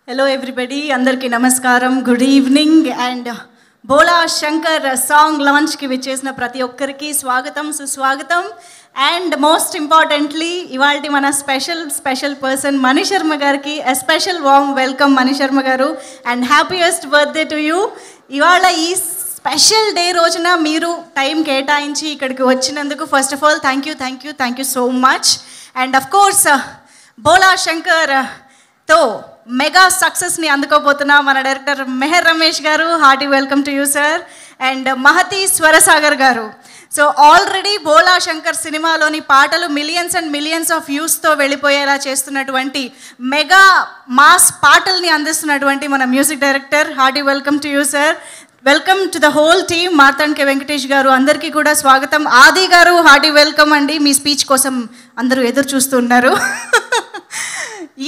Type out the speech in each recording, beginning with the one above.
Hello everybody, andarki namaskaram, good evening and Bola Shankar song launch ki vichesina prati okkariki swagatam suswagatam and most importantly ivalti mana special person Mani Sharma gariki a special warm welcome Mani Sharma garu and happiest birthday to you. Ivala ee special day రోజున మీరు time కేటాయించి ఇక్కడికి వచ్చినందుకు first of all thank you so much and of course Bhola Shankar తో mega సక్సెస్ని అందుకోబోతున్నా మన director Mehar Ramesh garu, hearty welcome to you sir. And Mahathi Swarasagar garu. So already Bhola Shankar సినిమాలోని పాటలు మిలియన్స్ అండ్ మిలియన్స్ ఆఫ్ వ్యూస్తో వెళ్ళిపోయేలా చేస్తున్నటువంటి మెగా మాస్ పాటల్ని అందిస్తున్నటువంటి మన music director, hearty welcome to you sir. Welcome to the whole team. Marthand K Venkatesh garu, అందరికీ కూడా స్వాగతం. ఆది గారు, హార్టీ వెల్కమ్ అండి. మీ స్పీచ్ కోసం అందరూ ఎదురు చూస్తున్నారు.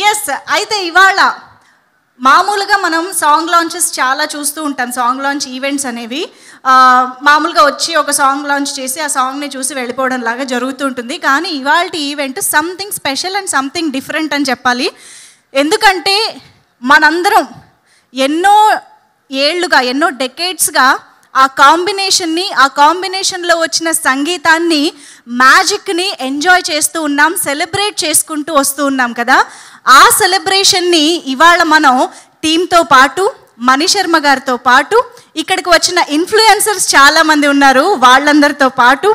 ఎస్, అయితే ఇవాళ మామూలుగా మనం సాంగ్ లాంచెస్ చాలా చూస్తూ ఉంటాం. సాంగ్ లాంచ్ ఈవెంట్స్ అనేవి మామూలుగా వచ్చి ఒక సాంగ్ లాంచ్ చేసి ఆ సాంగ్ని చూసి వెళ్ళిపోవడం లాగా జరుగుతూ ఉంటుంది. కానీ ఇవాళ event something special and something different అని చెప్పాలి. ఎందుకంటే మనందరం ఎన్నో ఏళ్ళుగా, ఎన్నో డెకేడ్స్గా ఆ కాంబినేషన్లో వచ్చిన సంగీతాన్ని, మ్యాజిక్ని ఎంజాయ్ చేస్తూ ఉన్నాం, సెలబ్రేట్ చేసుకుంటూ వస్తూ ఉన్నాం కదా. ఆ సెలబ్రేషన్ని ఇవాళ మనం టీంతో పాటు, మణి శర్మ గారితో పాటు, ఇక్కడికి వచ్చిన ఇన్ఫ్లుయెన్సర్స్ చాలామంది ఉన్నారు, వాళ్ళందరితో పాటు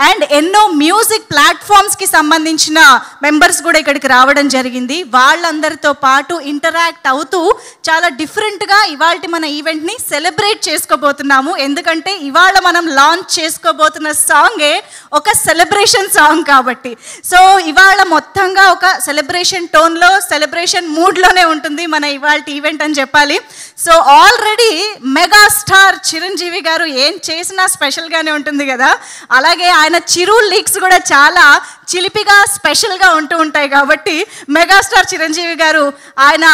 అండ్ ఎన్నో మ్యూజిక్ ప్లాట్ఫామ్స్కి సంబంధించిన మెంబర్స్ కూడా ఇక్కడికి రావడం జరిగింది. వాళ్ళందరితో పాటు ఇంటరాక్ట్ అవుతూ చాలా డిఫరెంట్గా ఇవాళ మన ఈవెంట్ని సెలబ్రేట్ చేసుకోబోతున్నాము. ఎందుకంటే ఇవాళ మనం లాంచ్ చేసుకోబోతున్న సాంగే ఒక సెలబ్రేషన్ సాంగ్ కాబట్టి. సో ఇవాళ మొత్తంగా ఒక సెలబ్రేషన్ టోన్లో, సెలబ్రేషన్ మూడ్లోనే ఉంటుంది మన ఇవాళ ఈవెంట్ అని చెప్పాలి. So already mega star Chiranjeevi గారు ఏం చేసినా స్పెషల్గానే ఉంటుంది కదా. అలాగే ఆయన చిరు లీక్స్ కూడా చాలా చిలిపిగా, స్పెషల్గా ఉంటూ ఉంటాయి. కాబట్టి మెగాస్టార్ చిరంజీవి గారు ఆయన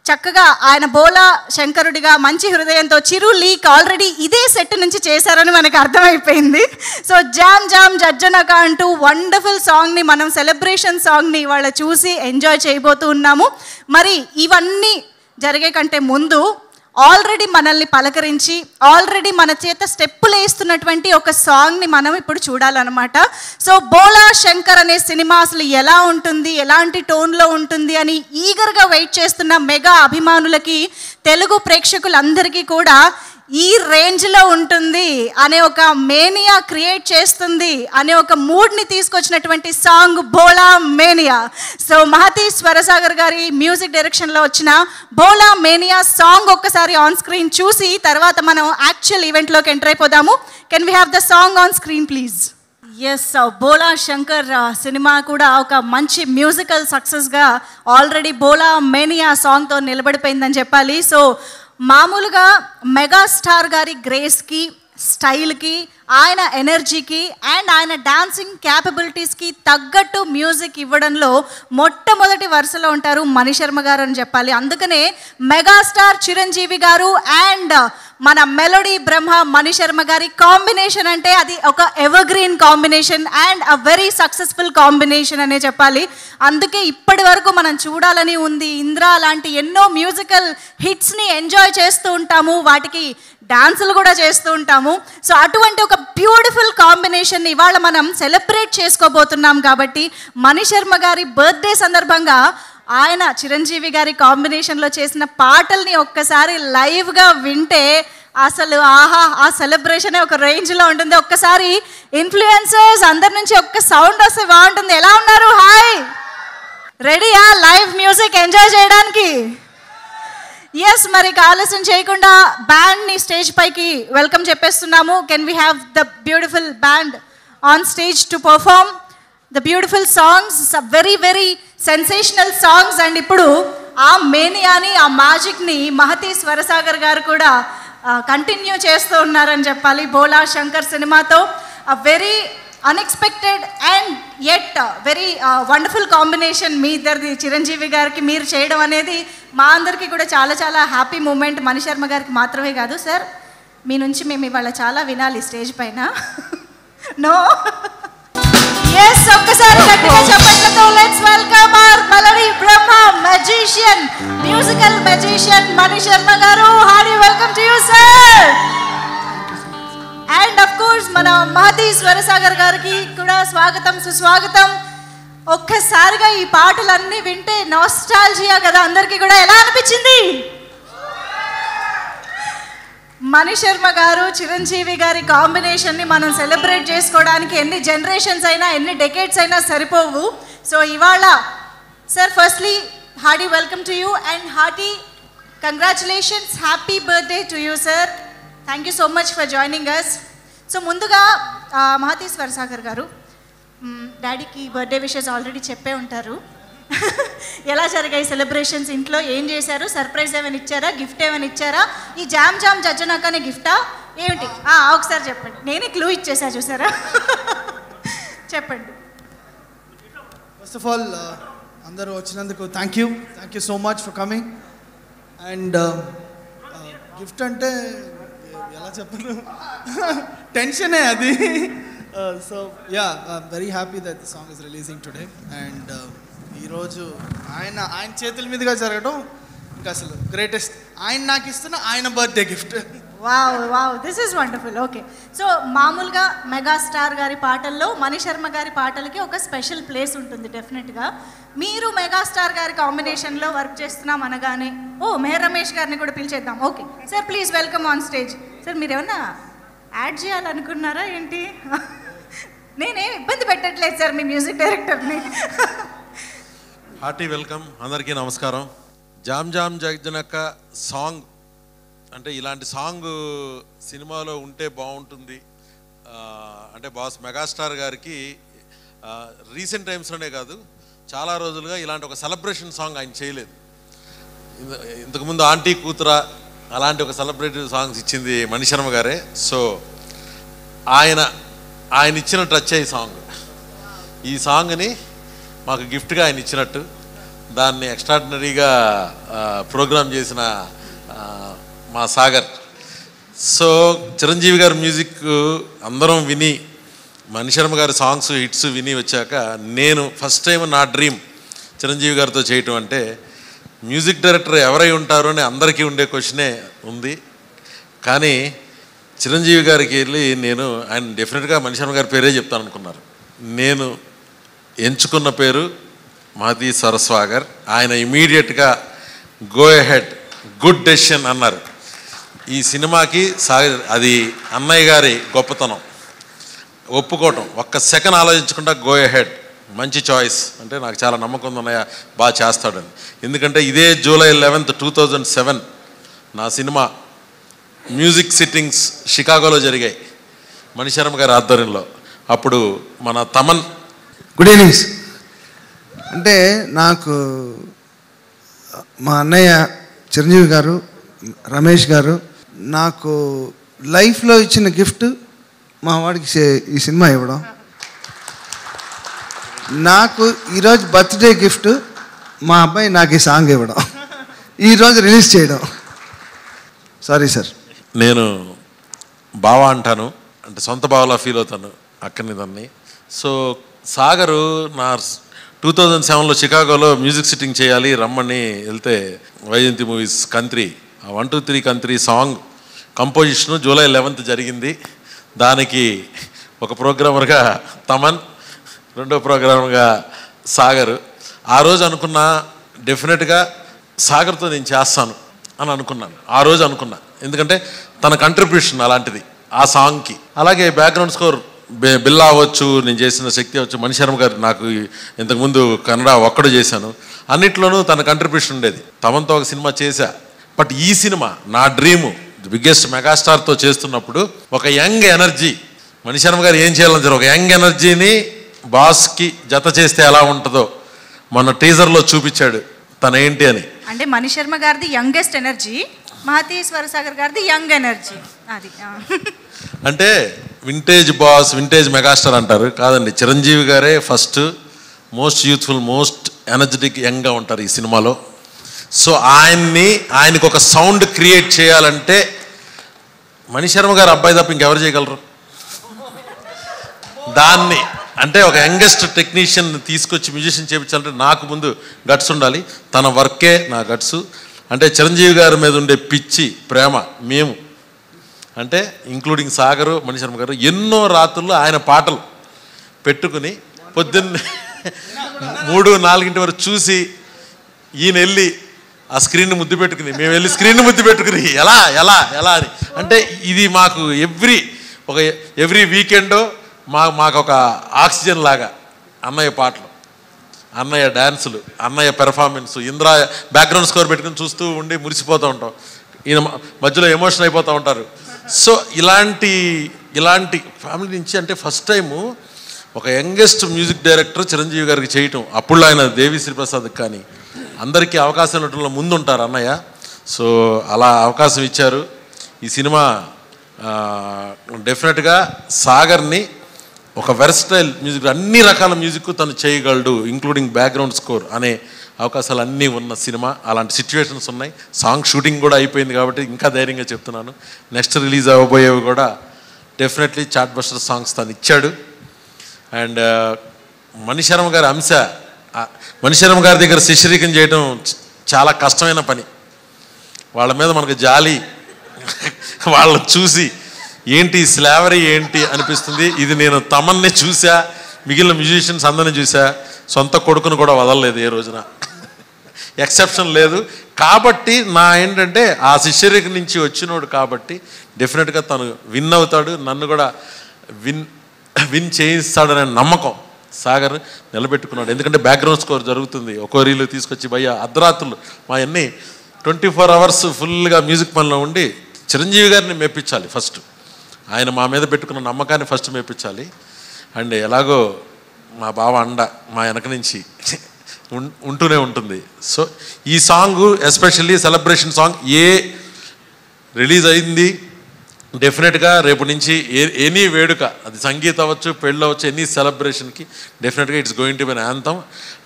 చక్కగా ఆయన బోలా శంకరుడిగా మంచి హృదయంతో చిరు లీక్ ఆల్రెడీ ఇదే సెట్ నుంచి చేశారని మనకు అర్థమైపోయింది. సో జామ్ జామ్ జజ్జనక అంటూ వండర్ఫుల్ సాంగ్ని, మనం సెలబ్రేషన్ సాంగ్ని ఇవాళ చూసి ఎంజాయ్ చేయబోతూ ఉన్నాము. మరి ఇవన్నీ జరిగే కంటే ముందు ఆల్రెడీ మనల్ని పలకరించి, ఆల్రెడీ మన చేత స్టెప్పులు వేస్తున్నటువంటి ఒక సాంగ్ని మనం ఇప్పుడు చూడాలన్నమాట. సో బోలా శంకర్ అనే సినిమా అసలు ఎలా ఉంటుంది, ఎలాంటి టోన్లో ఉంటుంది అని ఈగర్గా వెయిట్ చేస్తున్న మెగా అభిమానులకి, తెలుగు ప్రేక్షకులందరికీ కూడా ఈ రేంజ్లో ఉంటుంది అనే ఒక మేనియా క్రియేట్ చేస్తుంది అనే ఒక మూడ్ని తీసుకొచ్చినటువంటి song Bhola mania. So Mahathi Swarasagar గారి మ్యూజిక్ డైరెక్షన్లో వచ్చిన బోలా మేనియా సాంగ్ ఒక్కసారి ఆన్ స్క్రీన్ చూసి తర్వాత మనం యాక్చువల్ ఈవెంట్లోకి ఎంటర్ అయిపోదాము. Can we have the song on screen please? Yes, Bhola Shankar cinema కూడా ఒక మంచి మ్యూజికల్ సక్సెస్గా ఆల్రెడీ బోలా మేనియా సాంగ్తో నిలబడిపోయిందని చెప్పాలి. సో మామూలుగా మెగాస్టార్ గారి గ్రేస్కి, స్టైల్కి, ఆయన ఎనర్జీకి అండ్ ఆయన డాన్సింగ్ క్యాపబిలిటీస్కి తగ్గట్టు మ్యూజిక్ ఇవ్వడంలో మొట్టమొదటి వరుసలో ఉంటారు మణి శర్మ గారు అని చెప్పాలి. అందుకనే మెగాస్టార్ చిరంజీవి గారు అండ్ మన మెలోడీ బ్రహ్మ మణి శర్మ గారి కాంబినేషన్ అంటే అది ఒక evergreen combination and a very successful combination అనే చెప్పాలి. అందుకే ఇప్పటి వరకు మనం చూడాలని ఉంది. ఇంద్ర లాంటి ఎన్నో మ్యూజికల్ హిట్స్ని ఎంజాయ్ చేస్తూ ఉంటాము, వాటికి డాన్సులు కూడా చేస్తూ ఉంటాము. సో అటువంటి ఒక బ్యూటిఫుల్ కాంబినేషన్ ఇవాళ మనం సెలబ్రేట్ చేసుకోబోతున్నాం. కాబట్టి మణి శర్మ గారి బర్త్డే సందర్భంగా ఆయన చిరంజీవి గారి కాంబినేషన్లో చేసిన పాటల్ని ఒక్కసారి లైవ్గా వింటే అసలు ఆహా, ఆ సెలబ్రేషనే ఒక రేంజ్లో ఉంటుంది. ఒక్కసారి ఇన్ఫ్లుయెన్సర్స్ అందరి నుంచి ఒక్క సౌండ్ వస్తే బాగుంటుంది. ఎలా ఉన్నారు? హాయ్, రెడీయా లైవ్ మ్యూజిక్ ఎంజాయ్ చేయడానికి? ఎస్, మరి ఆలస్యం చేయకుండా బ్యాండ్ని స్టేజ్ పైకి వెల్కమ్ చెప్పేస్తున్నాము. Can we have the beautiful band on stage to perform the beautiful songs, very very sensational songs. And ఇప్పుడు ఆ మేనియాని, ఆ మ్యాజిక్ని మహతి స్వరసాగర్ గారు కూడా కంటిన్యూ చేస్తూ ఉన్నారని చెప్పాలి బోలా శంకర్ సినిమాతో. Very unexpected and yet very wonderful combination మీ ఇద్దరిది. చిరంజీవి గారికి మీరు చేయడం అనేది మా అందరికీ కూడా చాలా చాలా హ్యాపీ మూమెంట్. మణి శర్మ గారికి మాత్రమే కాదు సార్, మీ నుంచి మేము ఇవాళ చాలా వినాలి స్టేజ్ పైన. నో Yes, ఒక్కసారి గట్టిగా చప్పట్లతో let's welcome our Melody Brahma magician, musical magician Mani Sharma garu. Hearty welcome to you, sir. And of course మన మహతి స్వరసాగర్ గారికి కూడా స్వాగతం సుస్వాగతం. ఒక్కసారిగా ఈ పాటలన్నీ వింటే నాస్టాల్జియా కదా, అందరికీ కూడా ఎలా అనిపించింది? మణి శర్మ గారు చిరంజీవి గారి కాంబినేషన్ని మనం సెలబ్రేట్ చేసుకోవడానికి ఎన్ని జనరేషన్స్ అయినా ఎన్ని డెకేడ్స్ అయినా సరిపోవు. సో ఇవాళ sir firstly hearty welcome to you and hearty congratulations, happy birthday to you sir. Thank you so much for joining us. So ముందుగా మహతి స్వరసాగర్ గారు, డాడీకి బర్త్డే విషెస్ ఆల్రెడీ చెప్పే ఉంటారు. ఎలా జరిగాయి సెలబ్రేషన్స్? ఇంట్లో ఏం చేశారు? సర్ప్రైజ్ ఏమైనా ఇచ్చారా? గిఫ్ట్ ఏమైనా ఇచ్చారా? ఈ జామ్ జామ్ జజ్జనాకనే గిఫ్టా ఏమిటి? ఒకసారి చెప్పండి. నేనే క్లూ ఇచ్చేసా, చూసారా? చెప్పండి. ఫస్ట్ ఆఫ్ ఆల్ అందరూ వచ్చినందుకు thank you so much for coming. And gift అంటే ఎలా చెప్పను, టెన్షనే అది. So yeah, very happy that the song is releasing today. And ఈరోజు ఆయన చేతుల మీదుగా జరగడం ఇంకా అసలు గ్రేటెస్ట్. ఆయన నాకు ఇస్తున్న ఆయన birthday gift. Wow, this is wonderful. Okay, so మామూలుగా మెగాస్టార్ గారి పాటల్లో మణి శర్మ గారి పాటలకి ఒక స్పెషల్ ప్లేస్ ఉంటుంది డెఫినెట్గా. మీరు మెగాస్టార్ గారి కాంబినేషన్లో వర్క్ చేస్తున్నాం అనగానే మెహర్ రమేష్ గారిని కూడా పిలిచేద్దాం. Okay sir, please welcome on stage. Sir మీరు ఏమన్నా యాడ్ చేయాలనుకున్నారా ఏంటి? నేనేం ఇబ్బంది పెట్టట్లేదు సార్ మీ మ్యూజిక్ డైరెక్టర్ని. హార్టీ వెల్కమ్, అందరికీ నమస్కారం. జామ్ జామ్ జగజనక సాంగ్ అంటే ఇలాంటి సాంగ్ సినిమాలో ఉంటే బాగుంటుంది అంటే బాస్ మెగాస్టార్ గారికి రీసెంట్ టైమ్స్లోనే కాదు చాలా రోజులుగా ఇలాంటి ఒక సెలబ్రేషన్ సాంగ్ ఆయన చేయలేదు. ఇంతకుముందు ఆంటీ కూతురా అలాంటి ఒక సెలబ్రేటివ్ సాంగ్స్ ఇచ్చింది మణి శర్మ గారే. సో ఆయన ఇచ్చిన టచ్ ఈ సాంగ్. ఈ సాంగ్ని మాకు గిఫ్ట్గా ఆయన ఇచ్చినట్టు, దాన్ని ఎక్స్ట్రాడినరీగా ప్రోగ్రామ్ చేసిన మా సాగర్. సో చిరంజీవి గారి మ్యూజిక్ అందరం విని, మణి శర్మ గారి సాంగ్స్ హిట్స్ విని వచ్చాక నేను ఫస్ట్ టైం నా డ్రీమ్ చిరంజీవి గారితో చేయటం. అంటే మ్యూజిక్ డైరెక్టర్ ఎవరై ఉంటారో అని అందరికీ ఉండే క్వశ్చనే ఉంది. కానీ చిరంజీవి గారికి వెళ్ళి నేను ఆయన డెఫినెట్గా మణి శర్మ గారి పేరే చెప్తాను అనుకున్నారు. నేను ఎంచుకున్న పేరు మహతి స్వరసాగర్. ఆయన ఇమీడియట్గా గో అహెడ్, గుడ్ డెసిషన్ అన్నారు. ఈ సినిమాకి అది అన్నయ్య గారి గొప్పతనం, ఒప్పుకోవటం. ఒక్క సెకండ్ ఆలోచించకుండా గో అహెడ్, మంచి చాయిస్ అంటే నాకు చాలా నమ్మకం ఉంది అన్నయ్య బాగా చేస్తాడని. ఎందుకంటే ఇదే జూలై 11, 2007 నా సినిమా మ్యూజిక్ సిట్టింగ్స్ షికాగోలో జరిగాయి మణి శర్మ గారి ఆధ్వర్యంలో. అప్పుడు మన తమన్. Good evening. అంటే నాకు మా అన్నయ్య చిరంజీవి గారు, రమేష్ గారు నాకు లైఫ్లో ఇచ్చిన గిఫ్ట్ మా వాడికి ఈ సినిమా ఇవ్వడం. నాకు ఈరోజు బర్త్డే గిఫ్ట్ మా అబ్బాయి నాకు ఈ సాంగ్ ఇవ్వడం, ఈరోజు రిలీజ్ చేయడం. Sorry sir. నేను బావా అంటాను, అంటే సొంత బావలా ఫీల్ అవుతాను అక్కని దాన్ని. సో సాగరు నా 2007లో చికాగోలో మ్యూజిక్ సిట్టింగ్ చేయాలి రమ్మని వెళ్తే, Vyjayanthi movies Kantri 1, 2, 3 Kantri song composition July 11th జరిగింది. దానికి ఒక ప్రోగ్రామర్గా తమన్, రెండో ప్రోగ్రామర్గా సాగరు. ఆ రోజు అనుకున్నా డెఫినెట్గా సాగర్తో నేను చేస్తాను అని అనుకున్నాను. ఆ రోజు అనుకున్నా, ఎందుకంటే తన కంట్రిబ్యూషన్ అలాంటిది ఆ సాంగ్కి. అలాగే బ్యాక్గ్రౌండ్ స్కోర్ బిల్లా అవ్వచ్చు, నేను చేసిన శక్తి అవ్వచ్చు, మణి శర్మ గారు నాకు ఇంతకుముందు కన్నడ ఒక్కడు చేశాను, అన్నిట్లోనూ తన కంట్రిబ్యూషన్ ఉండేది. తమతో ఒక సినిమా చేశా. బట్ ఈ సినిమా నా డ్రీము, బిగ్గెస్ట్ మెగాస్టార్తో చేస్తున్నప్పుడు ఒక యంగ్ ఎనర్జీ, మణి శర్మ గారు ఏం చేయాలని ఒక యంగ్ ఎనర్జీని బాస్కి జత చేస్తే ఎలా ఉంటుందో మొన్న టీజర్లో చూపించాడు తన ఏంటి అని. అంటే మణి శర్మ గారిది యంగెస్ట్ ఎనర్జీ, మహతి స్వరసాగర్ గారిది యంగ్ ఎనర్జీ. అది అంటే వింటేజ్ బాస్, వింటేజ్ మెగాస్టార్ అంటారు. కాదండి, చిరంజీవి గారే first most youthful, most energetic యంగ్గా ఉంటారు ఈ సినిమాలో. సో ఆయనకు ఒక సౌండ్ క్రియేట్ చేయాలంటే మణి శర్మ గారు అబ్బాయి తప్ప ఇంకెవరు చేయగలరు? అంటే ఒక యంగెస్ట్ టెక్నీషియన్ తీసుకొచ్చి మ్యూజిషియన్ చేయించాలంటే నాకు ముందు గట్స్ ఉండాలి. తన వర్కే నా గట్స్. అంటే చిరంజీవి గారి మీద ఉండే పిచ్చి ప్రేమ మేము అంటే ఇంక్లూడింగ్ సాగరు, మణిశర్మ గారు ఎన్నో రాత్రుల్లో ఆయన పాటలు పెట్టుకుని పొద్దున్న 3-4 వరకు చూసి ఈయన వెళ్ళి ఆ స్క్రీన్ ముద్దు పెట్టుకుని మేము వెళ్ళి స్క్రీన్ ముద్దు పెట్టుకుని ఎలా ఎలా ఎలా అని. అంటే ఇది మాకు ఎవ్రీ వీకెండో మాకు ఒక ఆక్సిజన్ లాగా అన్నయ్య పాటలు, అన్నయ్య డ్యాన్సులు, అన్నయ్య పెర్ఫార్మెన్స్, ఇంద్ర బ్యాక్గ్రౌండ్ స్కోర్ పెట్టుకుని చూస్తూ ఉండి మురిసిపోతూ ఉంటాం. ఈయన మధ్యలో ఎమోషన్ అయిపోతూ ఉంటారు. సో ఇలాంటి ఫ్యామిలీ నుంచి అంటే ఫస్ట్ టైము ఒక యంగెస్ట్ మ్యూజిక్ డైరెక్టర్ చిరంజీవి గారికి చేయటం. అప్పుడు ఆయన దేవిశ్రీ ప్రసాద్కి కానీ అందరికీ అవకాశం ఇవ్వడంలో ముందుంటారు అన్నయ్య. సో అలా అవకాశం ఇచ్చారు. ఈ సినిమా డెఫినెట్గా సాగర్ని ఒక వెర్స్టైల్ మ్యూజిక్, అన్ని రకాల మ్యూజిక్ తను చేయగలడు, ఇంక్లూడింగ్ బ్యాక్గ్రౌండ్ స్కోర్ అనే అవకాశాలు అన్నీ ఉన్న సినిమా. అలాంటి సిచ్యువేషన్స్ ఉన్నాయి. సాంగ్ షూటింగ్ కూడా అయిపోయింది కాబట్టి ఇంకా ధైర్యంగా చెప్తున్నాను. నెక్స్ట్ రిలీజ్ అవ్వబోయేవి కూడా డెఫినెట్లీ చార్ట్ బస్టర్ సాంగ్స్ తను ఇచ్చాడు. అండ్ మణిశర్మ గారి అంశ, మణిశర్మ గారి దగ్గర శిష్యరికం చేయడం చాలా కష్టమైన పని. వాళ్ళ మీద మనకు జాలి, వాళ్ళని చూసి ఏంటి స్లావరీ ఏంటి అనిపిస్తుంది. ఇది నేను తమన్నే చూసా, మిగిలిన మ్యూజిషియన్స్ అందరినీ చూసా, సొంత కొడుకును కూడా వదలలేదు ఏ రోజున, ఎక్సెప్షన్ లేదు. కాబట్టి ఏంటంటే ఆ శిష్యరిక నుంచి వచ్చినోడు కాబట్టి డెఫినెట్గా తను విన్ అవుతాడు, నన్ను కూడా విన్ చేయిస్తాడనే నమ్మకం సాగర్ నిలబెట్టుకున్నాడు. ఎందుకంటే బ్యాక్గ్రౌండ్ స్కోర్ జరుగుతుంది. ఒక్కో రీలు తీసుకొచ్చి భయ్య అర్ధరాత్రులు మా అన్నీ 24 hours ఫుల్గా మ్యూజిక్ పనిలో ఉండి చిరంజీవి గారిని మెప్పించాలి ఫస్ట్. ఆయన మా మీద పెట్టుకున్న నమ్మకాన్ని ఫస్ట్ మెప్పించాలి. అండ్ ఎలాగో మా బావ అండ మా వెనక నుంచి ఉంటూనే ఉంటుంది. సో ఈ song especially celebration song release అయింది. డెఫినెట్గా రేపు నుంచి ఎనీ వేడుక, అది సంగీతం అవ్వచ్చు, పెళ్ళి అవ్వచ్చు, ఎనీ సెలబ్రేషన్కి డెఫినెట్గా it's going to be an anthem.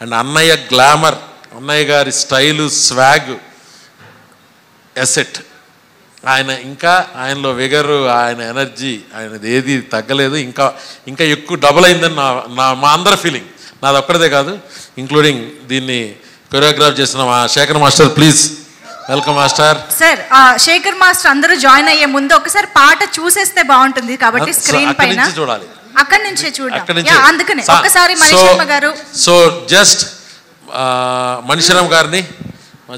And అన్నయ్య గ్లామర్, అన్నయ్య గారి స్టైలు, స్వాగ్, ఎసెట్, ఆయనలో విగరు, ఆయన ఎనర్జీ, ఆయనది ఏది తగ్గలేదు, ఇంకా ఎక్కువ డబుల్ అయిందని మా అందరి ఫీలింగ్. నాది ఒక్కడిదే కాదు, ఇంక్లూడింగ్ దీన్ని కొరియోగ్రాఫ్ చేసిన మా Shekhar master. Please welcome master. Sir Shekhar master అందరూ జాయిన్ అయ్యే ముందు ఒకసారి పాట చూసేస్తే బాగుంటుంది కాబట్టి స్క్రీన్ పైన చూడాలి, అక్కడి నుంచే చూడాలి. అందుకనే ఒకసారి మణిశర్మ గారు. సో జస్ట్ మణిశర్మ గారిని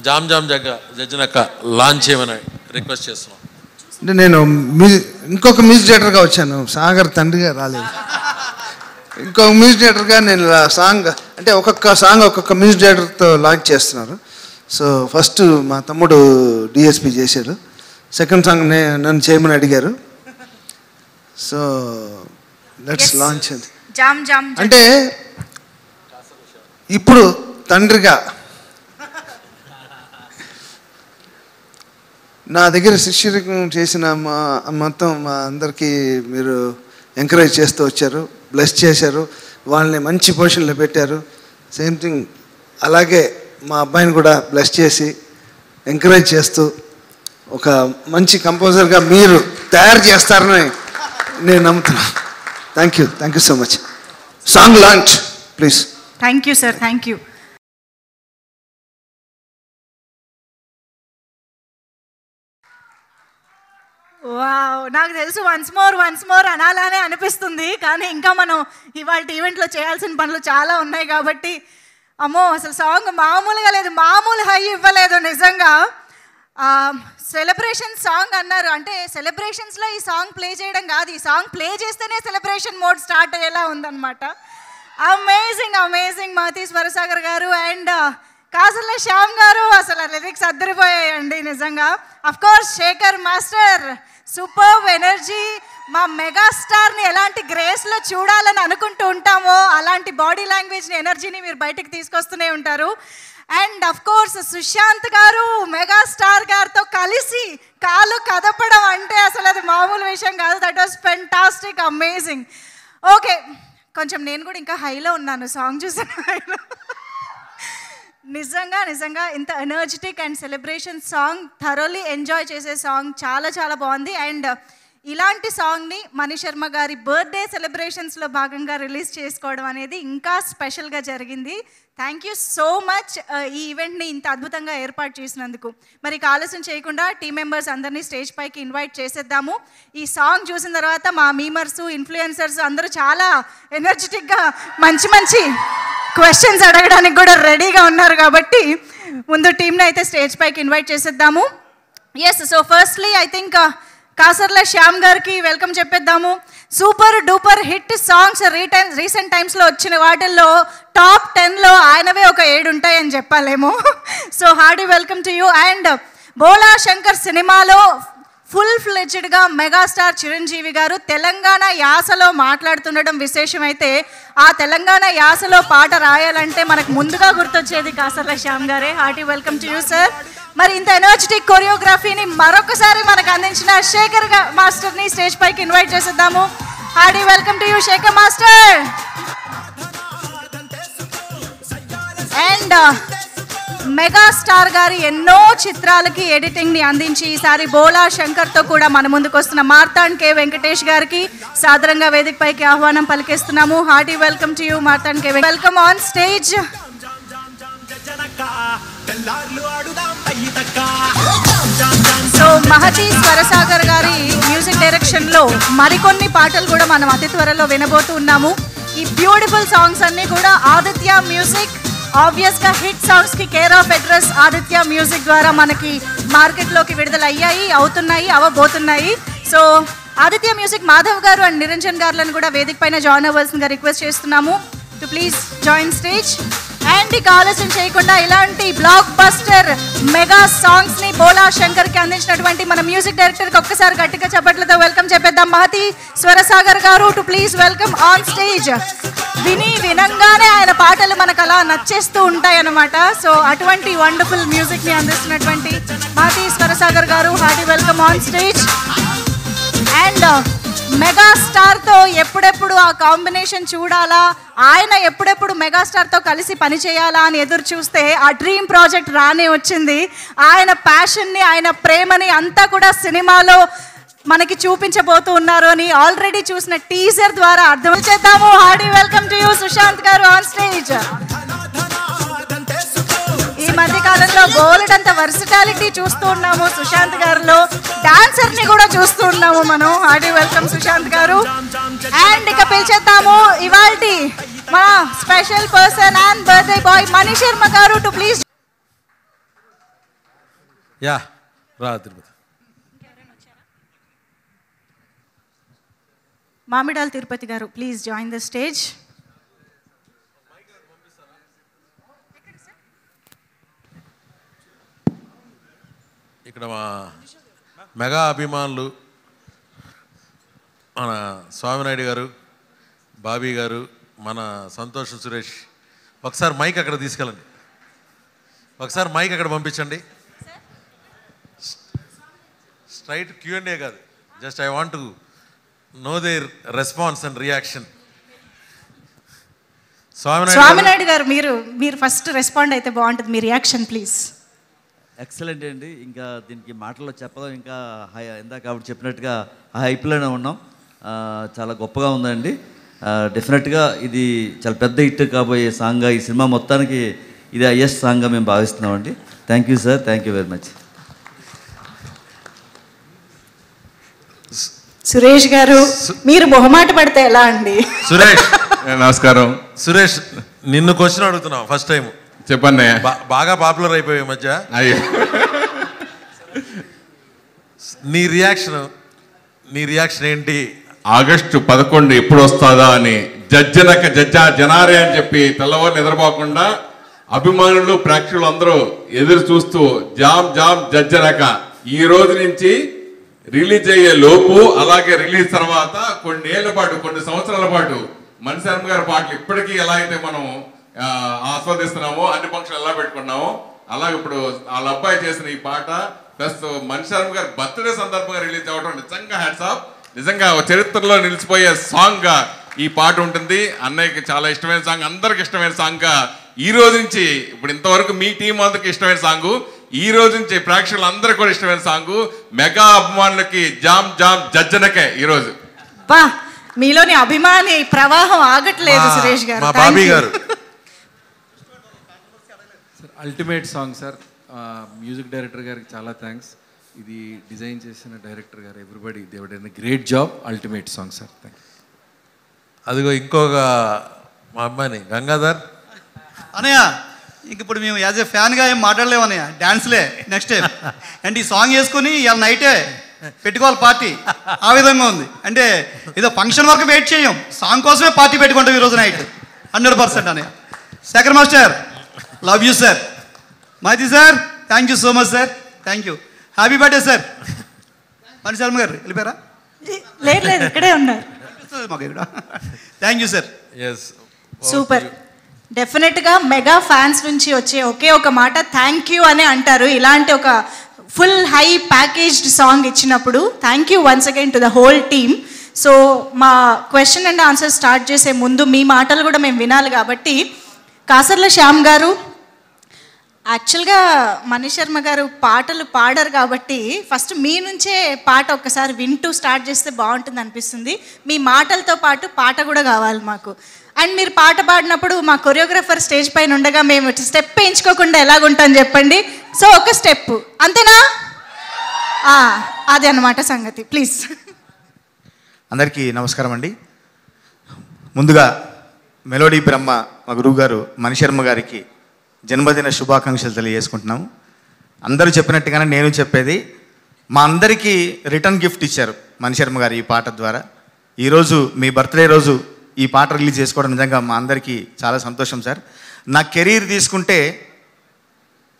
జామ్ జడ్జినక్క లాంచ్ చేయమని రిక్వెస్ట్ చేస్తున్నాం. అంటే నేను ఇంకొక మ్యూజిక్ డైరెక్టర్గా వచ్చాను, సాగర్ తండ్రిగా రాలేదు. ఇంకొక మ్యూజిక్ డైరెక్టర్గా నేను సాంగ్ అంటే ఒక్కొక్క సాంగ్ ఒక్కొక్క మ్యూజిక్ డైరెక్టర్తో లాంచ్ చేస్తున్నారు. సో ఫస్ట్ మా తమ్ముడు డిఎస్పి చేశారు, సెకండ్ సాంగ్ నన్ను చేయమని అడిగారు. So let's launch. అంటే ఇప్పుడు తండ్రిగా నా దగ్గర శిష్యరికం చేసిన మొత్తం మా అందరికీ మీరు ఎంకరేజ్ చేస్తూ వచ్చారు, బ్లెస్ చేశారు, వాళ్ళని మంచి పొజిషన్లో పెట్టారు. సేమ్ థింగ్ అలాగే మా అబ్బాయిని కూడా బ్లెస్ చేసి ఎంకరేజ్ చేస్తూ ఒక మంచి కంపోజర్గా మీరు తయారు చేస్తారని నేను నమ్ముతున్నాను. Thank you so much. Song launch please. Thank you sir, thank you. Wow, నాకు తెలుసు వన్స్ మోర్ అనాలనే అనిపిస్తుంది, కానీ ఇంకా మనం ఇవాళ ఈవెంట్లో చేయాల్సిన పనులు చాలా ఉన్నాయి కాబట్టి అమ్మో అసలు సాంగ్ మామూలుగా లేదు, మామూలు హై ఇవ్వలేదు నిజంగా. సెలబ్రేషన్ సాంగ్ అన్నారు, అంటే సెలబ్రేషన్స్లో ఈ సాంగ్ ప్లే చేయడం కాదు, ఈ సాంగ్ ప్లే చేస్తేనే సెలబ్రేషన్ మోడ్ స్టార్ట్ అయ్యేలా ఉందన్నమాట. అమేజింగ్ మాతీస్ వరసాగర్ గారు అండ్ కాసర్ల శ్యామ్ గారు, అసలు లిరిక్స్ అద్దరిపోయాయండి నిజంగా. Of course Shekhar master superb energy, మా మెగాస్టార్ని ఎలాంటి గ్రేస్లో చూడాలని అనుకుంటూ ఉంటామో అలాంటి బాడీ లాంగ్వేజ్ని, ఎనర్జీని మీరు బయటకు తీసుకొస్తూనే ఉంటారు. అండ్ అఫ్కోర్స్ సుశాంత్ గారు మెగాస్టార్ గారితో కలిసి కాలు కదపడం అంటే అసలు అది మామూలు విషయం కాదు. That was fantastic, amazing. Okay, కొంచెం నేను కూడా ఇంకా హైలో ఉన్నాను సాంగ్ చూసిన హైలో. నిజంగా ఇంత energetic and celebration song, thoroughly enjoy చేసే సాంగ్, చాలా బాగుంది. అండ్ ఇలాంటి సాంగ్ని మణి శర్మ గారి బర్త్డే సెలబ్రేషన్స్లో భాగంగా రిలీజ్ చేసుకోవడం అనేది ఇంకా స్పెషల్గా జరిగింది. థ్యాంక్ యూ సో మచ్ ఈ ఈవెంట్ని ఇంత అద్భుతంగా ఏర్పాటు చేసినందుకు. మరి ఆలస్యం చేయకుండా టీం మెంబర్స్ అందరినీ స్టేజ్ పైకి ఇన్వైట్ చేసేద్దాము. ఈ సాంగ్ చూసిన తర్వాత మా మీమర్స్, ఇన్ఫ్లుయెన్సర్స్ అందరూ చాలా ఎనర్జెటిక్గా మంచి మంచి క్వశ్చన్స్ అడగడానికి కూడా రెడీగా ఉన్నారు. కాబట్టి ముందు టీంని అయితే స్టేజ్ పైకి ఇన్వైట్ చేసేద్దాము. Yes, so firstly I think Kasarla Shyam గారికి వెల్కమ్ చెప్పేద్దాము. Super duper hit songs recent టైమ్స్లో వచ్చిన వాటిల్లో టాప్ 10లో ఆయనవే ఒక 7 ఉంటాయని చెప్పాలేమో. So hearty welcome to you. And Bhola Shankar సినిమాలో ఫుల్ ఫ్లెడ్జ్డ్గా మెగాస్టార్ చిరంజీవి గారు తెలంగాణ యాసలో మాట్లాడుతుండడం విశేషమైతే, ఆ తెలంగాణ యాసలో పాట రాయాలంటే మనకు ముందుగా గుర్తొచ్చేది కాసర్ల శ్యామ్ గారే. Hearty welcome to you sir. మరి ఇంత ఎనర్జెటిక్ కొరియోగ్రఫీని మరొకసారి మనకు అందించిన శేఖర్ మాస్టర్ని స్టేజ్ పైకి ఇన్వైట్ చేసేద్దాము. Hearty welcome to you Sekhar master. And megastar గారి ఎన్నో చిత్రాలకి ఎడిటింగ్ని అందించి ఈసారి బోలా శంకర్తో కూడా మన ముందుకు వస్తున్న మార్తాండ్ కే వెంకటేష్ గారికి సాదరంగా వేదిక పైకి ఆహ్వానం పలికేస్తున్నాము. Hearty welcome to you Marthand K. Welcome on stage. So Mahathi Swarasagar గారి మ్యూజిక్ డైరెక్షన్లో మరికొన్ని పాటలు కూడా మనం అతి త్వరలో వినబోతూ ఉన్నాము. ఈ బ్యూటిఫుల్ సాంగ్స్ అన్నీ కూడా ఆదిత్య మ్యూజిక్, ఆబ్వియస్గా హిట్ సాంగ్స్కి care of address Aditya music ద్వారా మనకి మార్కెట్లోకి విడుదల అయ్యాయి, అవుతున్నాయి, అవబోతున్నాయి. సో ఆదిత్య మ్యూజిక్ మాధవ్ గారు అండ్ నిరంజన్ గారులను కూడా వేదిక పైన జాయిన్ అవ్వాల్సిందిగా రిక్వెస్ట్ చేస్తున్నాము to please join stage. And ఇక ఆలస్యం చేయకుండా ఇలాంటి బ్లాక్ బస్టర్ మెగా సాంగ్స్ ని బోలా శంకర్ కి అందించినటువంటి మన మ్యూజిక్ డైరెక్టర్ కి ఒక్కసారి గట్టిగా చప్పట్లతో వెల్కమ్ చెప్పేద్దాం. మహతి స్వరసాగర్ గారు to please welcome on stage. వినంగానే ఆయన పాటలు మనకు అలా నచ్చేస్తూ ఉంటాయి అన్నమాట. సో అటువంటి వండర్ఫుల్ మ్యూజిక్ ని అందిస్తున్నటువంటి మహతి స్వరసాగర్ గారు, hearty welcome on stage. And మెగాస్టార్తో ఎప్పుడెప్పుడు ఆ కాంబినేషన్ చూడాలా, ఆయన ఎప్పుడెప్పుడు మెగాస్టార్తో కలిసి పనిచేయాలా అని ఎదురు చూస్తే ఆ డ్రీమ్ ప్రాజెక్ట్ రానే వచ్చింది. ఆయన ప్యాషన్ని, ఆయన ప్రేమని అంతా కూడా సినిమాలో మనకి చూపించబోతూ ఉన్నారు అని ఆల్రెడీ చూసిన టీజర్ ద్వారా అర్థం చేద్దాము. Hearty welcome to you Sushant గారు ఆన్ స్టేజ్. ఈ మధ్య కాలంలో బోలెడంత వర్సిటాలిటీ చూస్తూ ఉన్నాము సుశాంత్ గారిలో, డాన్సర్ ని కూడా చూస్తూ ఉన్నాము మనం. హార్డీ వెల్కమ్ సుశాంత్ గారు. అండ్ ఇక పిలిచేద్దాము ఇవాల్టి మన special person and birthday boy Mani Sharma గారు టు ప్లీజ్. యా రా తిరుపతి. మామిడాల తిరుపతి గారు ప్లీజ్ జాయిన్ ద స్టేజ్. ఇక్కడ మా మెగా అభిమానులు మన స్వామినాయుడు గారు, బాబీ గారు, మన సంతోష్ సురేష్, ఒకసారి మైక్ అక్కడ తీసుకెళ్ళండి, ఒకసారి మైక్ అక్కడ పంపించండి. స్ట్రైట్ Q&A కాదు, just I want to know their response and reaction. Swaminaidu గారు మీరు ఫస్ట్ రెస్పాండ్ అయితే బాగుంటుంది, మీ రియాక్షన్ ప్లీజ్. ఎక్సలెంట్ అండి. ఇంకా దీనికి మాటల్లో చెప్పడం ఇంకా ఇందాక ఆవిడ చెప్పినట్టుగా హైప్లోనే ఉన్నాం. చాలా గొప్పగా ఉందండి. డెఫినెట్గా ఇది చాలా పెద్ద హిట్ కాబోయే సాంగ్గా, ఈ సినిమా మొత్తానికి ఇది హైయెస్ట్ సాంగ్గా మేము భావిస్తున్నామండి. Thank you sir, thank you very much. Suresh గారు మీరు మొహమాట పడితే ఎలా అండి? సురేష్ నమస్కారం. సురేష్ నిన్ను క్వశ్చన్ అడుగుతున్నావు ఫస్ట్ టైం. చెప్పండి. బాగా పాపులర్ అయిపోయాయి మధ్య. అయ్యో, నీ రియాక్షన్ ఏంటి? ఆగస్టు 11 ఎప్పుడు వస్తుందా అని జనారే అని చెప్పి తెల్లవారు నిద్రపోకుండా అభిమానులు, ప్రేక్షకులు అందరూ ఎదురు చూస్తూ జామ్ జజ్జనక ఈ రోజు నుంచి రిలీజ్ అయ్యే లోపు, అలాగే రిలీజ్ తర్వాత కొన్ని సంవత్సరాల పాటు మణి శర్మ గారి పాటలు ఇప్పటికీ ఎలా అయితే మనం ఆస్వాదిస్తున్నామో, అన్ని ఫంక్షన్లు ఎలా పెట్టుకున్నామో, అలాగే ఇప్పుడు వాళ్ళ అబ్బాయి చేసిన ఈ పాట ప్లస్ మణి శర్మ గారి బర్త్డే సందర్భంగా రిలీజ్ అవ్వడం నిజంగా హ్యాట్స్ ఆఫ్. నిజంగా చరిత్రలో నిలిచిపోయే సాంగ్ గా ఈ పాట ఉంటుంది. అన్నయ్యకి చాలా ఇష్టమైన సాంగ్, అందరికి ఇష్టమైన సాంగ్ గా ఈ రోజు నుంచి ఇప్పుడు ఇంతవరకు మీ టీం అందరికి ఇష్టమైన సాంగ్ ఈ రోజు నుంచి ప్రేక్షకులందరూ కూడా ఇష్టమైన సాంగ్, మెగా అభిమానులకి జామ్ జామ్ జజ్జనకే ఈరోజు. బా, మీలోని అభిమాని ప్రవాహం ఆగట్లేదు సురేష్ గారు. మా బాబీ గారు ultimate song sir. Music director గారికి చాలా థ్యాంక్స్. ఇది డిజైన్ చేసిన డైరెక్టర్ గారు, everybody they would done great job. Ultimate song sir. Thank you. అదిగో ఇంకొక మా అమ్మాయిని గంగాధర్ అనయ్య, ఇంక ఇప్పుడు మేము యాజ్ ఏ ఫ్యాన్గా ఏం మాట్లాడలేము అన్నయ్య, డ్యాన్స్లే నెక్స్ట్ టైం. అంటే ఈ సాంగ్ వేసుకుని ఇవాళ నైటే పెట్టుకోవాలి పార్టీ, ఆ విధంగా ఉంది. అంటే ఏదో ఫంక్షన్ వరకు వెయిట్ చేయం, సాంగ్ కోసమే పార్టీ పెట్టుకుంటాం ఈరోజు నైట్ 100% అన్నయ్య. Shekhar master, love you sir. మాది sir, thank you so much sir. Thank you. Happy birthday sir. Mani Sharma గారు వెళ్ళిపోయారా? లేదు లేదు, ఇక్కడే ఉన్నారు. మాకు ఇక్కడ thank you sir. Yes, super. డెఫినెట్గా మెగా ఫ్యాన్స్ నుంచి వచ్చే ఒకే ఒక మాట థ్యాంక్ యూ అనే అంటారు. ఇలాంటి ఒక ఫుల్ హై ప్యాకేజ్డ్ సాంగ్ ఇచ్చినప్పుడు thank you once again to the whole team. So మా క్వశ్చన్ అండ్ ఆన్సర్ స్టార్ట్ చేసే ముందు మీ మాటలు కూడా మేము వినాలి కాబట్టి, కాసర్ల శ్యామ్ గారు, యాక్చువల్గా మనీష్ శర్మ గారు పాటలు పాడరు కాబట్టి ఫస్ట్ మీ నుంచే పాట ఒక్కసారి వింటూ స్టార్ట్ చేస్తే బాగుంటుంది అనిపిస్తుంది. మీ మాటలతో పాటు పాట కూడా కావాలి మాకు. అండ్ మీరు పాట పాడినప్పుడు మా కొరియోగ్రాఫర్ స్టేజ్ పైన ఉండగా మేము స్టెప్ వేయించుకోకుండా ఎలాగుంటాం చెప్పండి. సో ఒక స్టెప్ అంతేనా? అదే అన్నమాట సంగతి. ప్లీజ్. అందరికీ నమస్కారం అండి. ముందుగా మెలోడీ బ్రహ్మ మా గురువు గారు మనీష్ శర్మ గారికి జన్మదిన శుభాకాంక్షలు తెలియజేసుకుంటున్నాము. అందరూ చెప్పినట్టుగానే నేను చెప్పేది, మా అందరికీ రిటర్న్ గిఫ్ట్ ఇచ్చారు మనీష్ శర్మ గారు ఈ పాట ద్వారా. ఈరోజు మీ బర్త్డే రోజు ఈ పాట రిలీజ్ చేసుకోవడం నిజంగా మా అందరికీ చాలా సంతోషం సార్. నా కెరీర్ తీసుకుంటే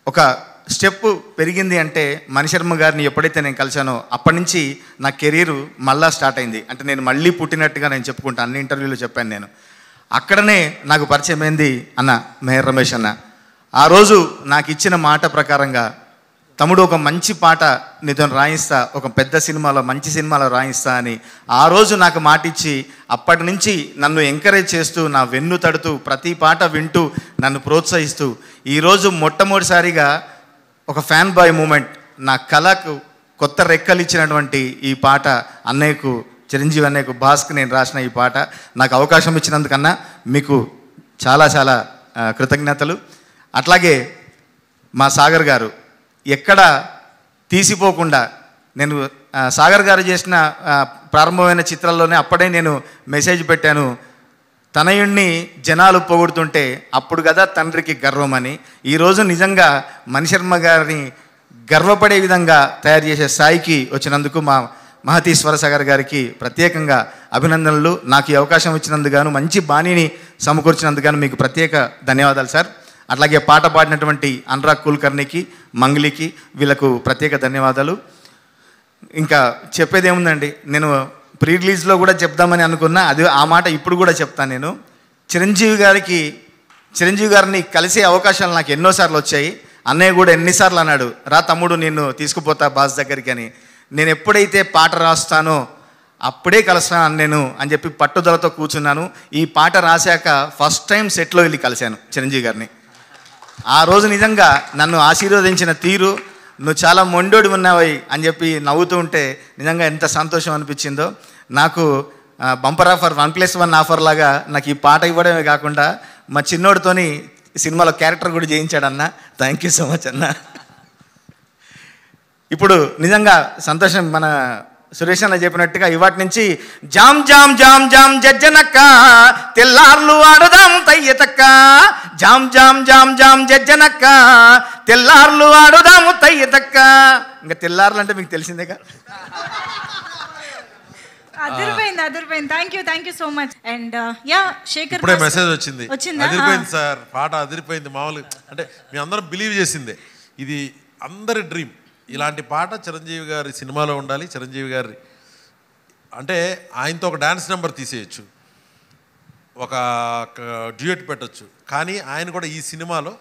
ఒక స్టెప్ పెరిగింది అంటే మనీష్ శర్మ గారిని ఎప్పుడైతే నేను కలిశానో అప్పటి నుంచి నా కెరీరు మళ్ళా స్టార్ట్ అయింది. అంటే నేను మళ్ళీ పుట్టినట్టుగా నేను చెప్పుకుంటాను, అన్ని ఇంటర్వ్యూలో చెప్పాను నేను. అక్కడనే నాకు పరిచయం అయింది అన్న మెహర్ రమేష్ అన్న. ఆ రోజు నాకు ఇచ్చిన మాట ప్రకారంగా, తమ్ముడు ఒక మంచి పాట నీతో రాయిస్తా, ఒక పెద్ద సినిమాలో మంచి సినిమాలో రాయిస్తా అని ఆ రోజు నాకు మాట ఇచ్చి అప్పటి నుంచి నన్ను ఎంకరేజ్ చేస్తూ, నా వెన్ను తడుతూ, ప్రతి పాట వింటూ నన్ను ప్రోత్సహిస్తూ, ఈరోజు మొట్టమొదటిసారిగా ఒక ఫ్యాన్ బాయ్ మూమెంట్, నా కళకు కొత్త రెక్కలు ఇచ్చినటువంటి ఈ పాట అన్నయ్యకు, చిరంజీవి అన్నయ్యకు, భాస్కి నేను రాసిన ఈ పాట నాకు అవకాశం ఇచ్చినందుకన్నా మీకు చాలా చాలా కృతజ్ఞతలు. అట్లాగే మా సాగర్ గారు ఎక్కడ తీసిపోకుండా, నేను సాగర్ గారు చేసిన ప్రారంభమైన చిత్రాల్లోనే అప్పుడే నేను మెసేజ్ పెట్టాను, తనయుణ్ణి జనాలు పొగుడుతుంటే అప్పుడు కదా తండ్రికి గర్వం అని. ఈరోజు నిజంగా మనీష్ శర్మ గారిని గర్వపడే విధంగా తయారు చేసే స్థాయికి వచ్చినందుకు మా మహతీశ్వర సాగర్ గారికి ప్రత్యేకంగా అభినందనలు. నాకు ఈ అవకాశం ఇచ్చినందుకు గాను, మంచి బాణీని సమకూర్చినందుకు గాను మీకు ప్రత్యేక ధన్యవాదాలు సార్. అట్లాగే పాట పాడినటువంటి అనురాగ్ కుల్కర్ణికి, మంగ్లీకి, వీళ్ళకు ప్రత్యేక ధన్యవాదాలు. ఇంకా చెప్పేది ఏముందండి, నేను ప్రీ రిలీజ్లో కూడా చెప్దామని అనుకున్నా, అది ఆ మాట ఇప్పుడు కూడా చెప్తాను. నేను చిరంజీవి గారిని కలిసే అవకాశాలు నాకు ఎన్నోసార్లు వచ్చాయి. అన్నయ్య కూడా ఎన్నిసార్లు అన్నాడు, రా తమ్ముడు నిన్ను తీసుకుపోతా బాస్ దగ్గరికి అని. నేను ఎప్పుడైతే పాట రాస్తానో అప్పుడే కలుస్తాను నేను అని చెప్పి పట్టుదలతో కూర్చున్నాను. ఈ పాట రాశాక ఫస్ట్ టైం సెట్లో వెళ్ళి కలిశాను చిరంజీవి గారిని. ఆ రోజు నిజంగా నన్ను ఆశీర్వదించిన తీరు, నువ్వు చాలా మొండోడి ఉన్నావై అని చెప్పి నవ్వుతూ ఉంటే నిజంగా ఎంత సంతోషం అనిపించిందో. నాకు బంపర్ ఆఫర్, 1+1 ఆఫర్ లాగా నాకు ఈ పాట ఇవ్వడమే కాకుండా మా చిన్నోడితోని సినిమాలో క్యారెక్టర్ కూడా చేయించాడన్న. థ్యాంక్ యూ సో మచ్ అన్న. ఇప్పుడు నిజంగా సంతోషం, మన సురేష్ అన్న చెప్పినట్టుగా ఇవాటి నుంచి జామ్ జామ్ జామ్ జామ్ జజ్జనక్క, తెల్లార్లు ఆడుదాం తయ్యతక్క, జామ్ జామ్ జామ్ జామ్ జజ్జనక్క, తెల్లార్లు ఆడుదాము తయ్యతక్క. ఇంకా తెల్లార్లు అంటే మీకు తెలిసిందేగా. అదిరిపోయింది. Thank you so much. And yeah Shekhar, ఇప్పుడే మెసేజ్ వచ్చింది, వచ్చిందా? అదిరిపోయింది సార్, పాట అదిరిపోయింది. మామూలు అంటే మీ అందరం బిలీవ్ చేసిందే, ఇది అందరి డ్రీమ్. ఇలాంటి పాట చిరంజీవి గారి సినిమాలో ఉండాలి. చిరంజీవి గారి అంటే ఆయనతో ఒక డ్యాన్స్ నెంబర్ తీసేయచ్చు, ఒక డ్యూయట్ పెట్టచ్చు. కానీ ఆయన కూడా ఈ సినిమాలో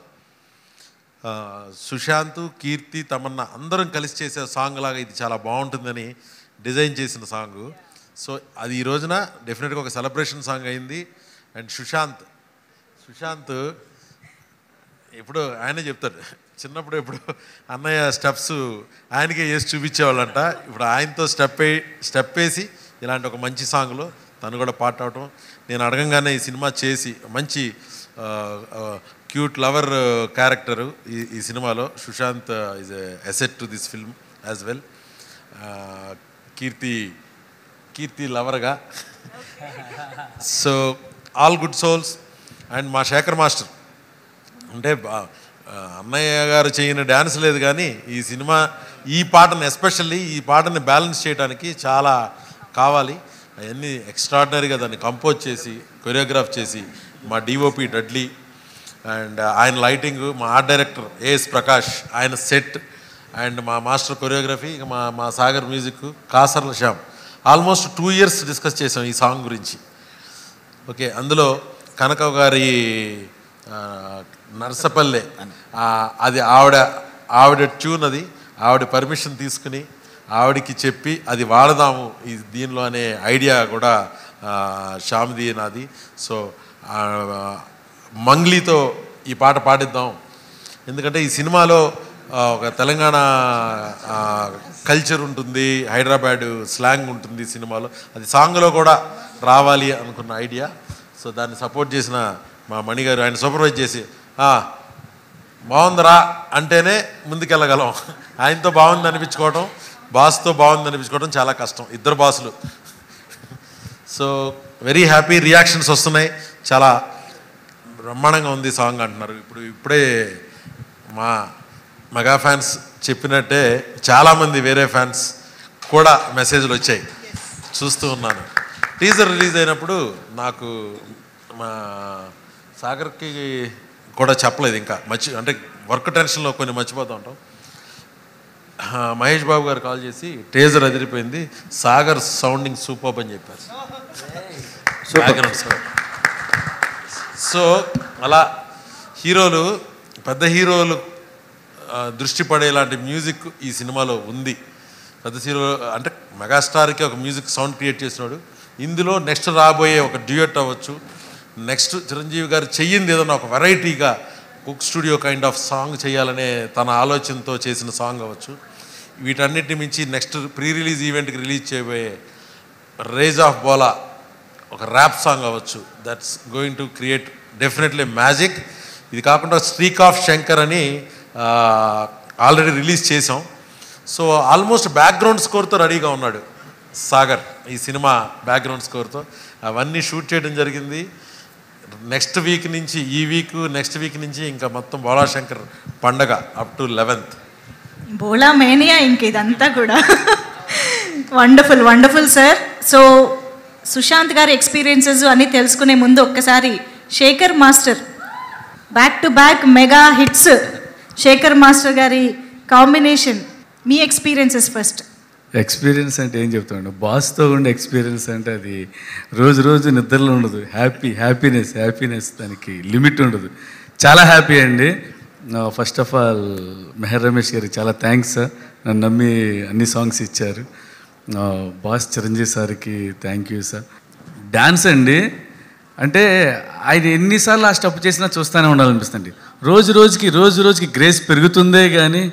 సుశాంత్, కీర్తి, తమన్నా అందరం కలిసి చేసే సాంగ్ లాగా ఇది చాలా బాగుంటుందని డిజైన్ చేసిన సాంగ్. సో అది ఈ రోజున డెఫినెట్గా ఒక సెలబ్రేషన్ సాంగ్ అయింది. అండ్ సుశాంత్ ఇప్పుడు ఆయనే చెప్తాడు, చిన్నప్పుడు ఎప్పుడు అన్నయ్య స్టెప్స్ ఆయనకే వేసి చూపించేవాళ్ళంట. ఇప్పుడు ఆయనతో స్టెప్ వేసి ఇలాంటి ఒక మంచి సాంగ్లో తను కూడా పాట అవటం, నేను అడగంగానే ఈ సినిమా చేసి మంచి క్యూట్ లవర్ క్యారెక్టరు ఈ సినిమాలో. Sushanth is asset to this film as well. Keerthy లవర్గా. So all good souls. And మా శేఖర్ మాస్టర్ అంటే అన్నయ్య గారు చేయని డ్యాన్స్ లేదు, కానీ ఈ సినిమా ఈ పాటని ఎస్పెషల్లీ ఈ పాటని బ్యాలెన్స్ చేయడానికి చాలా కావాలి. అవన్నీ ఎక్స్ట్రాడినరీగా దాన్ని కంపోజ్ చేసి కొరియోగ్రాఫ్ చేసి మా డిఓపి డడ్లీ అండ్ ఆయన లైటింగ్, మా ఆర్ట్ డైరెక్టర్ ఏఎస్ ప్రకాష్ ఆయన సెట్ అండ్ మా మాస్టర్ కొరియోగ్రఫీ, మా Sagar music, Kasarla Shyam. Almost 2 years discuss చేసాం ఈ సాంగ్ గురించి. ఓకే, అందులో కనక గారి నర్సపల్లె అది ఆవిడ ట్యూన్, అది ఆవిడ పర్మిషన్ తీసుకుని ఆవిడకి చెప్పి అది వాడదాము ఈ దీనిలో అనే ఐడియా కూడా శ్యామ్ది నాది. సో మంగ్లీతో ఈ పాట పాడిద్దాం, ఎందుకంటే ఈ సినిమాలో ఒక తెలంగాణ కల్చర్ ఉంటుంది, హైదరాబాద్ స్లాంగ్ ఉంటుంది సినిమాలో, అది సాంగ్లో కూడా రావాలి అనుకున్న ఐడియా. సో దాన్ని సపోర్ట్ చేసిన మా మణిగారు ఆయన సూపర్వైజ్ చేసి బాగుందిరా అంటేనే ముందుకెళ్ళగలం. ఆయనతో బాగుంది అనిపించుకోవడం, బాస్తో బాగుంది అనిపించుకోవడం చాలా కష్టం, ఇద్దరు బాసులు. సో వెరీ హ్యాపీ, రియాక్షన్స్ వస్తున్నాయి, చాలా బ్రహ్మాండంగా ఉంది సాంగ్ అంటున్నారు. ఇప్పుడే మా మెగా ఫ్యాన్స్ చెప్పినట్టే చాలామంది వేరే ఫ్యాన్స్ కూడా మెసేజ్లు వచ్చాయి, చూస్తూ ఉన్నాను. టీజర్ రిలీజ్ అయినప్పుడు నాకు మా సాగర్కి కూడా చెప్పలేదు, ఇంకా అంటే వర్క్ టెన్షన్లో కొన్ని మర్చిపోతూ ఉంటాం. మహేష్ బాబు గారు కాల్ చేసి టీజర్ అదిరిపోయింది, సాగర్ సౌండింగ్ సూపర్ అని చెప్పారు. సో అలా హీరోలు, పెద్ద హీరోలు దృష్టి పడేలాంటి మ్యూజిక్ ఈ సినిమాలో ఉంది. పెద్ద హీరో అంటే మెగాస్టార్కి ఒక మ్యూజిక్ సౌండ్ క్రియేట్ చేసినాడు. ఇందులో నెక్స్ట్ రాబోయే ఒక డ్యూయట్ అవ్వచ్చు, నెక్స్ట్ చిరంజీవి గారు చెయ్యింది ఏదన్నా ఒక వెరైటీగా cook studio kind of song చేయాలనే తన ఆలోచనతో చేసిన సాంగ్ అవ్వచ్చు. వీటన్నిటిని మించి నెక్స్ట్ ప్రీ రిలీజ్ ఈవెంట్కి రిలీజ్ చేయబోయే రేజ్ ఆఫ్ బోలా ఒక ర్యాప్ సాంగ్ అవ్వచ్చు. That's going to create definitely magic. ఇది కాకుండా స్ట్రీక్ ఆఫ్ శంకర్ అని ఆల్రెడీ రిలీజ్ చేసాం. సో ఆల్మోస్ట్ బ్యాక్గ్రౌండ్ స్కోర్తో రెడీగా ఉన్నాడు సాగర్ ఈ సినిమా బ్యాక్గ్రౌండ్ స్కోర్తో. అవన్నీ షూట్ చేయడం జరిగింది. నెక్స్ట్ వీక్ నుంచి, ఈ వీక్ నెక్స్ట్ వీక్ నుంచి ఇంకా మొత్తం బోలా శంకర్ పండగ up to 11th. Bola mania ఇంక ఇదంతా కూడా. Wonderful wonderful sir. So Sushant గారి ఎక్స్పీరియన్సెస్ అన్నీ తెలుసుకునే ముందు ఒక్కసారి Shekhar master back to back mega hits, Shekhar master గారి కాంబినేషన్, మీ ఎక్స్పీరియన్సెస్ ఫస్ట్. ఎక్స్పీరియన్స్ అంటే ఏం చెప్తాను, బాస్తో ఉండే ఎక్స్పీరియన్స్ అంటే అది రోజు రోజు నిద్రలో ఉండదు. హ్యాపీనెస్ దానికి లిమిట్ ఉండదు. చాలా హ్యాపీ అండి. First of all Mehar Ramesh గారికి చాలా థ్యాంక్స్ సార్, నన్ను నమ్మి అన్ని సాంగ్స్ ఇచ్చారు. బాస్ చిరంజీవి సార్కి థ్యాంక్ యూ సార్. డ్యాన్స్ అండి అంటే ఆయన ఎన్నిసార్లు ఆ స్టెప్ చేసినా చూస్తూనే ఉండాలనిపిస్తుంది. రోజు రోజుకి గ్రేస్ పెరుగుతుందే కానీ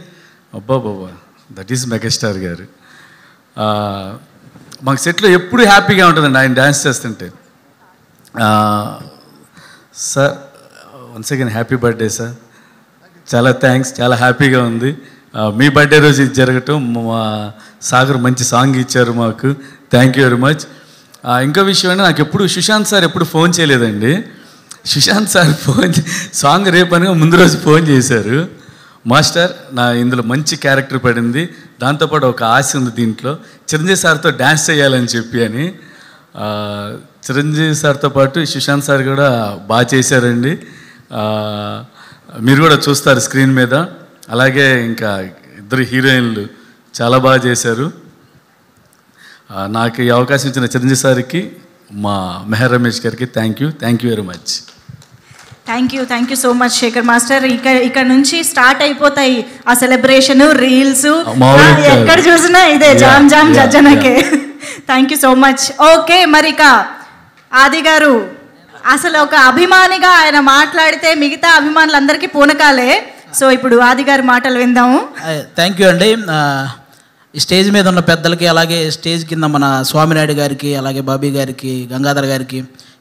అబ్బా దట్ ఈస్ మెగాస్టార్ గారు. మాకు సెట్లో ఎప్పుడు హ్యాపీగా ఉంటుందండి ఆయన డ్యాన్స్ చేస్తుంటే. Sir once again happy birthday sir, చాలా థ్యాంక్స్, చాలా హ్యాపీగా ఉంది. మీ బర్త్డే రోజు ఇది జరగటం, మా సాగర్ మంచి సాంగ్ ఇచ్చారు మాకు, థ్యాంక్ యూ వెరీ మచ్. ఇంకో విషయం అంటే నాకు ఎప్పుడు సుశాంత్ సార్ ఎప్పుడు ఫోన్ చేయలేదండి. సుశాంత్ సార్ సాంగ్ రేపని ముందు రోజు ఫోన్ చేశారు, మాస్టర్ నా ఇందులో మంచి క్యారెక్టర్ పడింది, దాంతోపాటు ఒక ఆశ ఉంది దీంట్లో, చిరంజీవి సార్తో డ్యాన్స్ చేయాలని చెప్పి అని. చిరంజీవి సార్తో పాటు సుశాంత్ సార్ కూడా బాగా చేశారండి. మీరు కూడా చూస్తారు స్క్రీన్ మీద. అలాగే ఇంకా ఇద్దరు హీరోయిన్లు చాలా బాగా చేశారు. నాకు ఈ అవకాశం ఇచ్చిన చిరంజీవి సార్కి, మా మెహర్ రమేష్ గారికి thank you very much. Thank you so much Shekhar master. ఇక్కడ నుంచి స్టార్ట్ అయిపోతాయి ఆ సెలబ్రేషన్, రీల్స్, ఎక్కడ చూసినా ఇదే జామ్ జజ్జనకే. Thank you so much. Okay, మరి ఇక ఆది గారు అసలు ఒక అభిమానిగా ఆయన మాట్లాడితే మిగతా అభిమానులందరికీ పూనకాలే. సో ఇప్పుడు ఆది గారి మాటలు విందాము. థ్యాంక్ యూ అండి. ఈ స్టేజ్ మీద ఉన్న పెద్దలకి, అలాగే స్టేజ్ కింద మన స్వామినాయుడు గారికి, అలాగే బాబీ గారికి, గంగాధర్ గారికి,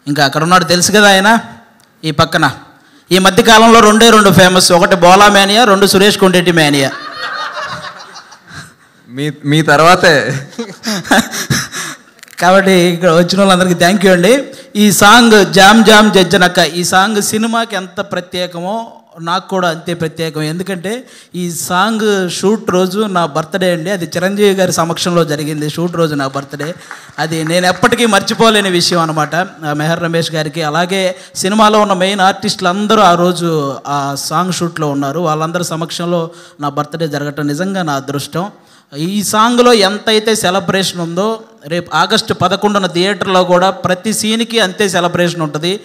ఇంకా అక్కడ ఉన్నాడు తెలుసు కదా ఆయన ఈ పక్కన. ఈ మధ్య కాలంలో రెండు ఫేమస్, ఒకటి బోలా మేనియా, రెండు సురేష్ కొండెట్టి మేనియా. మీ తర్వాతే. కాబట్టి ఇక్కడ వచ్చిన వాళ్ళందరికీ థ్యాంక్ యూ అండి. ఈ సాంగ్ జామ్ జామ్ జజ్జనక్క, ఈ సాంగ్ సినిమాకి ఎంత ప్రత్యేకమో నాకు కూడా అంతే ప్రత్యేకం. ఎందుకంటే ఈ సాంగ్ షూట్ రోజు నా బర్త్డే అండి. అది చిరంజీవి గారి సమక్షంలో జరిగింది. షూట్ రోజు నా బర్త్డే. అది నేను ఎప్పటికీ మర్చిపోలేని విషయం అనమాట. మెహర్ రమేష్ గారికి, అలాగే సినిమాలో ఉన్న మెయిన్ ఆర్టిస్టులు అందరూ ఆ రోజు ఆ సాంగ్ షూట్లో ఉన్నారు. వాళ్ళందరి సమక్షంలో నా బర్త్డే జరగటం నిజంగా నా అదృష్టం. ఈ సాంగ్లో ఎంతైతే సెలబ్రేషన్ ఉందో, రేపు ఆగస్టు 11న థియేటర్లో కూడా ప్రతి సీన్కి అంతే సెలబ్రేషన్ ఉంటుంది.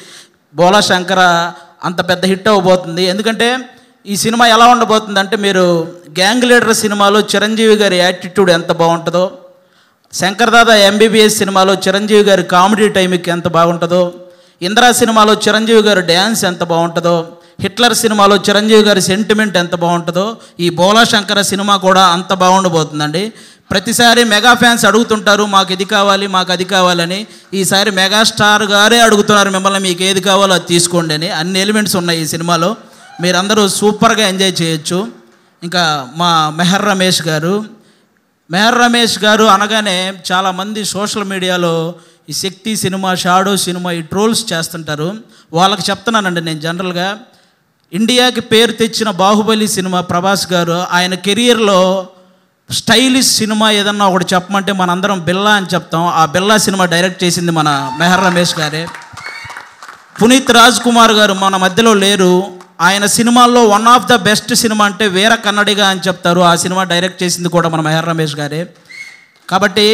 బోలా శంకర అంత పెద్ద హిట్ అవ్వబోతుంది. ఎందుకంటే ఈ సినిమా ఎలా ఉండబోతుంది అంటే, మీరు గ్యాంగ్ లీడర్ సినిమాలో చిరంజీవి గారి యాటిట్యూడ్ ఎంత బాగుంటుందో, శంకర్ దాదా MBBS సినిమాలో చిరంజీవి గారి కామెడీ టైంకి ఎంత బాగుంటుందో, ఇందిరా సినిమాలో చిరంజీవి గారి డ్యాన్స్ ఎంత బాగుంటుందో, హిట్లర్ సినిమాలో చిరంజీవి గారి సెంటిమెంట్ ఎంత బాగుంటుందో, ఈ బోలా శంకర సినిమా కూడా అంత బాగుండబోతుందండి. ప్రతిసారి మెగా ఫ్యాన్స్ అడుగుతుంటారు, మాకు ఇది కావాలి, మాకు అది కావాలని. ఈసారి మెగాస్టార్ గారే అడుగుతున్నారు మిమ్మల్ని, మీకు ఏది కావాలో అది తీసుకోండి అని. అన్ని ఎలిమెంట్స్ ఉన్నాయి ఈ సినిమాలో. మీరందరూ సూపర్గా ఎంజాయ్ చేయొచ్చు. ఇంకా మా మెహర్ రమేష్ గారు అనగానే చాలామంది సోషల్ మీడియాలో ఈ శక్తి సినిమా, షాడో సినిమా ఈ ట్రోల్స్ చేస్తుంటారు. వాళ్ళకి చెప్తున్నానండి నేను జనరల్గా, ఇండియాకి పేరు తెచ్చిన బాహుబలి సినిమా ప్రభాస్ గారు ఆయన కెరియర్లో స్టైలిష్ సినిమా ఏదన్నా ఒకటి చెప్పమంటే మనందరం బిల్లా అని చెప్తాం. ఆ బిల్లా సినిమా డైరెక్ట్ చేసింది మన మెహర్ రమేష్ గారే. పునీత్ రాజ్ కుమార్ గారు మన మధ్యలో లేరు. ఆయన సినిమాల్లో one of the best cinema అంటే వీర కన్నడిగా అని చెప్తారు. ఆ సినిమా డైరెక్ట్ చేసింది కూడా మన మెహర్ రమేష్ గారే. కాబట్టి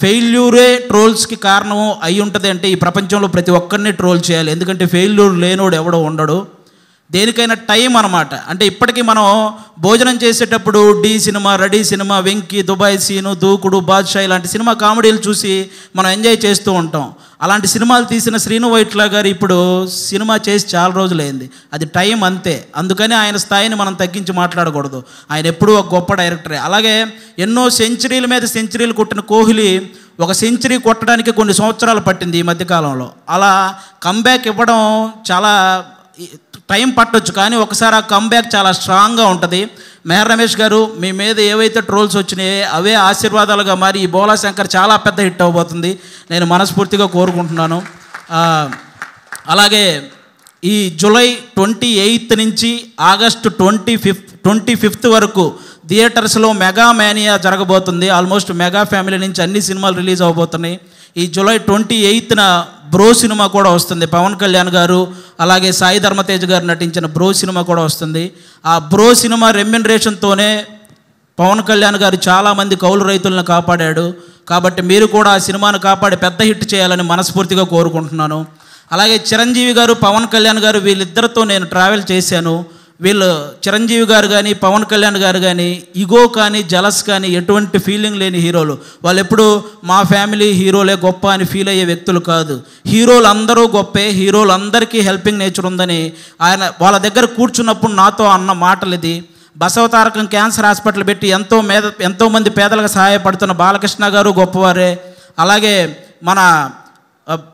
ఫెయిల్యూరే ట్రోల్స్కి కారణం అయి ఉంటుంది అంటే, ఈ ప్రపంచంలో ప్రతి ఒక్కరిని ట్రోల్ చేయాలి. ఎందుకంటే ఫెయిల్యూర్ లేనోడు ఎవడో ఉండడు. దేనికైనా టైం అనమాట. అంటే ఇప్పటికీ మనం భోజనం చేసేటప్పుడు డి సినిమా, రెడీ సినిమా, వెంకీ, దుబాయ్ సీను, దూకుడు, బాద్షా ఇలాంటి సినిమా కామెడీలు చూసి మనం ఎంజాయ్ చేస్తూ ఉంటాం. అలాంటి సినిమాలు తీసిన శ్రీను వైట్ల గారు ఇప్పుడు సినిమా చేసి చాలా రోజులైంది. అది టైం అంతే. అందుకని ఆయన స్థాయిని మనం తగ్గించి మాట్లాడకూడదు. ఆయన ఎప్పుడూ ఒక గొప్ప డైరెక్టరే. అలాగే ఎన్నో సెంచరీల మీద సెంచరీలు కొట్టిన కోహ్లీ ఒక సెంచరీ కొట్టడానికి కొన్ని సంవత్సరాలు పట్టింది ఈ మధ్యకాలంలో. అలా కంబ్యాక్ ఇవ్వడం చాలా టైం పట్టొచ్చు, కానీ ఒకసారి ఆ కంబ్యాక్ చాలా స్ట్రాంగ్గా ఉంటుంది. మెహర్ రమేష్ గారు, మీ మీద ఏవైతే ట్రోల్స్ వచ్చినాయో అవే ఆశీర్వాదాలుగా మారి ఈ బోలా శంకర్ చాలా పెద్ద హిట్ అవ్వబోతుంది నేను మనస్ఫూర్తిగా కోరుకుంటున్నాను. అలాగే ఈ జూలై 28 నుంచి ఆగస్టు 25 వరకు థియేటర్స్లో మెగా మేనియా జరగబోతుంది. ఆల్మోస్ట్ మెగా ఫ్యామిలీ నుంచి అన్ని సినిమాలు రిలీజ్ అవబోతున్నాయి. ఈ జూలై 28న బ్రో సినిమా కూడా వస్తుంది. పవన్ కళ్యాణ్ గారు అలాగే సాయి ధర్మతేజ్ గారు నటించిన బ్రో సినిమా కూడా వస్తుంది. ఆ బ్రో సినిమా రెమ్యునరేషన్తోనే పవన్ కళ్యాణ్ గారు చాలామంది కౌలు రైతులను కాపాడాడు. కాబట్టి మీరు కూడా ఆ సినిమాను కాపాడి పెద్ద హిట్ చేయాలని మనస్ఫూర్తిగా కోరుకుంటున్నాను. అలాగే చిరంజీవి గారు, పవన్ కళ్యాణ్ గారు వీళ్ళిద్దరితో నేను ట్రావెల్ చేశాను. వీళ్ళు చిరంజీవి గారు కానీ పవన్ కళ్యాణ్ గారు కానీ ఈగో కానీ జలస్ కానీ ఎటువంటి ఫీలింగ్ లేని హీరోలు. వాళ్ళు ఎప్పుడు మా ఫ్యామిలీ హీరోలే గొప్ప అని ఫీల్ అయ్యే వ్యక్తులు కాదు. హీరోలు అందరూ గొప్పే, హీరోలు అందరికీ హెల్పింగ్ నేచర్ ఉందని ఆయన వాళ్ళ దగ్గర కూర్చున్నప్పుడు నాతో అన్న మాటలు ఇది. బసవతారకం క్యాన్సర్ హాస్పిటల్ పెట్టి ఎంతోమంది పేదలకు సహాయపడుతున్న బాలకృష్ణ గారు గొప్పవారే. అలాగే మన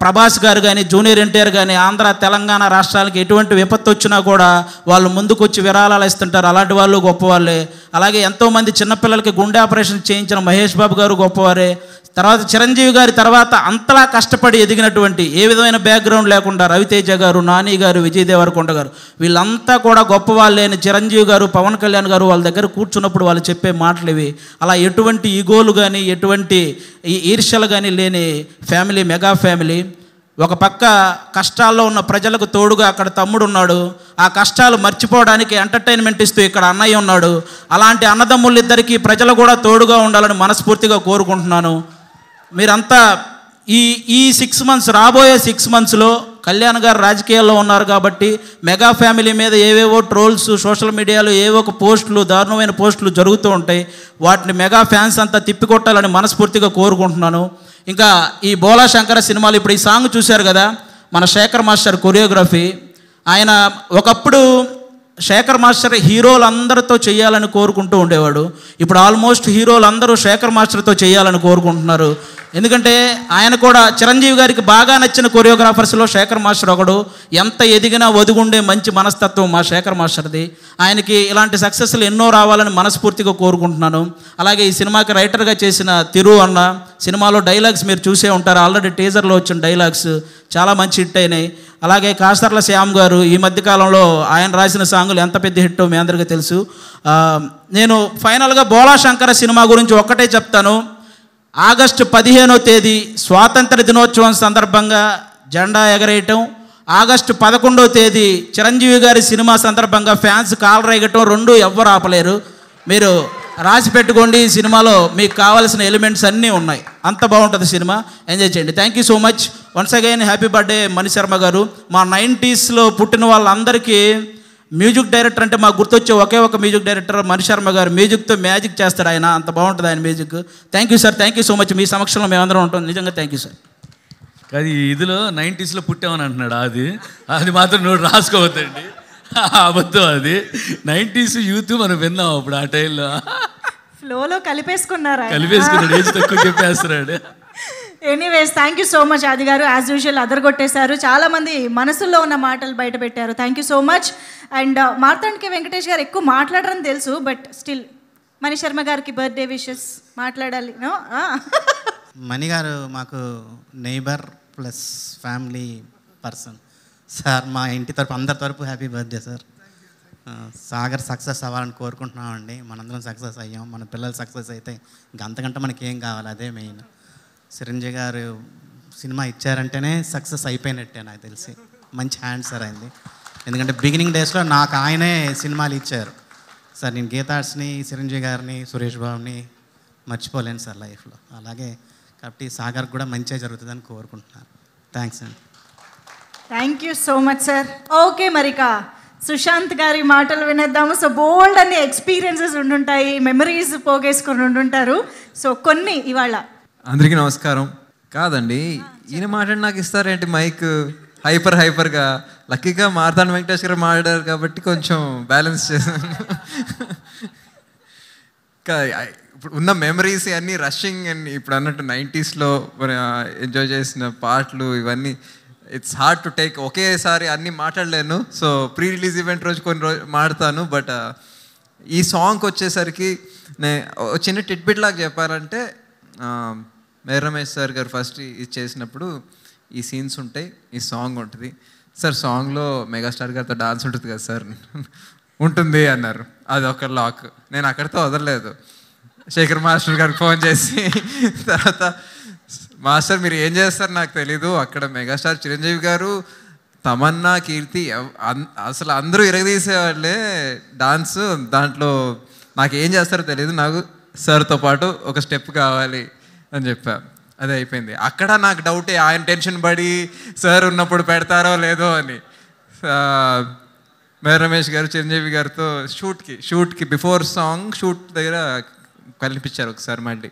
ప్రభాస్ గారు కానీ జూనియర్ ఎన్టీఆర్ కానీ ఆంధ్ర తెలంగాణ రాష్ట్రాలకి ఎటువంటి విపత్తు వచ్చినా కూడా వాళ్ళు ముందుకు వచ్చి విరాళాలు ఇస్తుంటారు. అలాంటి వాళ్ళు గొప్పవాళ్ళే. అలాగే ఎంతోమంది చిన్నపిల్లలకి గుండె ఆపరేషన్ చేయించిన మహేష్ బాబు గారు గొప్పవారే. తర్వాత చిరంజీవి గారి తర్వాత అంతలా కష్టపడి ఎదిగినటువంటి ఏ విధమైన బ్యాక్గ్రౌండ్ లేకుండా రవితేజ గారు, నాని గారు, విజయ్ దేవరకొండ గారు వీళ్ళంతా కూడా గొప్ప వాళ్ళే అని చిరంజీవి గారు, పవన్ కళ్యాణ్ గారు వాళ్ళ దగ్గర కూర్చున్నప్పుడు వాళ్ళు చెప్పే మాటలు ఇవి. అలా ఎటువంటి ఈగోలు కానీ ఎటువంటి ఈర్ష్యలు కానీ లేని ఫ్యామిలీ మెగా ఫ్యామిలీ. ఒక పక్క కష్టాల్లో ఉన్న ప్రజలకు తోడుగా అక్కడ తమ్ముడు ఉన్నాడు. ఆ కష్టాలు మర్చిపోవడానికి ఎంటర్టైన్మెంట్ ఇస్తూ ఇక్కడ అన్నయ్య ఉన్నాడు. అలాంటి అన్నదమ్ముళ్ళిద్దరికీ ప్రజలు కూడా తోడుగా ఉండాలని మనస్ఫూర్తిగా కోరుకుంటున్నాను. మీరంతా ఈ 6 months రాబోయే 6 monthsలో కళ్యాణ్ గారు రాజకీయాల్లో ఉన్నారు కాబట్టి మెగా ఫ్యామిలీ మీద ఏవేవో ట్రోల్స్ సోషల్ మీడియాలో ఏవో ఒక పోస్టులు, దారుణమైన పోస్టులు జరుగుతూ ఉంటాయి. వాటిని మెగా ఫ్యాన్స్ అంతా తిప్పికొట్టాలని మనస్ఫూర్తిగా కోరుకుంటున్నాను. ఇంకా ఈ బోలా శంకర సినిమాలు ఇప్పుడు ఈ సాంగ్ చూశారు కదా, మన శేఖర్ మాస్టర్ కొరియోగ్రఫీ. ఆయన ఒకప్పుడు శేఖర్ మాస్టర్ హీరోలందరితో చేయాలని కోరుకుంటూ ఉండేవాడు. ఇప్పుడు ఆల్మోస్ట్ హీరోలందరూ శేఖర్ మాస్టర్తో చేయాలని కోరుకుంటున్నారు. ఎందుకంటే ఆయన కూడా చిరంజీవి గారికి బాగా నచ్చిన కొరియోగ్రాఫర్స్లో శేఖర్ మాస్టర్ ఒకడు. ఎంత ఎదిగినా ఒదిగుండే మంచి మనస్తత్వం మా శేఖర్ మాస్టర్ది. ఆయనకి ఇలాంటి సక్సెస్లు ఎన్నో రావాలని మనస్ఫూర్తిగా కోరుకుంటున్నాను. అలాగే ఈ సినిమాకి రైటర్గా చేసిన తిరు అన్న, సినిమాలో డైలాగ్స్ మీరు చూసే ఉంటారు, ఆల్రెడీ టీజర్లో వచ్చిన డైలాగ్స్ చాలా మంచి హిట్ అయినాయి. అలాగే కాస్తర్ల శ్యామ్ గారు ఈ మధ్యకాలంలో ఆయన రాసిన సాంగులు ఎంత పెద్ద హిట్టో మీ అందరికీ తెలుసు. నేను ఫైనల్గా బోళా శంకర సినిమా గురించి ఒక్కటే చెప్తాను. ఆగస్టు 15వ తేదీ స్వాతంత్ర దినోత్సవం సందర్భంగా జెండా ఎగరేయటం, ఆగస్టు 11వ తేదీ చిరంజీవి గారి సినిమా సందర్భంగా ఫ్యాన్స్ కాలర్ ఎగటం, రెండు ఎవ్వరు ఆపలేరు. మీరు రాసి పెట్టుకోండి. ఈ సినిమాలో మీకు కావాల్సిన ఎలిమెంట్స్ అన్నీ ఉన్నాయి. అంత బాగుంటుంది సినిమా, ఎంజాయ్ చేయండి. Thank you so much. Once again happy birthday Mani Sharma గారు. మా 90sలో పుట్టిన వాళ్ళందరికీ మ్యూజిక్ డైరెక్టర్ అంటే మాకు గుర్తొచ్చే ఒకే ఒక మ్యూజిక్ డైరెక్టర్ మణిశర్మ గారు. మ్యూజిక్తో మ్యాజిక్ చేస్తాడు ఆయన, అంత బాగుంటుంది ఆయన music. Thank you sir, thank you so much. మీ సమక్షంలో మేమందరం ఉంటాం. నిజంగా థ్యాంక్ యూ సార్. అది ఇదిలో 90sలో పుట్టామని అంటున్నాడు. అది మాత్రం నువ్వు రాసుకోవద్దండి, అబద్ధం. అది 90s యూత్ మనం విన్నాం అప్పుడు ఆ టైంలో. ఫ్లోలో కలిపేసుకున్నారా? కలిపేసుకున్నాడు, ఏజ్ తక్కువ చెప్పేస్తున్నాడు. Anyways thank you so much Aadi గారు. యాజ్ యూజువల్ అదరగొట్టేశారు. చాలామంది మనసులో ఉన్న మాటలు బయట పెట్టారు. Thank you so much. And Marthand K Venkatesh గారు ఎక్కువ మాట్లాడరని తెలుసు, బట్ స్టిల్ మణిశర్మ గారికి బర్త్డే విషెస్ మాట్లాడాలి. మణి గారు మాకు neighbour plus family person sir. మా ఇంటి తరపు అందరి తరపు happy birthday sir. Sagar success అవ్వాలని కోరుకుంటున్నామండి. మనందరం సక్సెస్ అయ్యాం. మన పిల్లలు సక్సెస్ అయితే ఇంక అంతకంటే మనకి ఏం కావాలి, అదే మెయిన్. చిరంజీవి గారు సినిమా ఇచ్చారంటేనే సక్సెస్ అయిపోయినట్టే నాకు తెలిసి. మంచి హ్యాండ్ సార్ అయింది. ఎందుకంటే బిగినింగ్ డేస్లో నాకు ఆయనే సినిమాలు ఇచ్చారు సార్. నేను గీతార్ట్స్ని, చిరంజీవి గారిని, సురేష్ బాబుని మర్చిపోలేను సార్ లైఫ్లో. అలాగే కాబట్టి సాగర్ కూడా మంచిగా జరుగుతుందని కోరుకుంటున్నాను. థ్యాంక్స్ అండి. Thank you so much sir. Okay, మరిక సుశాంత్ గారి మాటలు వినేద్దాము. సో బోల్డ్ అన్ని ఎక్స్పీరియన్సెస్ ఉండుంటాయి, మెమరీస్ పోగేసుకొని ఉండుంటారు. సో కొన్ని ఇవాళ. అందరికీ నమస్కారం. కాదండి, ఈయన మాట్లాడి నాకు ఇస్తారేంటి మైక్ హైపర్గా? లక్కీగా మార్తాండ్ వెంకటేష్ గారు మాట్లాడారు కాబట్టి కొంచెం బ్యాలెన్స్ చేశాను. ఇప్పుడు ఉన్న మెమరీస్ అన్నీ రషింగ్ అండ్ ఇప్పుడు అన్నట్టు 90sలో ఎంజాయ్ చేసిన పాటలు ఇవన్నీ ఇట్స్ హార్డ్ టు టేక్. ఒకేసారి అన్నీ మాట్లాడలేను. సో ప్రీ రిలీజ్ ఈవెంట్ రోజు కొన్ని మాడతాను. బట్ ఈ సాంగ్కి వచ్చేసరికి చిన్న టిట్బిట్ లాగా చెప్పాలంటే, మేర్ రమేష్ సార్ గారు ఫస్ట్ ఇది చేసినప్పుడు ఈ సీన్స్ ఉంటాయి, ఈ సాంగ్ ఉంటుంది సార్. సాంగ్లో మెగాస్టార్ గారితో డాన్స్ ఉంటుంది కదా సార్, ఉంటుంది అన్నారు. అది ఒక లాక్. నేను అక్కడితో వదలలేదు. శేఖర్ మాస్టర్ గారికి ఫోన్ చేసి తర్వాత, మాస్టర్ మీరు ఏం చేస్తారు నాకు తెలీదు, అక్కడ మెగాస్టార్ చిరంజీవి గారు, తమన్నా, కీర్తి అసలు అందరూ ఇరగదీసేవాళ్ళే డాన్స్, దాంట్లో నాకు ఏం చేస్తారో తెలియదు, నాకు సార్తో పాటు ఒక స్టెప్ కావాలి అని చెప్పా. అది అయిపోయింది. అక్కడ నాకు డౌటే, ఆయన టెన్షన్ పడి సార్ ఉన్నప్పుడు పెడతారో లేదో అని. మేర్ రమేష్ గారు చిరంజీవి గారితో షూట్కి బిఫోర్ సాంగ్ షూట్ దగ్గర కల్పించారు ఒకసారి. మళ్ళీ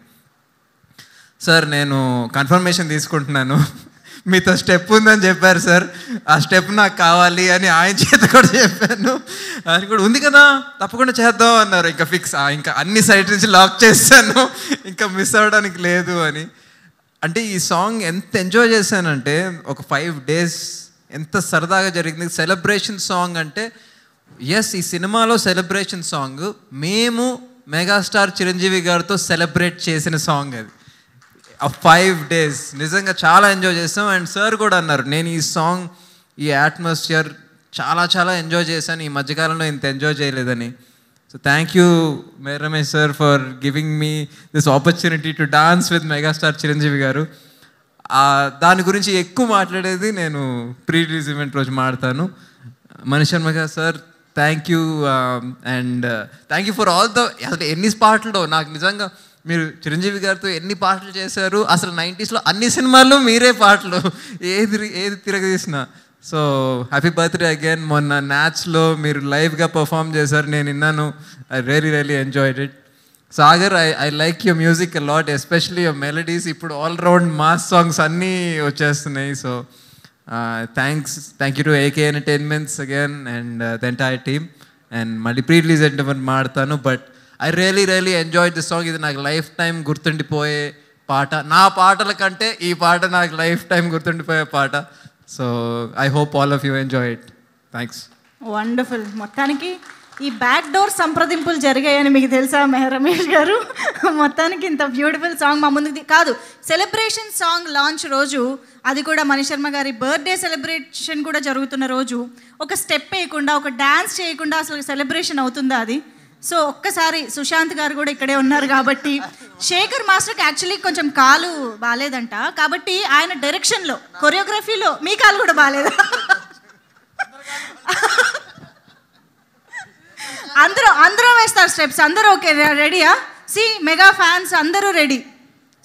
సార్ నేను కన్ఫర్మేషన్ తీసుకుంటున్నాను, మీతో స్టెప్ ఉందని చెప్పారు సార్, ఆ స్టెప్ నాకు కావాలి అని ఆయన చేత కూడా చెప్పాను. ఆయన కూడా ఉంది కదా తప్పకుండా చేద్దాం అన్నారు. ఇంకా ఫిక్స్, ఇంకా అన్ని సైడ్ నుంచి లాక్ చేశాను, ఇంకా మిస్ అవ్వడానికి లేదు అని. అంటే ఈ సాంగ్ ఎంత ఎంజాయ్ చేశానంటే, ఒక 5 days ఎంత సరదాగా జరిగింది. సెలబ్రేషన్ సాంగ్ అంటే ఎస్, ఈ సినిమాలో సెలబ్రేషన్ సాంగ్. మేము మెగాస్టార్ చిరంజీవి గారితో సెలబ్రేట్ చేసిన సాంగ్ అది. ఆ 5 days నిజంగా చాలా ఎంజాయ్ చేసాం. అండ్ సార్ కూడా అన్నారు, నేను ఈ సాంగ్, ఈ అట్మాస్ఫియర్ చాలా ఎంజాయ్ చేశాను, ఈ మధ్యకాలంలో ఇంత ఎంజాయ్ చేయలేదని. So thank you Mehar Ramesh sir for giving me this opportunity to dance with megastar Chiranjeevi గారు. దాని గురించి ఎక్కువ మాట్లాడేది నేను ప్రీ రిలీజ్ ఈవెంట్ రోజు మాడతాను. మణిశర్మ గారు sir thank you. And thank you for all the, అసలు ఎన్ని పాటలు నాకు నిజంగా మీరు చిరంజీవి గారితో ఎన్ని పాటలు చేశారు. అసలు 90sలో అన్ని సినిమాల్లో మీరే పాటలు, ఏది తిరగదీసిన. So happy birthday again. మొన్న న్యాచ్లో మీరు లైవ్గా పర్ఫామ్ చేశారు, నేను విన్నాను. I really enjoyed it. Sagar, I like your music a lot, especially your melodies. ఇప్పుడు ఆల్రౌండ్ మాస్ సాంగ్స్ అన్నీ వచ్చేస్తున్నాయి. So thank you to AK entertainments again and the entire team. And మళ్ళీ ప్రీ రిలీజ్ ఏంటంటే మాడతాను. But I really enjoy this song. ఇది నాకు life time గుర్తుండిపోయే పాట. నా పాటల కంటే ఈ పాట నాకు లైఫ్ టైం గుర్తుండిపోయే పాట. So I hope all of you enjoy it. Thanks. Wonderful. మొత్తానికి ఈ బ్యాక్ డోర్ సంప్రదింపులు జరిగాయని మీకు తెలుసా రమేష్ గారు? మొత్తానికి ఇంత బ్యూటిఫుల్ సాంగ్ మా ముందుకు కాదు, సెలబ్రేషన్ సాంగ్ లాంచ్ రోజు, అది కూడా మణిశర్మ గారి బర్త్డే సెలబ్రేషన్ కూడా జరుగుతున్న రోజు, ఒక స్టెప్ వేయకుండా, ఒక డ్యాన్స్ చేయకుండా అసలు సెలబ్రేషన్ అవుతుందా అది? సో ఒక్కసారి సుశాంత్ గారు కూడా ఇక్కడే ఉన్నారు కాబట్టి, శేఖర్ మాస్టర్కి యాక్చువల్లీ కొంచెం కాలు బాగాలేదంట, కాబట్టి ఆయన డైరెక్షన్లో కొరియోగ్రఫీలో మీ కాలు కూడా బాగాలేదా? అందరూ వేస్తారు స్టెప్స్. అందరూ ఓకే, రెడీయా? సి మెగా ఫ్యాన్స్ అందరూ రెడీ.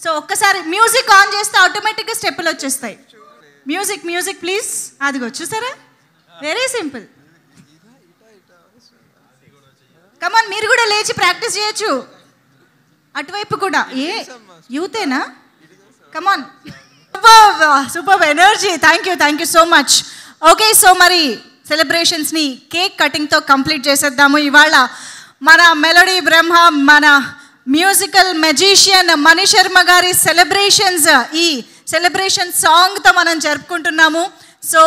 సో ఒక్కసారి మ్యూజిక్ ఆన్ చేస్తే ఆటోమేటిక్గా స్టెప్పులు వచ్చేస్తాయి. Music please. అదిగో చూసారా, వెరీ సింపుల్. కమాన్, మీరు కూడా లేచి ప్రాక్టీస్ చేయొచ్చు. అటువైపు కూడా. ఏ యూతేనా? Come on. Super energy. Thank you so much. Okay, so మరి సెలబ్రేషన్స్ని కేక్ కటింగ్తో కంప్లీట్ చేసేద్దాము. ఇవాళ మన మెలోడీ బ్రహ్మ, మన మ్యూజికల్ మెజిషియన్ మణిశర్మ గారి సెలబ్రేషన్స్, ఈ సెలబ్రేషన్ సాంగ్తో మనం జరుపుకుంటున్నాము. సో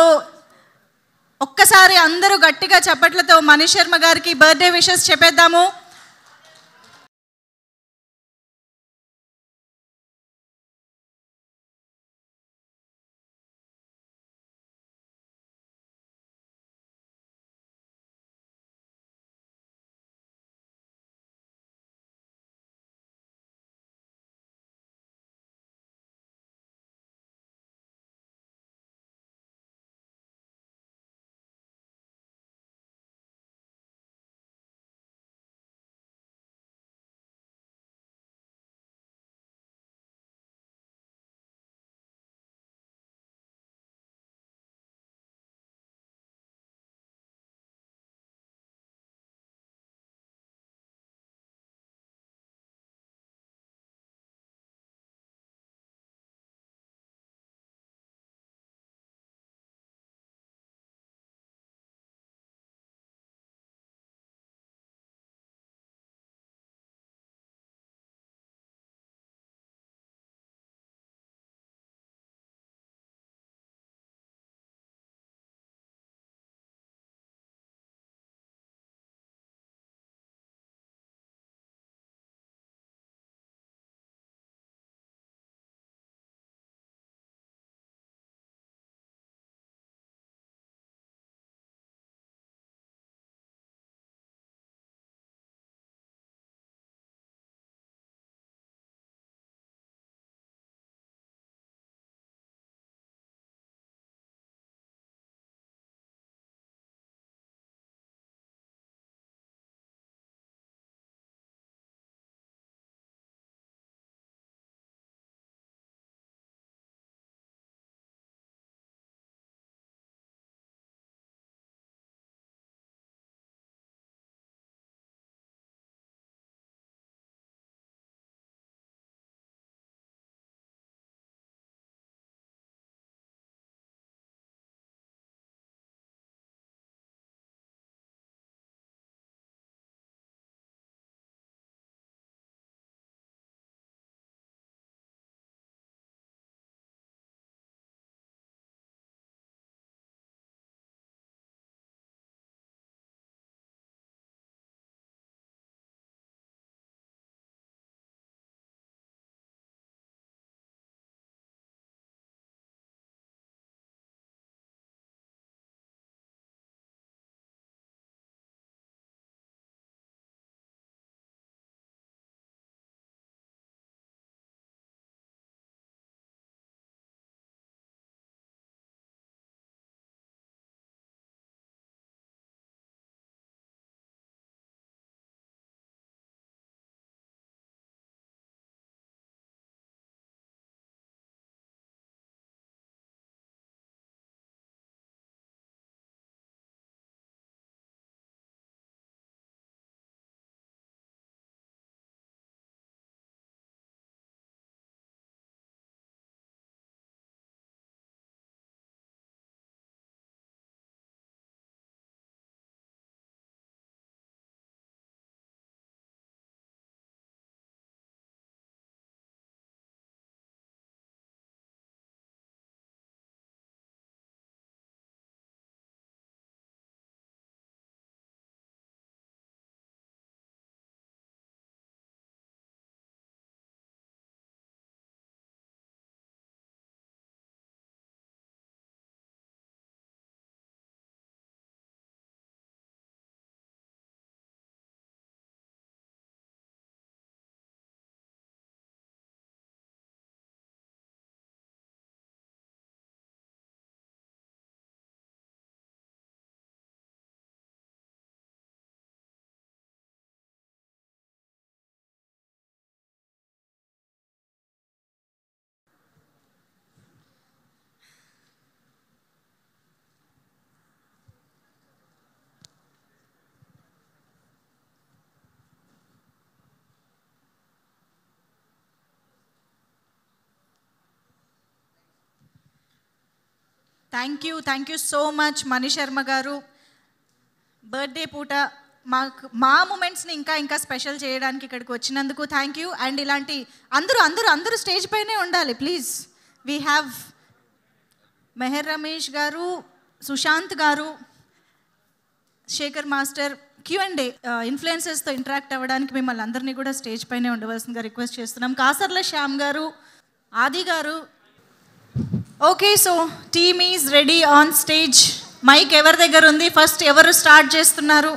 ఒక్కసారి అందరూ గట్టిగా చప్పట్లతో మణిశర్మ గారికి బర్త్డే విషెస్ చెప్పేద్దాము. Thank you so much Mani Sharma గారు. బర్త్డే పూట మా మూమెంట్స్ని ఇంకా స్పెషల్ చేయడానికి ఇక్కడికి వచ్చినందుకు థ్యాంక్ యూ. అండ్ ఇలాంటి అందరూ స్టేజ్ పైనే ఉండాలి please. We have Mehar Ramesh గారు, సుశాంత్ గారు, శేఖర్ మాస్టర్, Q&A ఇన్ఫ్లుయెన్సర్స్తో ఇంటరాక్ట్ అవ్వడానికి మిమ్మల్ని అందరినీ కూడా స్టేజ్ పైనే ఉండవలసిందిగా రిక్వెస్ట్ చేస్తున్నాం. కాసర్ల శ్యామ్ గారు, ఆది గారు. Okay, so team is ready on stage. Mike ఎవరి దగ్గర ఉంది? ఫస్ట్ ఎవరు స్టార్ట్ చేస్తున్నారు?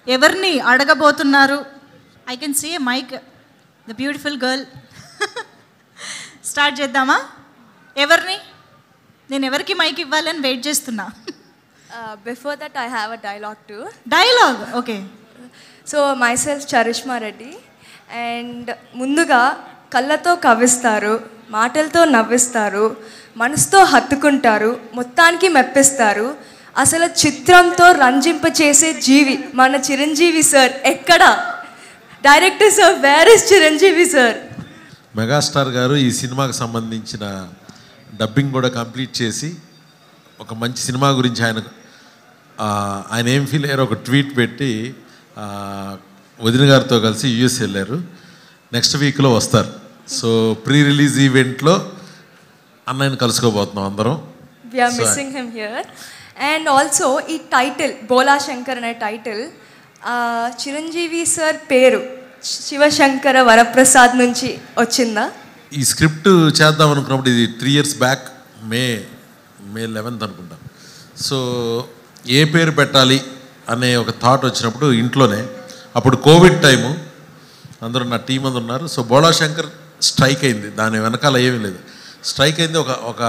ఎవరిని అడగబోతున్నారు? I can see a mike, the beautiful girl. Start చేద్దామా? నేను ఎవరికి మైక్ ఇవ్వాలని వెయిట్ చేస్తున్నా. Before that, I have a dialogue too. Dialogue? Okay. So, myself, Charishma Reddy. And ముందుగా కళ్ళతో కవిస్తారు, మాటలతో నవ్విస్తారు, మనసుతో హత్తుకుంటారు, మొత్తానికి మెప్పిస్తారు. అసలు చిత్రంతో రంజింపచేసే జీవి మన చిరంజీవి సార్. ఎక్కడ director sir? Where is Chiranjeevi sir? Megastar గారు ఈ సినిమాకి సంబంధించిన డబ్బింగ్ కూడా కంప్లీట్ చేసి ఒక మంచి సినిమా గురించి ఆయన ఏం ఫీల్ అయ్యారో ఒక ట్వీట్ పెట్టి వదిన గారితో కలిసి యూఎస్ వెళ్ళారు. నెక్స్ట్ వీక్లో వస్తారు. సో ప్రీ రిలీజ్ ఈవెంట్లో అన్నయ్యని కలుసుకోబోతున్నాం అందరం. We are missing him here. And also ఈ టైటిల్ బోలా శంకర్ అనే టైటిల్ చిరంజీవి సార్ పేరు శివశంకర వరప్రసాద్ నుంచి వచ్చిందా? ఈ స్క్రిప్ట్ చేద్దాం అనుకున్నప్పుడు ఇది 3 years బ్యాక్ మే 11th అనుకుంటా. సో ఏ పేరు పెట్టాలి అనే ఒక థాట్ వచ్చినప్పుడు ఇంట్లోనే, అప్పుడు కోవిడ్ టైము, అందరూ నా టీం అందరు ఉన్నారు. సో బోళా శంకర్ స్ట్రైక్ అయింది, దాని వెనకాల ఏమీ లేదు, స్ట్రైక్ అయింది. ఒక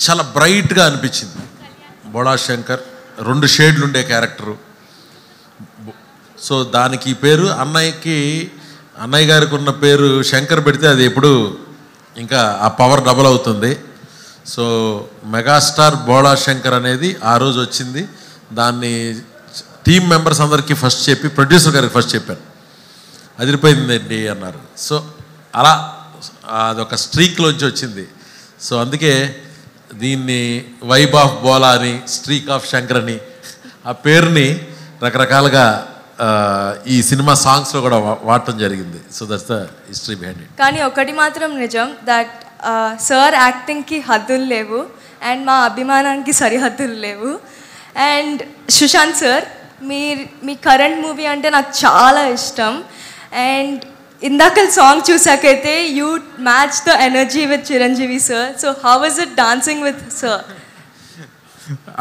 చాలా బ్రైట్గా అనిపించింది బోళా శంకర్, 2 షేడ్లు ఉండే క్యారెక్టరు. సో దానికి ఈ పేరు అన్నయ్య గారికి ఉన్న పేరు శంకర్ పెడితే అది ఎప్పుడు ఇంకా ఆ పవర్ డబల్ అవుతుంది. సో మెగాస్టార్ బోళా శంకర్ అనేది ఆ రోజు వచ్చింది. దాన్ని టీమ్ మెంబర్స్ అందరికీ ఫస్ట్ చెప్పి ప్రొడ్యూసర్ గారికి ఫస్ట్ చెప్పాను, అదిరిపోయిందండి అన్నారు. సో అలా అదొక స్ట్రీక్లోంచి వచ్చింది. సో అందుకే దీన్ని వైబ్ ఆఫ్ బోలా అని, స్ట్రీక్ ఆఫ్ శంకర్ అని ఆ పేరుని రకరకాలుగా ఈ సినిమా సాంగ్స్లో కూడా వాడటం జరిగింది. So that's the history behind it. కానీ ఒకటి మాత్రం నిజం, దట్ సార్ యాక్టింగ్కి హద్దులు లేవు అండ్ మా అభిమానానికి సరిహద్దులు లేవు. అండ్ సుశాంత్ సార్, మీ కరెంట్ మూవీ అంటే నాకు చాలా ఇష్టం. అండ్ ఇందాక సాంగ్ చూసాకైతే you match the energy with Chiranjeevi sir. So how was it dancing with sir?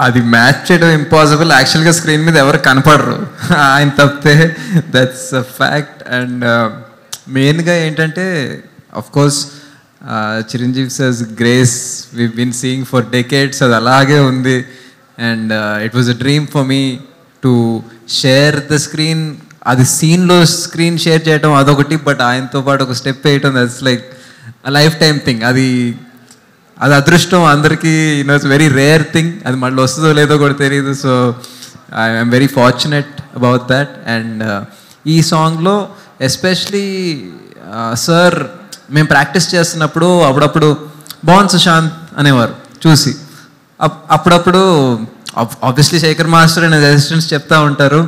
అది మ్యాచ్ చేయడం ఇంపాసిబుల్. యాక్చువల్గా స్క్రీన్ మీద ఎవరు కనపడరు ఆయన తప్పితే, దట్స్ అ ఫ్యాక్ట్. అండ్ మెయిన్గా ఏంటంటే of course Chiranjeevi sir's grace we been seeing for decades, అది అలాగే ఉంది. And it was a dream for me to share the screen. అది సీన్లో స్క్రీన్ షేర్ చేయడం అదొకటి, బట్ ఆయనతో పాటు ఒక స్టెప్ వేయటం that's like life time thing. అది అదృష్టం అందరికీ, ఇట్స్ వెరీ రేర్ థింగ్. అది మళ్ళీ వస్తుందో లేదో కూడా తెలియదు. So I'm very fortunate about that. And ఈ సాంగ్లో ఎస్పెషలీ సార్ మేము ప్రాక్టీస్ చేస్తున్నప్పుడు అప్పుడప్పుడు బాగుంది సుశాంత్ అనేవారు చూసి. అప్పుడప్పుడు obviously Shekhar master and assistants చెప్తా ఉంటారు.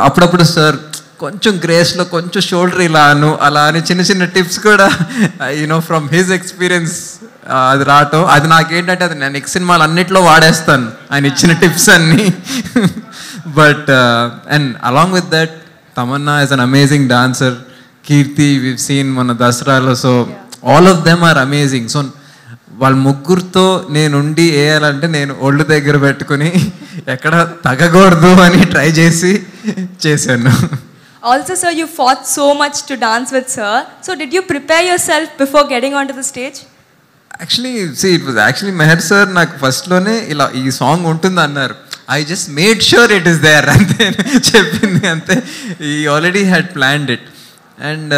అప్పుడప్పుడు సార్ కొంచెం గ్రేస్లో కొంచెం షోల్డర్ అలా అని చిన్న చిన్న టిప్స్ కూడా ఫ్రమ్ హిజ్ ఎక్స్పీరియన్స్ అది రావటం. అది నాకేంటంటే అది నేను నెక్స్ట్ సినిమాలు అన్నిట్లో వాడేస్తాను ఆయన ఇచ్చిన టిప్స్ అన్నీ. But and along with that Tamannaah is an amazing dancer. Keerthy we've seen మన దసరాలో. So all of them are amazing. So వాళ్ళ ముగ్గురితో నేనుండి వేయాలంటే నేను ఒళ్ళు దగ్గర పెట్టుకుని ఎక్కడ తగ్గకూడదు అని ట్రై చేశాను. Also sir, you fought so much to dance with sir. So did you prepare yourself before getting onto the stage? Actually, see, it was actually Meher sir నాకు ఫస్ట్లోనే ఇలా ఈ సాంగ్ ఉంటుంది అన్నారు. I just made sure it is there అంతే చెప్పింది అంతే. He already had planned it. And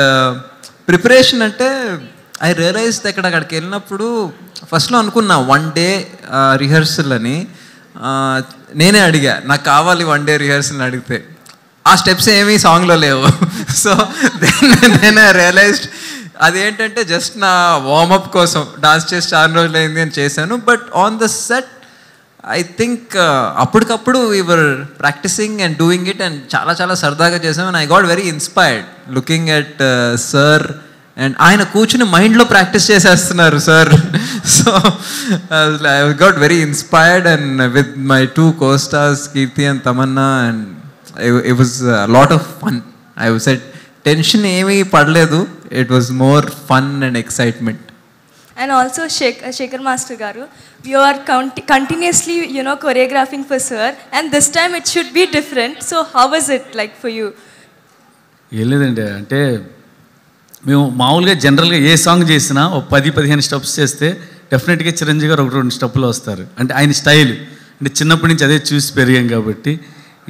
preparation అంటే I realised అక్కడికి వెళ్ళినప్పుడు ఫస్ట్లో అనుకున్నా 1 day రిహర్సల్ అని. నేనే అడిగా నాకు కావాలి 1 day రిహర్సల్ అడిగితే ఆ స్టెప్స్ ఏమీ సాంగ్లో లేవు. సో దెన్ ఐ రియలైజ్డ్ అదేంటంటే జస్ట్ నా వార్మప్ కోసం డాన్స్ చేసి చాలా రోజులు అయింది అని చేశాను. But on the set I think అప్పటికప్పుడు were practicing and doing it and చాలా చాలా సరదాగా చేసాం. And I got very inspired looking at sir. And ఆయన కూర్చుని మైండ్లో ప్రాక్టీస్ చేసేస్తున్నారు sir. So I got very inspired and with my 2 co-stars Keerthy and Tamannaah. And it was lot of fun. I said tension ఏమీ పడలేదు. It was more fun and excitement. And also Shekhar Master Garu, you are continuously, choreographing for sir, and this time it should be different. So how was it like for you? ఏం లేదండి, అంటే మేము మామూలుగా జనరల్గా ఏ song చేసినా ఒక 10-15 steps చేస్తే డెఫినెట్గా చిరంజీవి గారు 1-2 స్టెప్పులు వస్తారు. అంటే ఆయన స్టైల్, అంటే చిన్నప్పటి నుంచి అదే చూసి పెరిగాం కాబట్టి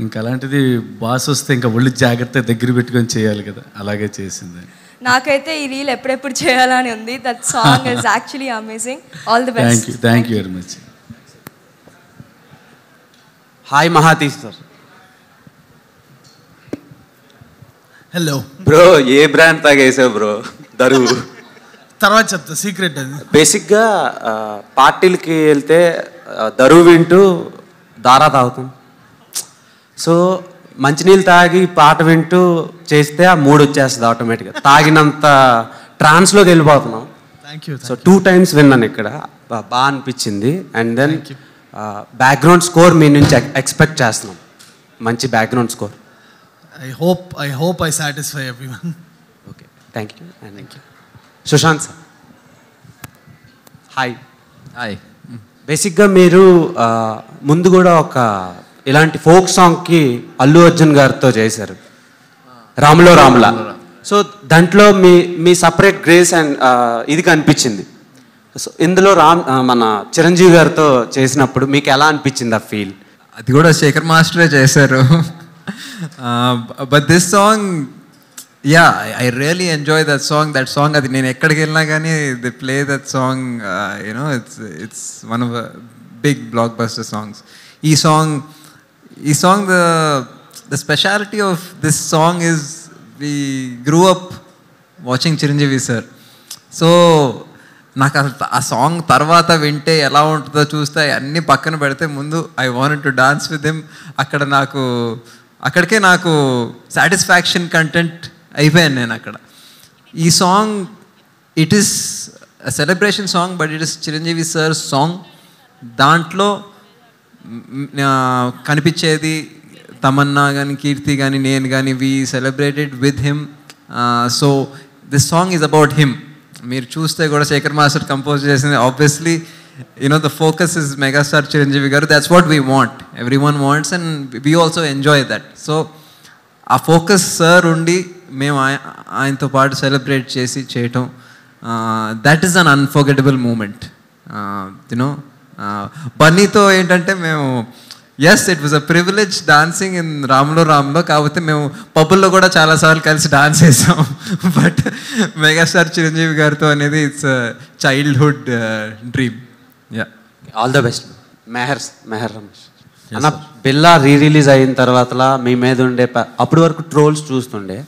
ఇంకా అలాంటిది బాస్ వస్తే ఇంకా ఒళ్ళు జాగ్రత్త దగ్గర పెట్టుకొని చేయాలి కదా, అలాగే చేసింది. నాకైతే ఈ రీల్ ఎప్పుడెప్పుడు చేయాలని ఉంది. That song is actually amazing. All the best. Thank you very much. Hi Mahatish sir. Hello bro, ఏ బ్రాండ్ తాగేసావు బ్రో? దరువు తర్వాత చెప్తా, సీక్రెట్ అది. బేసిక్గా పార్టీలకి వెళ్తే దరువు వింటూ దారా తాగుతాం. సో మంచినీళ్ళు తాగి పాట వింటూ చేస్తే ఆ మూడ్ వచ్చేస్తుంది ఆటోమేటిక్గా. తాగినంత ట్రాన్స్లోకి వెళ్ళిపోతున్నాం. సో 2 times విన్నాను ఇక్కడ, బాగా అనిపించింది. అండ్ దెన్ బ్యాక్గ్రౌండ్ స్కోర్ మీ నుంచి ఎక్స్పెక్ట్ చేస్తున్నాం, మంచి background score. I hope I satisfy everyone. Okay, thank you. Sushant sir, hi. Hi. Basically మీరు ముందు కూడా ఒక ఇలాంటి ఫోక్ సాంగ్కి అల్లు అర్జున్ గారితో చేశారు, రాములో రాములా. సో దాంట్లో మీ సపరేట్ గ్రేస్ అండ్ ఇది కనిపించింది. సో ఇందులో మన చిరంజీవి గారితో చేసినప్పుడు మీకు ఎలా అనిపించింది ఆ ఫీల్? అది కూడా శేఖర్ మాస్టరే చేశారు. But this song, yeah, I really enjoy that song. That song అది నేను ఎక్కడికి వెళ్ళినా కానీ they play that song. It's one of big blockbuster songs. ఈ song the speciality of this song is we grew up watching Chiranjeevi sir. So నాకు ఆ song తర్వాత వింటే ఎలా ఉంటుందో చూస్తే అన్నీ పక్కన పెడితే ముందు I wanted to dance with him. అక్కడికే నాకు సాటిస్ఫాక్షన్ కంటెంట్ అయిపోయాను నేను అక్కడ. ఈ song it is celebration song, but it is Chiranjeevi sir song. దాంట్లో కనిపించేది తమన్నా కానీ కీర్తి కానీ నేను కానీ we celebrated with him. So this song is about him. మీరు చూస్తే కూడా శేఖర్ మాస్టర్ కంపోజ్ చేసింది. Obviously the focus is megastar Chiranjeevi గారు. That's what we want, everyone wants, and we also enjoy that. So ఆ ఫోకస్ సార్ ఉండి మేము ఆయనతో పాటు సెలబ్రేట్ చేసి చేయటం, that is an unforgettable moment. బన్నీతో ఏంటంటే మేము, yes, it was a privilege dancing in Ramuloo. కాకపోతే మేము పబ్బుల్లో కూడా చాలాసార్లు కలిసి డాన్స్ చేసాం. బట్ మెగాస్టార్ చిరంజీవి గారితో అనేది it's childhood dream. Yeah, all the best. Mehar Ramesh అన్న, బిల్లా రిలీజ్ అయిన తర్వాత మీ మీద ఉండే అప్పటి వరకు ట్రోల్స్ చూస్తుండే.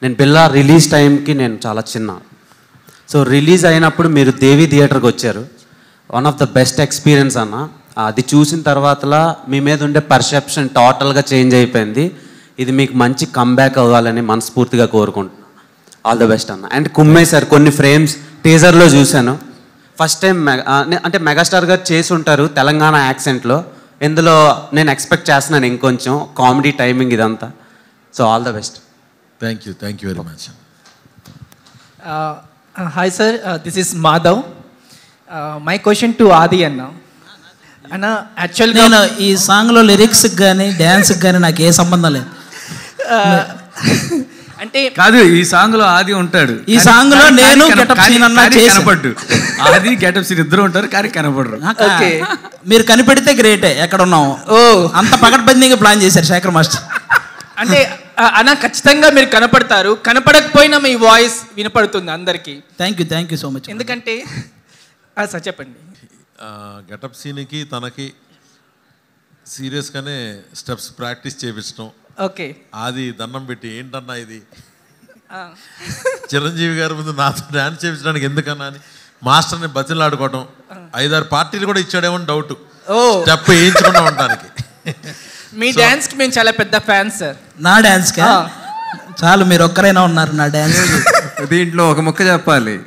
నేను బిల్లా రిలీజ్ టైంకి నేను చాలా చిన్న. సో రిలీజ్ అయినప్పుడు మీరు దేవి థియేటర్కి వచ్చారు. One of the best experience అన్న. అది చూసిన తర్వాత మీ మీద ఉండే పర్సెప్షన్ టోటల్గా చేంజ్ అయిపోయింది. ఇది మీకు మంచి కంబ్యాక్ అవ్వాలని మనస్ఫూర్తిగా కోరుకుంటున్నాను. ఆల్ ద బెస్ట్ అన్న. అండ్ కుమ్మేశారు కొన్ని ఫ్రేమ్స్ టీజర్లో చూశాను. ఫస్ట్ టైం అంటే మెగాస్టార్ గారు చేసి ఉంటారు తెలంగాణ యాక్సెంట్లో. ఇందులో నేను ఎక్స్పెక్ట్ చేస్తున్నాను ఇంకొంచెం కామెడీ టైమింగ్ ఇదంతా. So all the best. Thank you very much. Hi sir, this is Madhav. My question to ఆది అన్న. అన్న, యాక్చువల్గా నేను ఈ సాంగ్లో లిరిక్స్కి కానీ డ్యాన్స్కి కానీ నాకు ఏ సంబంధం లేదు. అంటే కాదు, ఈ సాంగ్లో ఆది ఉంటాడు. ఈ సాంగ్లో నేను గెటప్ సీన్ అన్నా కనపడ్డు. ఆది గెటప్ సీన్ ఇద్దరు ఉంటారు కానీ కనపడరు. మీరు కనిపెడితే గ్రేటే. ఎక్కడ ఉన్నాము, అంత పకడ్బందీగా ప్లాన్ చేశారు శేఖర్ మాస్టర్. అంటే అన్న, ఖచ్చితంగా మీరు కనపడతారు. కనపడకపోయినా మీ వాయిస్ వినపడుతుంది అందరికీ. Thank you so much. ఎందుకంటే సార్ చెప్పండి. గెటప్ సీన్కి తనకి సీరియస్గానే స్టెప్స్ ప్రాక్టీస్ చేయించడం. ఓకే, అది దండం పెట్టి ఏంటన్నా ఇది చిరంజీవి గారి ముందు నాతో డ్యాన్స్ చేయించడానికి ఎందుకన్నా అని మాస్టర్ని బతిలాడుకోవటం 5-6 పార్టీలు కూడా ఇచ్చాడేమో డౌట్ స్టెప్ వేయించుకున్నా ఉండడానికి. మీ డ్యాన్స్కి మేము చాలా పెద్ద ఫ్యాన్స్ సార్. నా డ్యాన్స్కి చాలు, మీరు ఒక్కరైనా ఉన్నారు నా డ్యాన్స్. దీంట్లో ఒక ముక్క చెప్పాలి,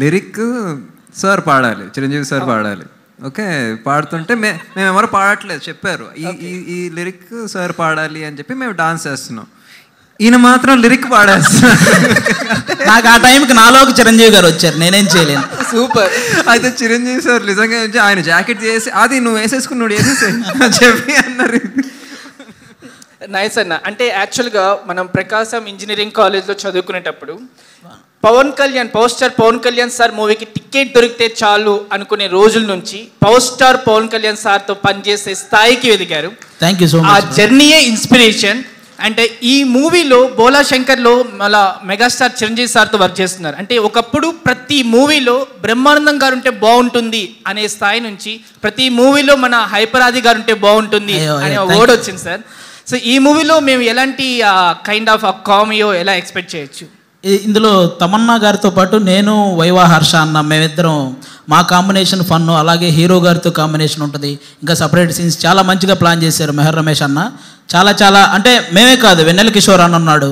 లిరిక్ సార్ పాడాలి, చిరంజీవి సార్ పాడాలి. ఓకే, పాడుతుంటే మేము ఎవరు పాడట్లేదు, చెప్పారు ఈ లిరిక్ సార్ పాడాలి అని చెప్పి మేము డాన్స్ చేస్తున్నాం. ఈయన మాత్రం లిరిక్ పాడేస్తున్నారు. నాకు ఆ టైంకి నాలోకి చిరంజీవి గారు వచ్చారు, నేనేం చేయలేను. సూపర్. అయితే చిరంజీవి సార్ నిజంగా ఆయన జాకెట్ చేసి అది నువ్వు వేసేసుకున్నాడు వేసేసే చెప్పి అన్నారు. నైస్ అన్న. అంటే యాక్చువల్గా మనం ప్రకాశం ఇంజనీరింగ్ కాలేజ్లో చదువుకునేటప్పుడు పవన్ కళ్యాణ్ సార్ మూవీకి టికెట్ దొరికితే చాలు అనుకునే రోజుల నుంచి పవర్ స్టార్ పవన్ కళ్యాణ్ సార్తో పనిచేసే స్థాయికి ఎదిగారు. Thank you so much. ఆ జర్నీయే ఇన్స్పిరేషన్. అంటే ఈ మూవీలో బోలా శంకర్లో మళ్ళా మెగాస్టార్ చిరంజీవి సార్తో వర్క్ చేస్తున్నారు. అంటే ఒకప్పుడు ప్రతి మూవీలో బ్రహ్మానందం గారు ఉంటే బాగుంటుంది అనే స్థాయి నుంచి ప్రతి మూవీలో మన హైపరాది గారు ఉంటే బాగుంటుంది అనే వర్డ్ వచ్చింది సార్. సో ఈ మూవీలో మేము ఎలాంటి కైండ్ ఆఫ్ కామియో ఎలా ఎక్స్పెక్ట్ చేయొచ్చు? ఇందులో తమన్నా గారితో పాటు నేను, వైవా హర్ష అన్న, మేమిద్దరం మా కాంబినేషన్ ఫన్, అలాగే హీరో గారితో కాంబినేషన్ ఉంటుంది. ఇంకా సపరేట్ సీన్స్ చాలా మంచిగా ప్లాన్ చేశారు మెహర్ రమేష్ అన్న. చాలా అంటే మేమే కాదు, వెన్నెల కిషోర్ అన్న ఉన్నాడు,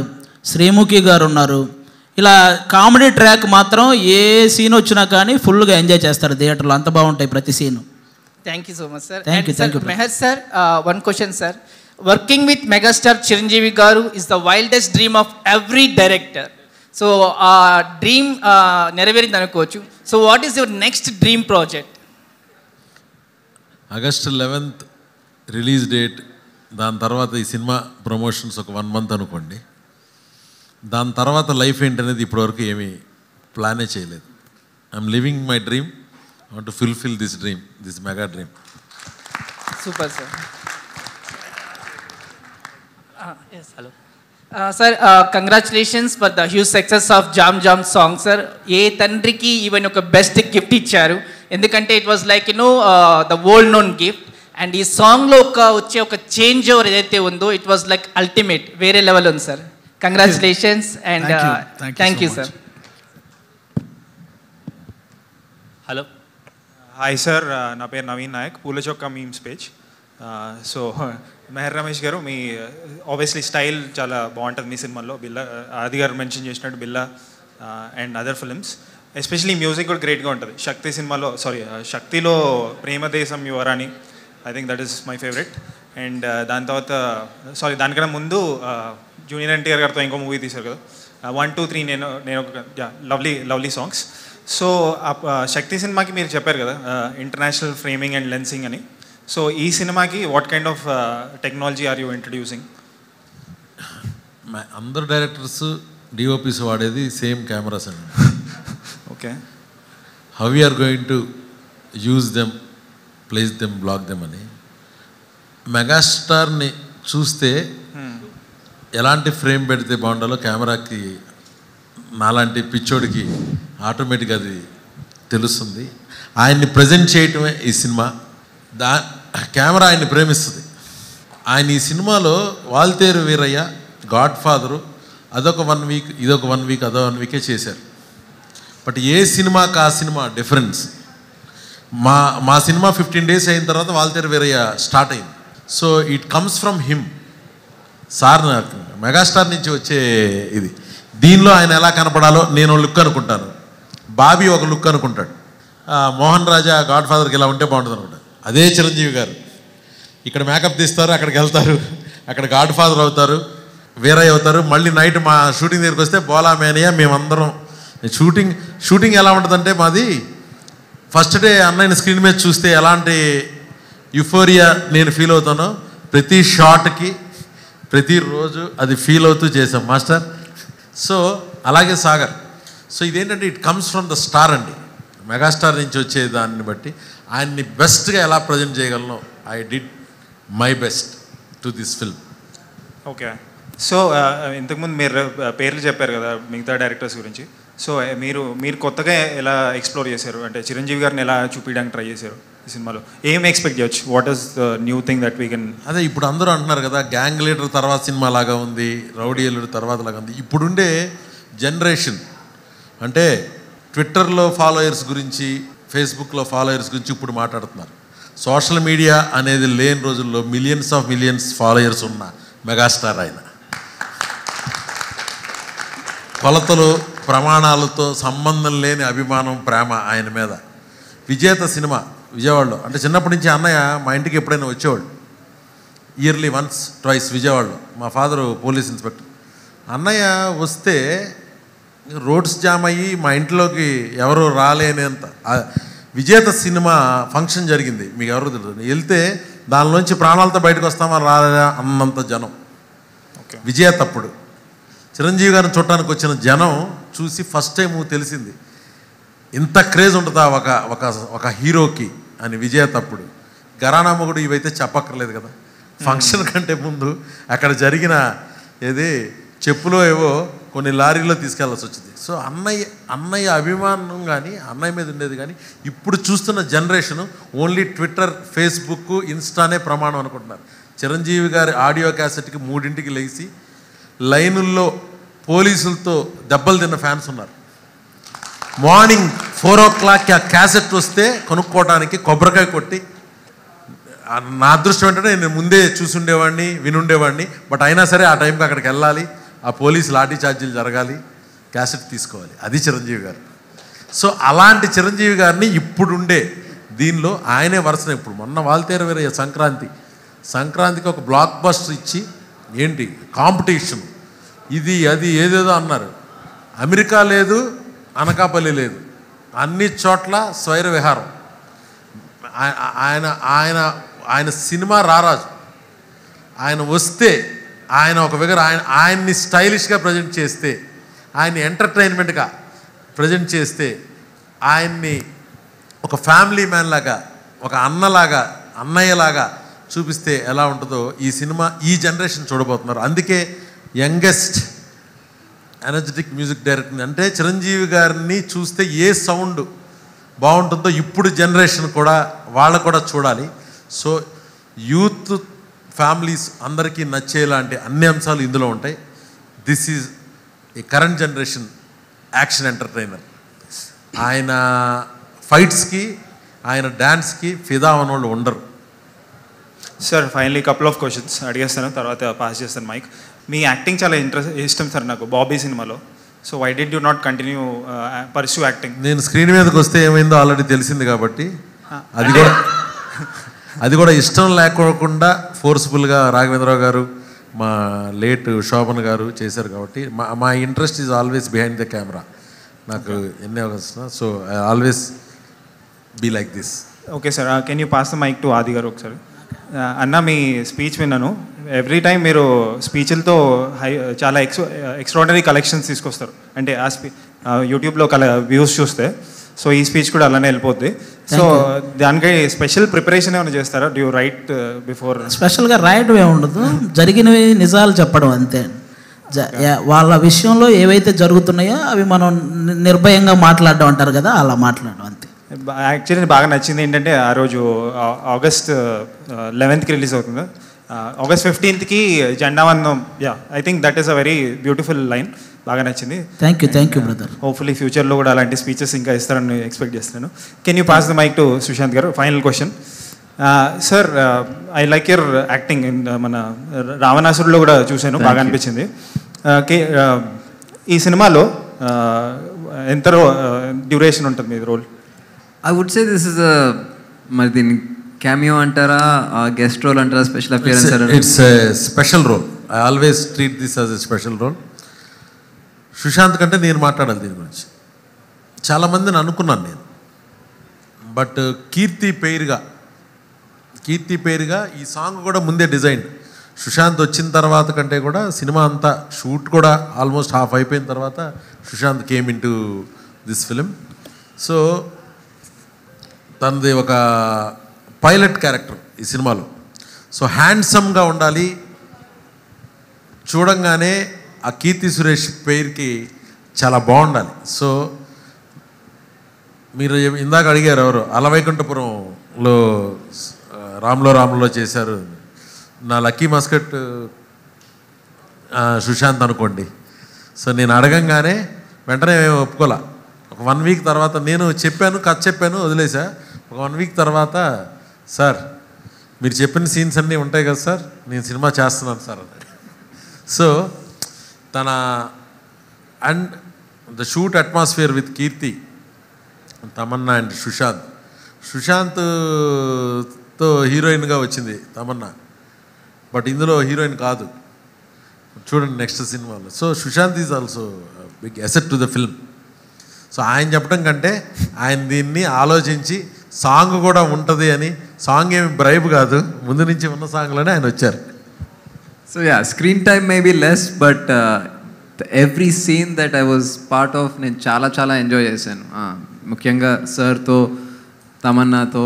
శ్రీముఖి గారు ఉన్నారు. ఇలా కామెడీ ట్రాక్ మాత్రం ఏ సీన్ వచ్చినా కానీ ఫుల్గా ఎంజాయ్ చేస్తారు థియేటర్లో, అంత బాగుంటాయి ప్రతి scene. Thank you so much sir. Thank you. Meher sir, one question sir. Working with megastar Chiranjeevi గారు is the wildest dream of every director. So ఆ డ్రీమ్ నెరవేరింది అనుకోవచ్చు. So what is your next dream project? August 11th release date. దాని తర్వాత ఈ cinema promotions ఒక 1 month అనుకోండి. దాని తర్వాత లైఫ్ ఏంటనేది ఇప్పటివరకు ఏమీ ప్లానే చేయలేదు. I'm living my dream. I want to fulfil this dream, this mega dream. Super sir. Yes, hello sir, congratulations for the huge success of jam jam song sir. ఏ తండ్రికి ఈవెన్ ఒక బెస్ట్ గిఫ్ట్ ఇచ్చారు, ఎందుకంటే it was like the world known gift. And ఈ సాంగ్లో వచ్చే ఒక change over ఏదైతే ఉందో ఇట్ వాజ్ లైక్ అల్టిమేట్, వేరే లెవెల్ ఉంది sir. Congratulations and thank you sir. Hello, hi sir, నా పేరు Naveen Nayak, Poolachokka memes page. So Meher Ramesh గారు, మీ ఆబ్వియస్లీ స్టైల్ చాలా బాగుంటుంది మీ సినిమాల్లో. బిల్లా, ఆది గారు మెన్షన్ చేసినట్టు Billa and other films, especially music కూడా గ్రేట్గా ఉంటుంది. శక్తి సినిమాలో, శక్తిలో ప్రేమ దేశం యువరాని, I think that is my favourite. And దాని తర్వాత దానికన్నా ముందు జూనియర్ ఎన్టీఆర్ గారితో ఇంకో మూవీ తీశారు కదా, 1, 2, 3, నేను ఒక లవ్లీ సాంగ్స్. సో శక్తి సినిమాకి మీరు చెప్పారు కదా ఇంటర్నేషనల్ ఫ్రేమింగ్ అండ్ లెన్సింగ్ అని. సో ఈ సినిమాకి what kind of technology are you introducing? అందరు డైరెక్టర్స్ డిఓపిస్ వాడేది సేమ్ కెమెరాస్ అండి. Okay, how you are going to use them, place them, block them అని. మెగాస్టార్ని చూస్తే ఎలాంటి ఫ్రేమ్ పెడితే బాగుండాలో కెమెరాకి నాలాంటి పిచ్చోడికి ఆటోమేటిక్గా అది తెలుస్తుంది. ఆయన్ని ప్రజెంట్ చేయటమే ఈ సినిమా. కెమెరా ఆయన్ని ప్రేమిస్తుంది. ఆయన ఈ సినిమాలో వాల్తేరు వీరయ్య, గాడ్ ఫాదరు అదొక 1 week, ఇదొక 1 week, అదో 1 week చేశారు. బట్ ఏ సినిమాకి ఆ సినిమా డిఫరెన్స్. మా సినిమా 15 days అయిన తర్వాత వాల్తేరు వీరయ్య స్టార్ట్ అయింది. So it comes from him. Sir నాకు మెగాస్టార్ నుంచి వచ్చే ఇది. దీనిలో ఆయన ఎలా కనపడాలో నేను లుక్ అనుకుంటాను, బాబీ ఒక లుక్ అనుకుంటాడు, మోహన్ రాజా గాడ్ ఫాదర్కి ఇలా ఉంటే బాగుంటుంది అనుకుంటాడు. అదే చిరంజీవి గారు ఇక్కడ మేకప్ తీస్తారు, అక్కడికి వెళ్తారు, అక్కడ గాడ్ ఫాదర్ అవుతారు, వీరయ్య అవుతారు. మళ్ళీ నైట్ మా షూటింగ్ దగ్గరికి వస్తే బోలా మేనియా. మేమందరం షూటింగ్ ఎలా ఉంటుందంటే మాది ఫస్ట్ డే అన్నయ్య స్క్రీన్ మీద చూస్తే ఎలాంటి యుఫోరియా నేను ఫీల్ అవుతానో ప్రతి షాట్కి ప్రతిరోజు అది ఫీల్ అవుతూ చేసాం మాస్టర్. సో అలాగే సాగర్. సో ఇదేంటంటే it comes from the star అండి. మెగాస్టార్ నుంచి వచ్చే దాన్ని బట్టి ఆయన్ని బెస్ట్గా ఎలా ప్రజెంట్ చేయగలను, I did my best to this film. Okay, so ఇంతకుముందు మీరు పేర్లు చెప్పారు కదా మిగతా డైరెక్టర్స్ గురించి. సో మీరు కొత్తగా ఎలా ఎక్స్ప్లోర్ చేశారు, అంటే చిరంజీవి గారిని ఎలా చూపించడానికి ట్రై చేశారు ఈ సినిమాలో? ఏం ఎక్స్పెక్ట్ చేయొచ్చు? What is the new thing that we can? అదే ఇప్పుడు అందరూ అంటున్నారు కదా గ్యాంగ్ లీడర్ తర్వాత సినిమా లాగా ఉంది, రౌడీ ఎల్లుడు తర్వాత లాగా ఉంది. ఇప్పుడుండే జనరేషన్ అంటే ట్విట్టర్లో ఫాలోయర్స్ గురించి, ఫేస్బుక్లో ఫాలోయర్స్ గురించి ఇప్పుడు మాట్లాడుతున్నారు. సోషల్ మీడియా అనేది లేని రోజుల్లో మిలియన్స్ ఫాలోయర్స్ ఉన్న మెగాస్టార్ ఆయన. కొలతలు ప్రమాణాలతో సంబంధం లేని అభిమానం, ప్రేమ ఆయన మీద. విజేత సినిమా విజయవాడలో, అంటే చిన్నప్పటి నుంచి అన్నయ్య మా ఇంటికి ఎప్పుడైనా వచ్చేవాళ్ళు, ఇయర్లీ వన్స్ ట్వైస్ విజయవాడలో. మా ఫాదరు పోలీస్ ఇన్స్పెక్టర్. అన్నయ్య వస్తే రోడ్స్ జామ్ అయ్యి మా ఇంట్లోకి ఎవరు రాలేనంత. విజేత సినిమా ఫంక్షన్ జరిగింది, మీకు ఎవరు తెలియదు. వెళ్తే దానిలోంచి ప్రాణాలతో బయటకు వస్తామా రాలేదా అన్నంత జనం. విజేత అప్పుడు చిరంజీవి గారిని చూడటానికి వచ్చిన జనం చూసి ఫస్ట్ టైం తెలిసింది ఇంత క్రేజ్ ఉంటుందా ఒక హీరోకి అని. విజేత అప్పుడు ఘరానా మొగుడు ఇవైతే చెప్పక్కర్లేదు కదా. ఫంక్షన్ కంటే ముందు అక్కడ జరిగిన చెప్పులో ఏవో కొన్ని లారీలో తీసుకెళ్లాల్సి వచ్చింది. సో అన్నయ్య అభిమానం కానీ అన్నయ్య మీద ఉండేది కానీ ఇప్పుడు చూస్తున్న జనరేషను ఓన్లీ ట్విట్టర్, ఫేస్బుక్, ఇన్స్టానే ప్రమాణం అనుకుంటున్నారు. చిరంజీవి గారి ఆడియో క్యాసెట్కి 3ంటికి లేచి లైనుల్లో పోలీసులతో దెబ్బలు తిన్న ఫ్యాన్స్ ఉన్నారు. మార్నింగ్ 4 o'clock ఆ క్యాసెట్ వస్తే కొనుక్కోవడానికి కొబ్బరికాయ కొట్టి, నా అదృష్టం ఏంటంటే నేను ముందే చూసుండేవాడిని, వినుండేవాడిని. బట్ అయినా సరే ఆ టైంకి అక్కడికి వెళ్ళాలి, ఆ పోలీసు లాఠీ ఛార్జీలు జరగాలి, క్యాసెట్ తీసుకోవాలి. అది చిరంజీవి గారు. సో అలాంటి చిరంజీవి గారిని ఇప్పుడుండే దీనిలో ఆయనే వరుసన. ఇప్పుడు మొన్న వాల్తేరు వీరయ్య సంక్రాంతికి ఒక బ్లాక్ బస్టర్ ఇచ్చి ఏంటి కాంపిటీషన్, ఇది అది ఏదేదో అన్నారు. అమెరికా లేదు, అనకాపల్లి లేదు, అన్ని చోట్ల స్వైర విహారం. ఆయన సినిమా రారాజు. ఆయన వస్తే ఆయన ఒక విగర్ ఆయన్ని స్టైలిష్గా ప్రజెంట్ చేస్తే, ఆయన్ని ఎంటర్టైన్మెంట్గా ప్రజెంట్ చేస్తే, ఆయన్ని ఒక ఫ్యామిలీ మ్యాన్ లాగా, ఒక అన్నలాగా, అన్నయ్యలాగా చూపిస్తే ఎలా ఉంటుందో ఈ సినిమా ఈ జనరేషన్ చూడబోతున్నారు. అందుకే యంగెస్ట్ ఎనర్జెటిక్ మ్యూజిక్ డైరెక్టర్ అంటే చిరంజీవి గారిని చూస్తే ఏ సౌండ్ బాగుంటుందో ఇప్పుడు జనరేషన్ కూడా వాళ్ళు కూడా చూడాలి. సో యూత్ ఫ్యామిలీస్ అందరికీ నచ్చేలాంటి అన్ని అంశాలు ఇందులో ఉంటాయి. This is a current generation action entertainer. ఆయన ఫైట్స్కి, ఆయన డ్యాన్స్కి ఫిదా అన్న వాళ్ళు ఉండరు. Sir finally couple of questions అడిగేస్తాను, తర్వాత పాస్ చేస్తాను మైక్. మీ యాక్టింగ్ చాలా ఇష్టం సార్ నాకు బాబీ సినిమాలో. So why did you not continue pursue acting? నేను స్క్రీన్ మీదకి వస్తే ఏమైందో ఆల్రెడీ తెలిసింది కాబట్టి అది కూడా ఇష్టం లేకోకుండా ఫోర్స్ఫుల్గా రాఘవేంద్రరావు గారు, మా లేట్ శోభన్ గారు చేశారు కాబట్టి మా interest is always behind the camera. నాకు ఎన్ని అవకాశం. So I always be like this. Okay sir, can you pass the mike to Aadi గారు ఒకసారి. అన్న మీ స్పీచ్ విన్నాను. ఎవ్రీ టైం మీరు స్పీచ్లతో చాలా ఎక్స్ట్రాడనరీ కలెక్షన్స్ తీసుకొస్తారు. అంటే ఆ యూట్యూబ్లో వ్యూస్ చూస్తే. సో ఈ స్పీచ్ కూడా అలానే వెళ్ళిపోద్ది. సో దానికి స్పెషల్ ప్రిపరేషన్ ఏమైనా చేస్తారా? Do you right before? స్పెషల్గా రాయడం ఏముండదు, జరిగినవి నిజాలు చెప్పడం అంతే. వాళ్ళ విషయంలో ఏవైతే జరుగుతున్నాయో అవి మనం నిర్భయంగా మాట్లాడడం అంటారు కదా, అలా మాట్లాడడం అంతే. యాక్చువల్లీ బాగా నచ్చింది ఏంటంటే ఆ రోజు ఆగస్ట్ 11th రిలీజ్ అవుతుంది, ఆగస్ట్ 15th జెండా వందనం. Yeah, I think that is a very beautiful line. బాగా నచ్చింది. Thank you brother. హోప్ఫుల్లీ ఫ్యూచర్లో కూడా అలాంటి స్పీచెస్ ఇంకా ఇస్తారని ఎక్స్పెక్ట్ చేస్తున్నాను. Can you pass the mike to Sushanth గారు? Final question sir, I like your acting. మన రావణాసురులో కూడా చూశాను, బాగా అనిపించింది. ఈ సినిమాలో ఎంత డ్యూరేషన్ ఉంటుంది మీ role? I would say this is a మరి దీన్ని క్యామియో అంటారా, గెస్ట్ రోల్ అంటారా, స్పెషల్ అపియరెన్స్ అంటారా? It's a special role. I always treat this as a special role. Sushant కంటే నేను మాట్లాడాలి దీని గురించి. చాలామందిని అనుకున్నాను నేను, బట్ కీర్తి పేరుగా ఈ సాంగ్ కూడా ముందే డిజైన్. సుశాంత్ వచ్చిన తర్వాత కంటే కూడా సినిమా అంతా షూట్ కూడా ఆల్మోస్ట్ హాఫ్ అయిపోయిన తర్వాత Sushant came in to this film. So తనది ఒక పైలట్ క్యారెక్టర్ ఈ సినిమాలో. సో హ్యాండ్సమ్గా ఉండాలి, చూడంగానే ఆ కీర్తి సురేష్ పేరుకి చాలా బాగుండాలి. సో మీరు ఇందాక అడిగారు ఎవరు అలవైకుంఠపురంలో రాములో చేశారు. నా లక్కీ మస్కట్ సుశాంత్ అనుకోండి. సో నేను అడగంగానే వెంటనే ఒప్పుకోలే. ఒక 1 వీక్ తర్వాత నేను చెప్పాను, కథ చెప్పాను, వదిలేసా. ఒక 1 వీక్ తర్వాత, సార్ మీరు చెప్పిన సీన్స్ అన్నీ ఉంటాయి కదా సార్, నేను సినిమా చేస్తున్నాను సార్ అన్నాడు. సో తన and the shoot atmosphere with Keerthy, Tamannaah and సుశాంత్తో హీరోయిన్గా వచ్చింది తమన్నా, బట్ ఇందులో హీరోయిన్ కాదు. చూడండి నెక్స్ట్ సినిమాలో. So Sushant is also big asset to the film. So ఆయన చెప్పడం కంటే ఆయన దీన్ని ఆలోచించి సాంగ్ కూడా ఉంటుంది అని, సాంగ్ ఏమి బ్రైబ్ కాదు, ముందు నుంచి ఉన్న సాంగ్లోనే ఆయన వచ్చారు. So yeah, screen time may be less, but every scene that I was part of, నేను చాలా ఎంజాయ్ చేశాను. ముఖ్యంగా సార్తో, తమన్నాతో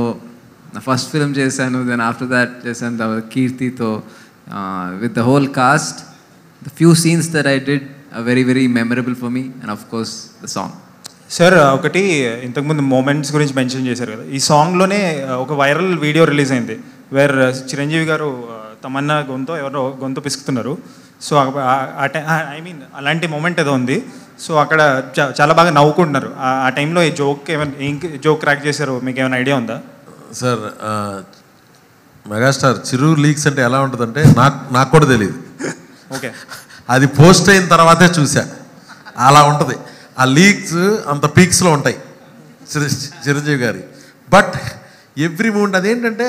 ఫస్ట్ ఫిల్మ్ చేశాను, దెన్ ఆఫ్టర్ దాట్ చేశాను కీర్తితో, with the whole cast. The few scenes that I did are very memorable for me, and of course the song. Sir ఒకటి ఇంతకుముందు మూమెంట్స్ గురించి మెన్షన్ చేశారు కదా, ఈ సాంగ్లోనే ఒక వైరల్ వీడియో రిలీజ్ అయింది వేర్ చిరంజీవి గారు తమన్నా ఎవరో గొంతు పిసుకుతున్నారు. సో ఐ మీన్ అలాంటి మూమెంట్ ఏదో ఉంది. సో అక్కడ చాలా బాగా నవ్వుకుంటున్నారు. ఆ టైంలో ఈ జోక్ ఏం జోక్ క్రాక్ చేశారు, మీకు ఏమైనా ఐడియా ఉందా? సార్ మెగాస్టార్ చిరు లీక్స్ అంటే ఎలా ఉంటుందంటే నాకు కూడా తెలియదు. ఓకే, అది పోస్ట్ అయిన తర్వాతే చూసా. అలా ఉంటుంది. ఆ లీక్స్ అంత పీక్స్లో ఉంటాయి చిరంజీవి గారి. బట్ ఎవ్రీ మూమెంట్ అదేంటంటే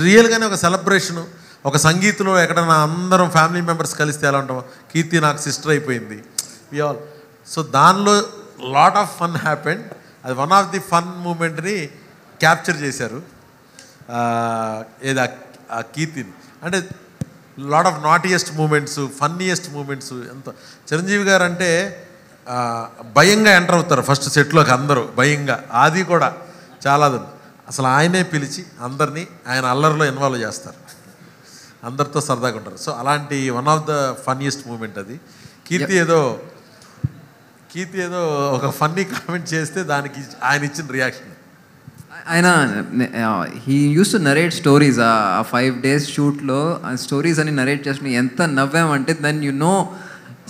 రియల్గానే ఒక సెలబ్రేషను. ఒక సంగీతంలో ఎక్కడన్నా అందరం ఫ్యామిలీ మెంబర్స్ కలిస్తే ఎలా ఉంటాం, కీర్తి నాకు సిస్టర్ అయిపోయింది, వి ఆల్. సో దానిలో లాట్ ఆఫ్ ఫన్ హ్యాపెండ్. అది వన్ ఆఫ్ ది ఫన్ మూమెంట్ని క్యాప్చర్ చేశారు ఏది ఆ కీర్తిని. అంటే lot of naughtiest moments, funniest moments. ఎంత చిరంజీవి గారు అంటే భయంగా ఎంటర్ అవుతారు ఫస్ట్ సెట్లోకి, అందరూ భయంగా. అది కూడా చాలా అసలు ఆయనే పిలిచి అందరినీ ఆయన అల్లరిలో ఇన్వాల్వ్ చేస్తారు, అందరితో సరదాగా ఉంటారు. సో అలాంటి one of the funniest moment అది. కీర్తి ఏదో ఒక ఫన్నీ కామెంట్ చేస్తే దానికి ఆయన ఇచ్చిన రియాక్షన్. ఆయన he use to narrate stories. ఆ 5 days షూట్లో ఆ స్టోరీస్ అని నరేట్ చేసిన ఎంత నవ్వామంటే, దెన్ యు నో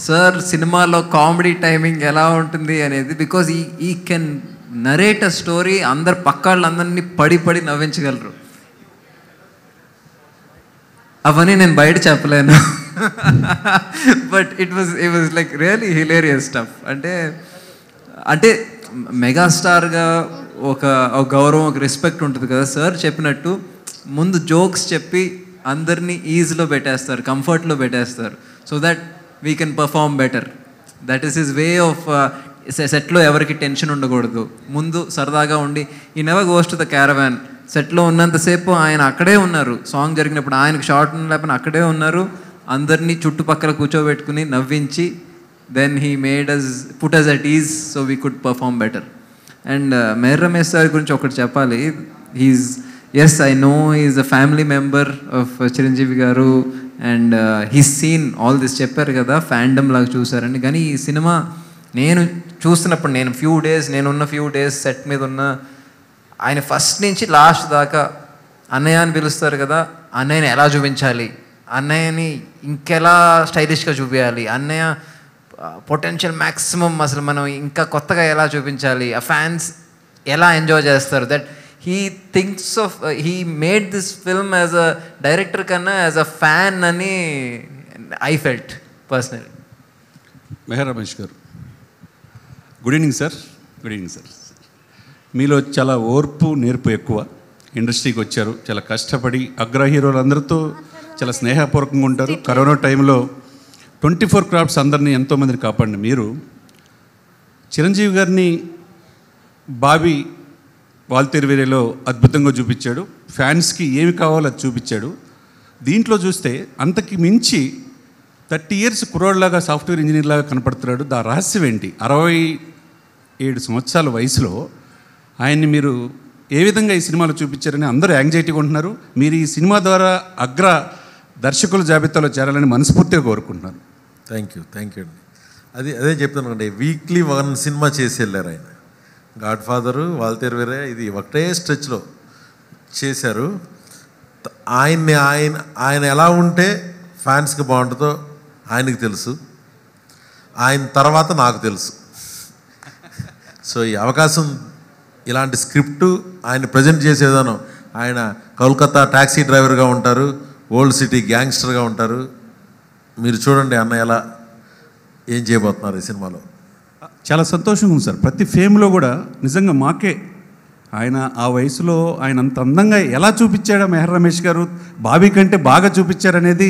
సార్ సినిమాలో కామెడీ టైమింగ్ ఎలా ఉంటుంది అనేది. బికాజ్ ఈ కెన్ నరేట్ అ స్టోరీ, అందరు పక్కాళ్ళందరినీ పడి నవ్వించగలరు. అవన్నీ నేను బయట చెప్పలేను. But it was like really hilarious stuff. అంటే మెగాస్టార్గా ఒక గౌరవం, ఒక రెస్పెక్ట్ ఉంటుంది కదా. సార్ చెప్పినట్టు ముందు జోక్స్ చెప్పి అందరినీ ఈజీలో పెట్టేస్తారు, కంఫర్ట్లో పెట్టేస్తారు, so that we can perform better. That is his way of. సెట్లో ఎవరికి టెన్షన్ ఉండకూడదు, ముందు సరదాగా ఉండి. ఈ never goes to the caravan. సెట్లో ఉన్నంతసేపు ఆయన అక్కడే ఉన్నారు. సాంగ్ జరిగినప్పుడు ఆయనకు షార్ట్ లేకపోయినా అక్కడే ఉన్నారు. అందరినీ చుట్టుపక్కల కూర్చోబెట్టుకుని నవ్వించి, then he made us put us at ease so we could perform better. And Meher Ramesh sir గురించి ఒకటి చెప్పాలి. Yes I know is a family member of Chiranjeevi గారు, and he's seen all this. చెప్పారు కదా ఫ్యాండమ్ లాగా చూసారండి. కానీ ఈ సినిమా నేను చూస్తున్నప్పుడు, నేనున్న ఫ్యూ డేస్ సెట్ మీద ఉన్న, ఆయన ఫస్ట్ నుంచి లాస్ట్ దాకా అన్నయ్య అని పిలుస్తారు కదా, అన్నయ్యని ఎలా చూపించాలి, అన్నయ్యని ఇంకెలా స్టైలిష్గా చూపించాలి, అన్నయ్య పొటెన్షియల్ మ్యాక్సిమం అసలు మనం ఇంకా కొత్తగా ఎలా చూపించాలి, ఆ ఫ్యాన్స్ ఎలా ఎంజాయ్ చేస్తారు, that he thinks of, he made this film as a director కన్నా యాజ్ అ ఫ్యాన్ అని I felt personally. Meher Ramesh గారు, good evening sir. Good evening sir. మీలో చాలా ఓర్పు నేర్పు ఎక్కువ. ఇండస్ట్రీకి వచ్చారు, చాలా కష్టపడి అగ్ర హీరోలందరితో చాలా స్నేహపూర్వకంగా ఉంటారు. కరోనా టైంలో 24 క్రాఫ్ట్స్ అందరినీ ఎంతోమందిని కాపాడిన మీరు చిరంజీవి గారిని బాబీ వాల్తేరువేరేలో అద్భుతంగా చూపించాడు. ఫ్యాన్స్కి ఏమి కావాలో అది చూపించాడు. దీంట్లో చూస్తే అంతకి మించి 30 years కుర్రోడ్లాగా సాఫ్ట్వేర్ ఇంజనీర్ లాగా కనపడుతున్నాడు. దా రహస్యం ఏంటి? 67 సంవత్సరాల వయసులో ఆయన్ని మీరు ఏ విధంగా ఈ సినిమాలో చూపించారని అందరూ యాంగ్జైటీగా ఉంటున్నారు. మీరు ఈ సినిమా ద్వారా అగ్ర దర్శకుల జాబితాలో చేరాలని మనస్ఫూర్తిగా కోరుకుంటున్నాను. థ్యాంక్ యూ అండి. అదే చెప్తాను అండి. వీక్లీ 1 సినిమా చేసి వెళ్ళారు ఆయన. గాడ్ ఫాదరు, వాల్తేరువేరే, ఇది ఒకటే స్ట్రెచ్లో చేశారు. ఆయన ఎలా ఉంటే ఫ్యాన్స్కి బాగుంటుందో ఆయనకి తెలుసు. ఆయన తర్వాత నాకు తెలుసు. సో ఈ అవకాశం, ఇలాంటి స్క్రిప్టు ఆయన ప్రజెంట్ చేసే విధానం, ఆయన కోల్కతా ట్యాక్సీ డ్రైవర్గా ఉంటారు, ఓల్డ్ సిటీ గ్యాంగ్స్టర్గా ఉంటారు. మీరు చూడండి అన్న ఎలా ఏం చేయబోతున్నారు ఈ సినిమాలో. చాలా సంతోషంగా ఉంది సార్. ప్రతి ఫేమ్లో కూడా నిజంగా మాకే ఆయన ఆ వయసులో ఆయన అంత అందంగా ఎలా చూపించాడో మెహర్ రమేష్ గారు, బాబీ కంటే బాగా చూపించారనేది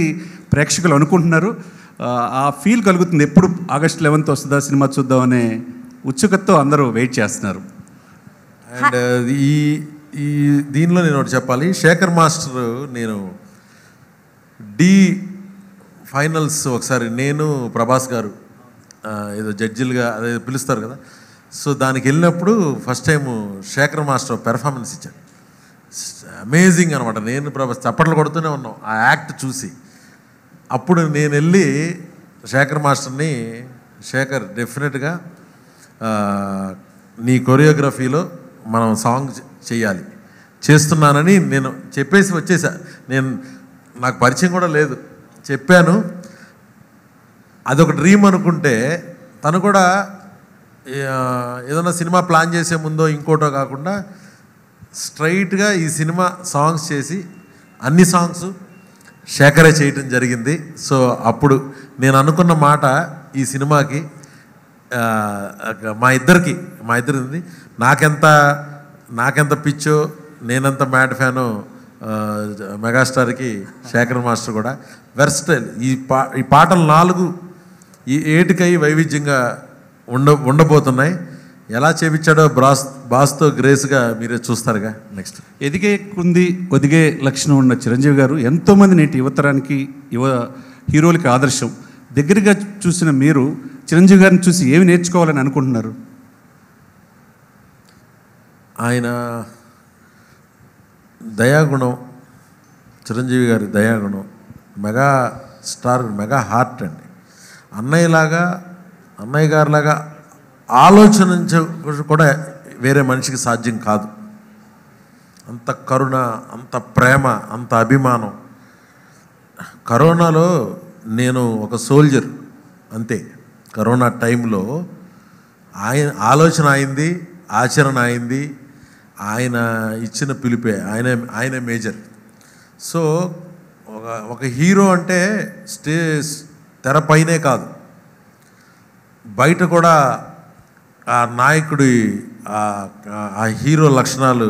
ప్రేక్షకులు అనుకుంటున్నారు. ఆ ఫీల్ కలుగుతుంది. ఎప్పుడు ఆగస్ట్ 11th వస్తుందా సినిమా చూద్దాం అనే ఉత్సుకతతో అందరూ వెయిట్ చేస్తున్నారు. అండ్ ఈ దీనిలో నేను ఒకటి చెప్పాలి. శేఖర్ మాస్టర్, నేను డి ఫైనల్స్ ఒకసారి నేను ప్రభాస్ గారు ఏదో జడ్జిలుగా అదే పిలుస్తారు కదా, సో దానికి వెళ్ళినప్పుడు first time Shekhar master performance ఇచ్చాడు. అమేజింగ్ అనమాట. నేను ప్రభాస్ చప్పట్లు కొడుతూనే ఉన్నాం ఆ యాక్ట్ చూసి. అప్పుడు నేను వెళ్ళి శేఖర్ మాస్టర్ని, శేఖర్ డెఫినెట్గా నీ కొరియోగ్రఫీలో మనం సాంగ్ చేయాలి, చేస్తున్నానని నేను చెప్పేసి వచ్చేసా. నాకు పరిచయం కూడా లేదు, చెప్పాను. అదొక డ్రీమ్ అనుకుంటే తను కూడా ఏదైనా సినిమా ప్లాన్ చేసే ముందో ఇంకోటో కాకుండా స్ట్రైట్గా ఈ సినిమా సాంగ్స్ చేసి అన్ని సాంగ్స్ శేఖరే చేయటం జరిగింది. సో అప్పుడు నేను అనుకున్న మాట ఈ సినిమాకి మా ఇద్దరిది నాకెంత పిచ్చో, నేనెంత మ్యాడ్ ఫ్యానో మెగాస్టార్కి శేఖర్ మాస్టర్ కూడా వెర్స్టైల్. ఈ పాటలు 4 ఈ 8కై వైవిధ్యంగా ఉండబోతున్నాయి. ఎలా చేపించాడో బాస్తో గ్రేస్గా మీరే చూస్తారుగా. నెక్స్ట్ ఎదిగే కుంది ఒదిగే లక్షణం ఉన్న చిరంజీవి గారు ఎంతోమంది నేటి యువతరానికి హీరోలకి ఆదర్శం. దగ్గరగా చూసిన మీరు చిరంజీవి గారిని చూసి ఏమి నేర్చుకోవాలని అనుకుంటున్నారు? ఆయన దయాగుణం, చిరంజీవి గారి దయాగుణం, మెగా స్టార్, మెగా హార్ట్ అండి. అన్నయ్య గారిలాగా ఆలోచన కూడా వేరే మనిషికి సాధ్యం కాదు. అంత కరుణ, అంత ప్రేమ, అంత అభిమానం. కరోనాలో నేను ఒక సోల్జర్ అంతే. కరోనా టైంలో ఆలోచన అయింది, ఆచరణ అయింది. ఆయన ఇచ్చిన పిలిపే, ఆయనే మేజర్. సో ఒక హీరో అంటే తెరపైనే కాదు, బయట కూడా ఆ నాయకుడి ఆ హీరో లక్షణాలు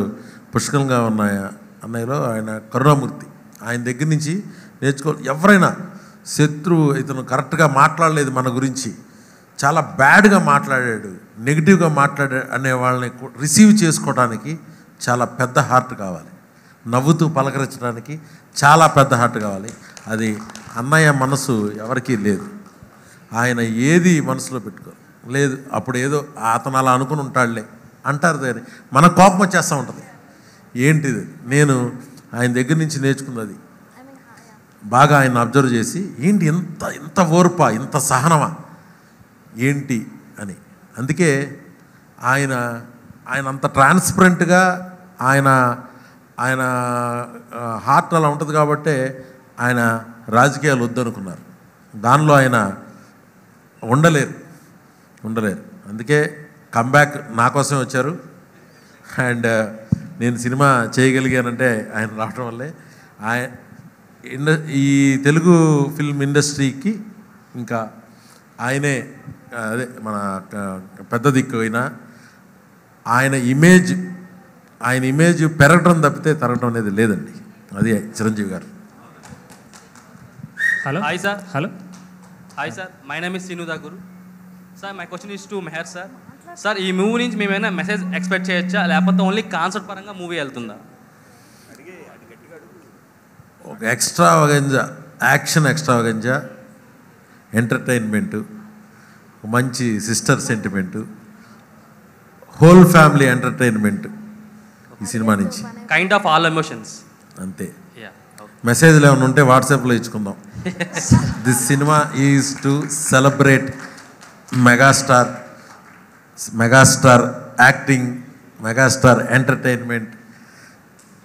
పుష్కలంగా ఉన్నాయి అన్నయ్యలో. ఆయన కరుణామూర్తి. ఆయన దగ్గర నుంచి నేర్చుకోవాలి. ఎవరైనా శత్రువు ఇతను కరెక్ట్గా మాట్లాడలేదు మన గురించి, చాలా బ్యాడ్గా మాట్లాడాడు, నెగిటివ్గా మాట్లాడాడు అనే వాళ్ళని రిసీవ్ చేసుకోవడానికి చాలా పెద్ద హార్ట్ కావాలి. నవ్వుతూ పలకరించడానికి చాలా పెద్ద హార్ట్ కావాలి. అది అన్నయ్య మనసు ఎవరికీ లేదు. ఆయన ఏది మనసులో పెట్టుకో లేదు. అప్పుడు ఏదో అతను అలా అనుకుని ఉంటాడులే అంటారు. దాన్ని మన కోపం వచ్చేస్తూ ఉంటుంది. ఏంటిది నేను ఆయన దగ్గర నుంచి నేర్చుకున్నది. బాగా ఆయన అబ్జర్వ్ చేసి ఏంటి ఇంత ఓర్పా, ఇంత సహనమా ఏంటి అని. అందుకే ఆయన అంత ట్రాన్స్పరెంట్గా ఆయన హార్ట్ అలా ఉంటుంది కాబట్టే ఆయన రాజకీయాలు వద్దనుకున్నారు. దానిలో ఆయన ఉండలేరు. అందుకే కంబ్యాక్ నా కోసమే వచ్చారు. అండ్ నేను సినిమా చేయగలిగానంటే ఆయన రావడం వల్లే. ఈ తెలుగు ఫిల్మ్ ఇండస్ట్రీకి ఇంకా ఆయనే అదే మన పెద్ద దిక్కు అయినా ఆయన ఇమేజ్ పెరగడం తప్పితే తరగడం అనేది లేదండి. అది చిరంజీవి గారు. Hello. Hi sir. Hello. Hi sir. My name is Sinu Daguru. Sir, my question is to Meher sir. Sir, ఈ మూవీ నుంచి మేమైనా మెసేజ్ ఎక్స్పెక్ట్ చేయొచ్చా, లేకపోతే ఓన్లీ కాన్సెప్ట్ పరంగా మూవీ వెళ్తుందా? ఒక ఎక్స్ట్రావగెంజా, యాక్షన్ ఎక్స్ట్రావగెంజా, ఎంటర్టైన్మెంటు, మంచి sister sentiment, whole family entertainment ఈ సినిమా నుంచి. కైండ్ ఆఫ్ ఆల్ ఎమోషన్స్ అంతే. మెసేజ్లు ఏమైనా ఉంటే వాట్సాప్లో ఇచ్చుకుందాం. దిస్ సినిమా is to celebrate megastar acting, megastar entertainment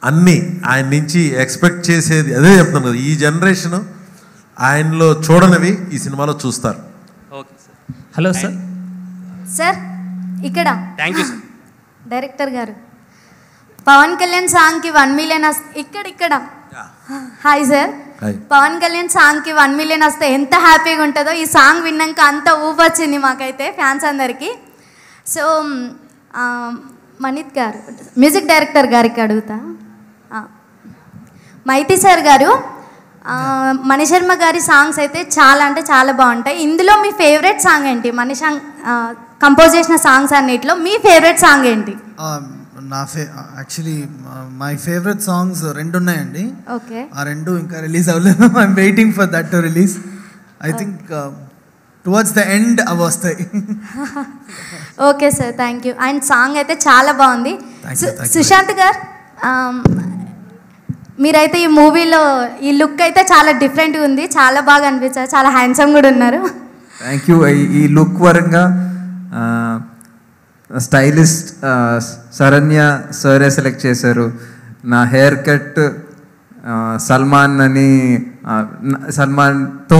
అన్నీ ఆయన నుంచి ఎక్స్పెక్ట్ చేసేది అదే చెప్తున్నారు. ఈ జనరేషను ఆయనలో చూడనివి ఈ సినిమాలో చూస్తారు. Okay sir. Hello sir. Sir ఇక్కడ థ్యాంక్ యూ సార్. డైరెక్టర్ గారు పవన్ కళ్యాణ్ సాంగ్కి 1 మిలియన్ ఇక్కడ హాయ్ సార్. పవన్ కళ్యాణ్ సాంగ్కి 1 మిలియన్ వస్తే ఎంత హ్యాపీగా ఉంటుందో ఈ సాంగ్ విన్నాక అంత ఊపు వచ్చింది మాకైతే ఫ్యాన్స్ అందరికీ. సో మనీత్ గారు మ్యూజిక్ డైరెక్టర్ గారికి అడుగుతా. మైతి సార్ గారు మణిశర్మ గారి సాంగ్స్ అయితే చాలా అంటే చాలా బాగుంటాయి. ఇందులో మీ ఫేవరెట్ సాంగ్ ఏంటి? కంపోజ్ చేసిన సాంగ్స్ అన్నిటిలో మీ ఫేవరెట్ సాంగ్ ఏంటి? యాక్చువల్లీ మై ఫేవరెట్ సాంగ్స్ 2 ఉన్నాయండి. ఓకే. ఆ 2 ఇంకా రిలీజ్ అవ్వలేదు. I'm waiting for that to release. I think towards the end అవి వస్తాయి. Okay sir, thank you. And song అయితే చాలా బాగుంది. సుశాంత్ గారు మీరైతే ఈ మూవీలో ఈ లుక్ అయితే చాలా డిఫరెంట్గా ఉంది, చాలా బాగా అనిపించారు, చాలా హ్యాండ్సమ్ కూడా ఉన్నారు. Thank you. ఈ లుక్ పరంగా స్టైలిస్ట్ శరణ్య సరే సెలెక్ట్ చేశారు. నా హెయిర్ కట్ సల్మాన్తో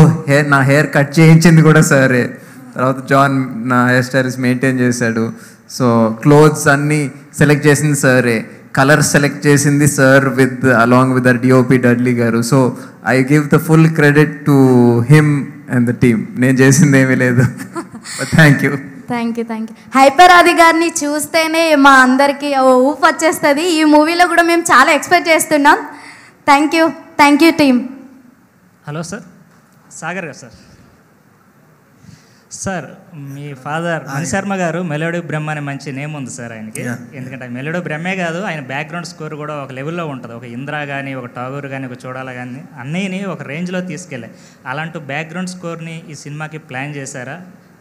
నా హెయిర్ కట్ చేయించింది కూడా సరే. తర్వాత జాన్ నా హెయిర్ స్టైల్స్ మెయింటైన్ చేశాడు. సో క్లోత్స్ అన్నీ సెలెక్ట్ చేసింది సరే, కలర్ సెలెక్ట్ చేసింది sir along with DOP Dudley గారు. So I give the full credit to him and the team. నేను చేసింది ఏమీ లేదు. Thank you. Thank you. Hyper Aadi గారిని చూస్తేనే మా అందరికీ ఊపు వచ్చేస్తుంది. ఈ మూవీలో కూడా మేము చాలా ఎక్స్పెక్ట్ చేస్తున్నాం. Thank you team. Hello sir, Sagar గారు సార్. సార్ మీ ఫాదర్ మణిశర్మ గారు మెలోడీ బ్రహ్మ అనే మంచి నేమ్ ఉంది సార్ ఆయనకి. ఎందుకంటే మెలోడీ బ్రహ్మే కాదు, ఆయన బ్యాక్గ్రౌండ్ స్కోర్ కూడా ఒక లెవెల్లో ఉంటుంది. ఒక ఇంద్రా కానీ, ఒక టాగూర్ కానీ, ఒక చూడాల కానీ అన్నయ్యని ఒక రేంజ్లో తీసుకెళ్ళాయి. అలాంటి బ్యాక్గ్రౌండ్ స్కోర్ని ఈ సినిమాకి ప్లాన్ చేశారా?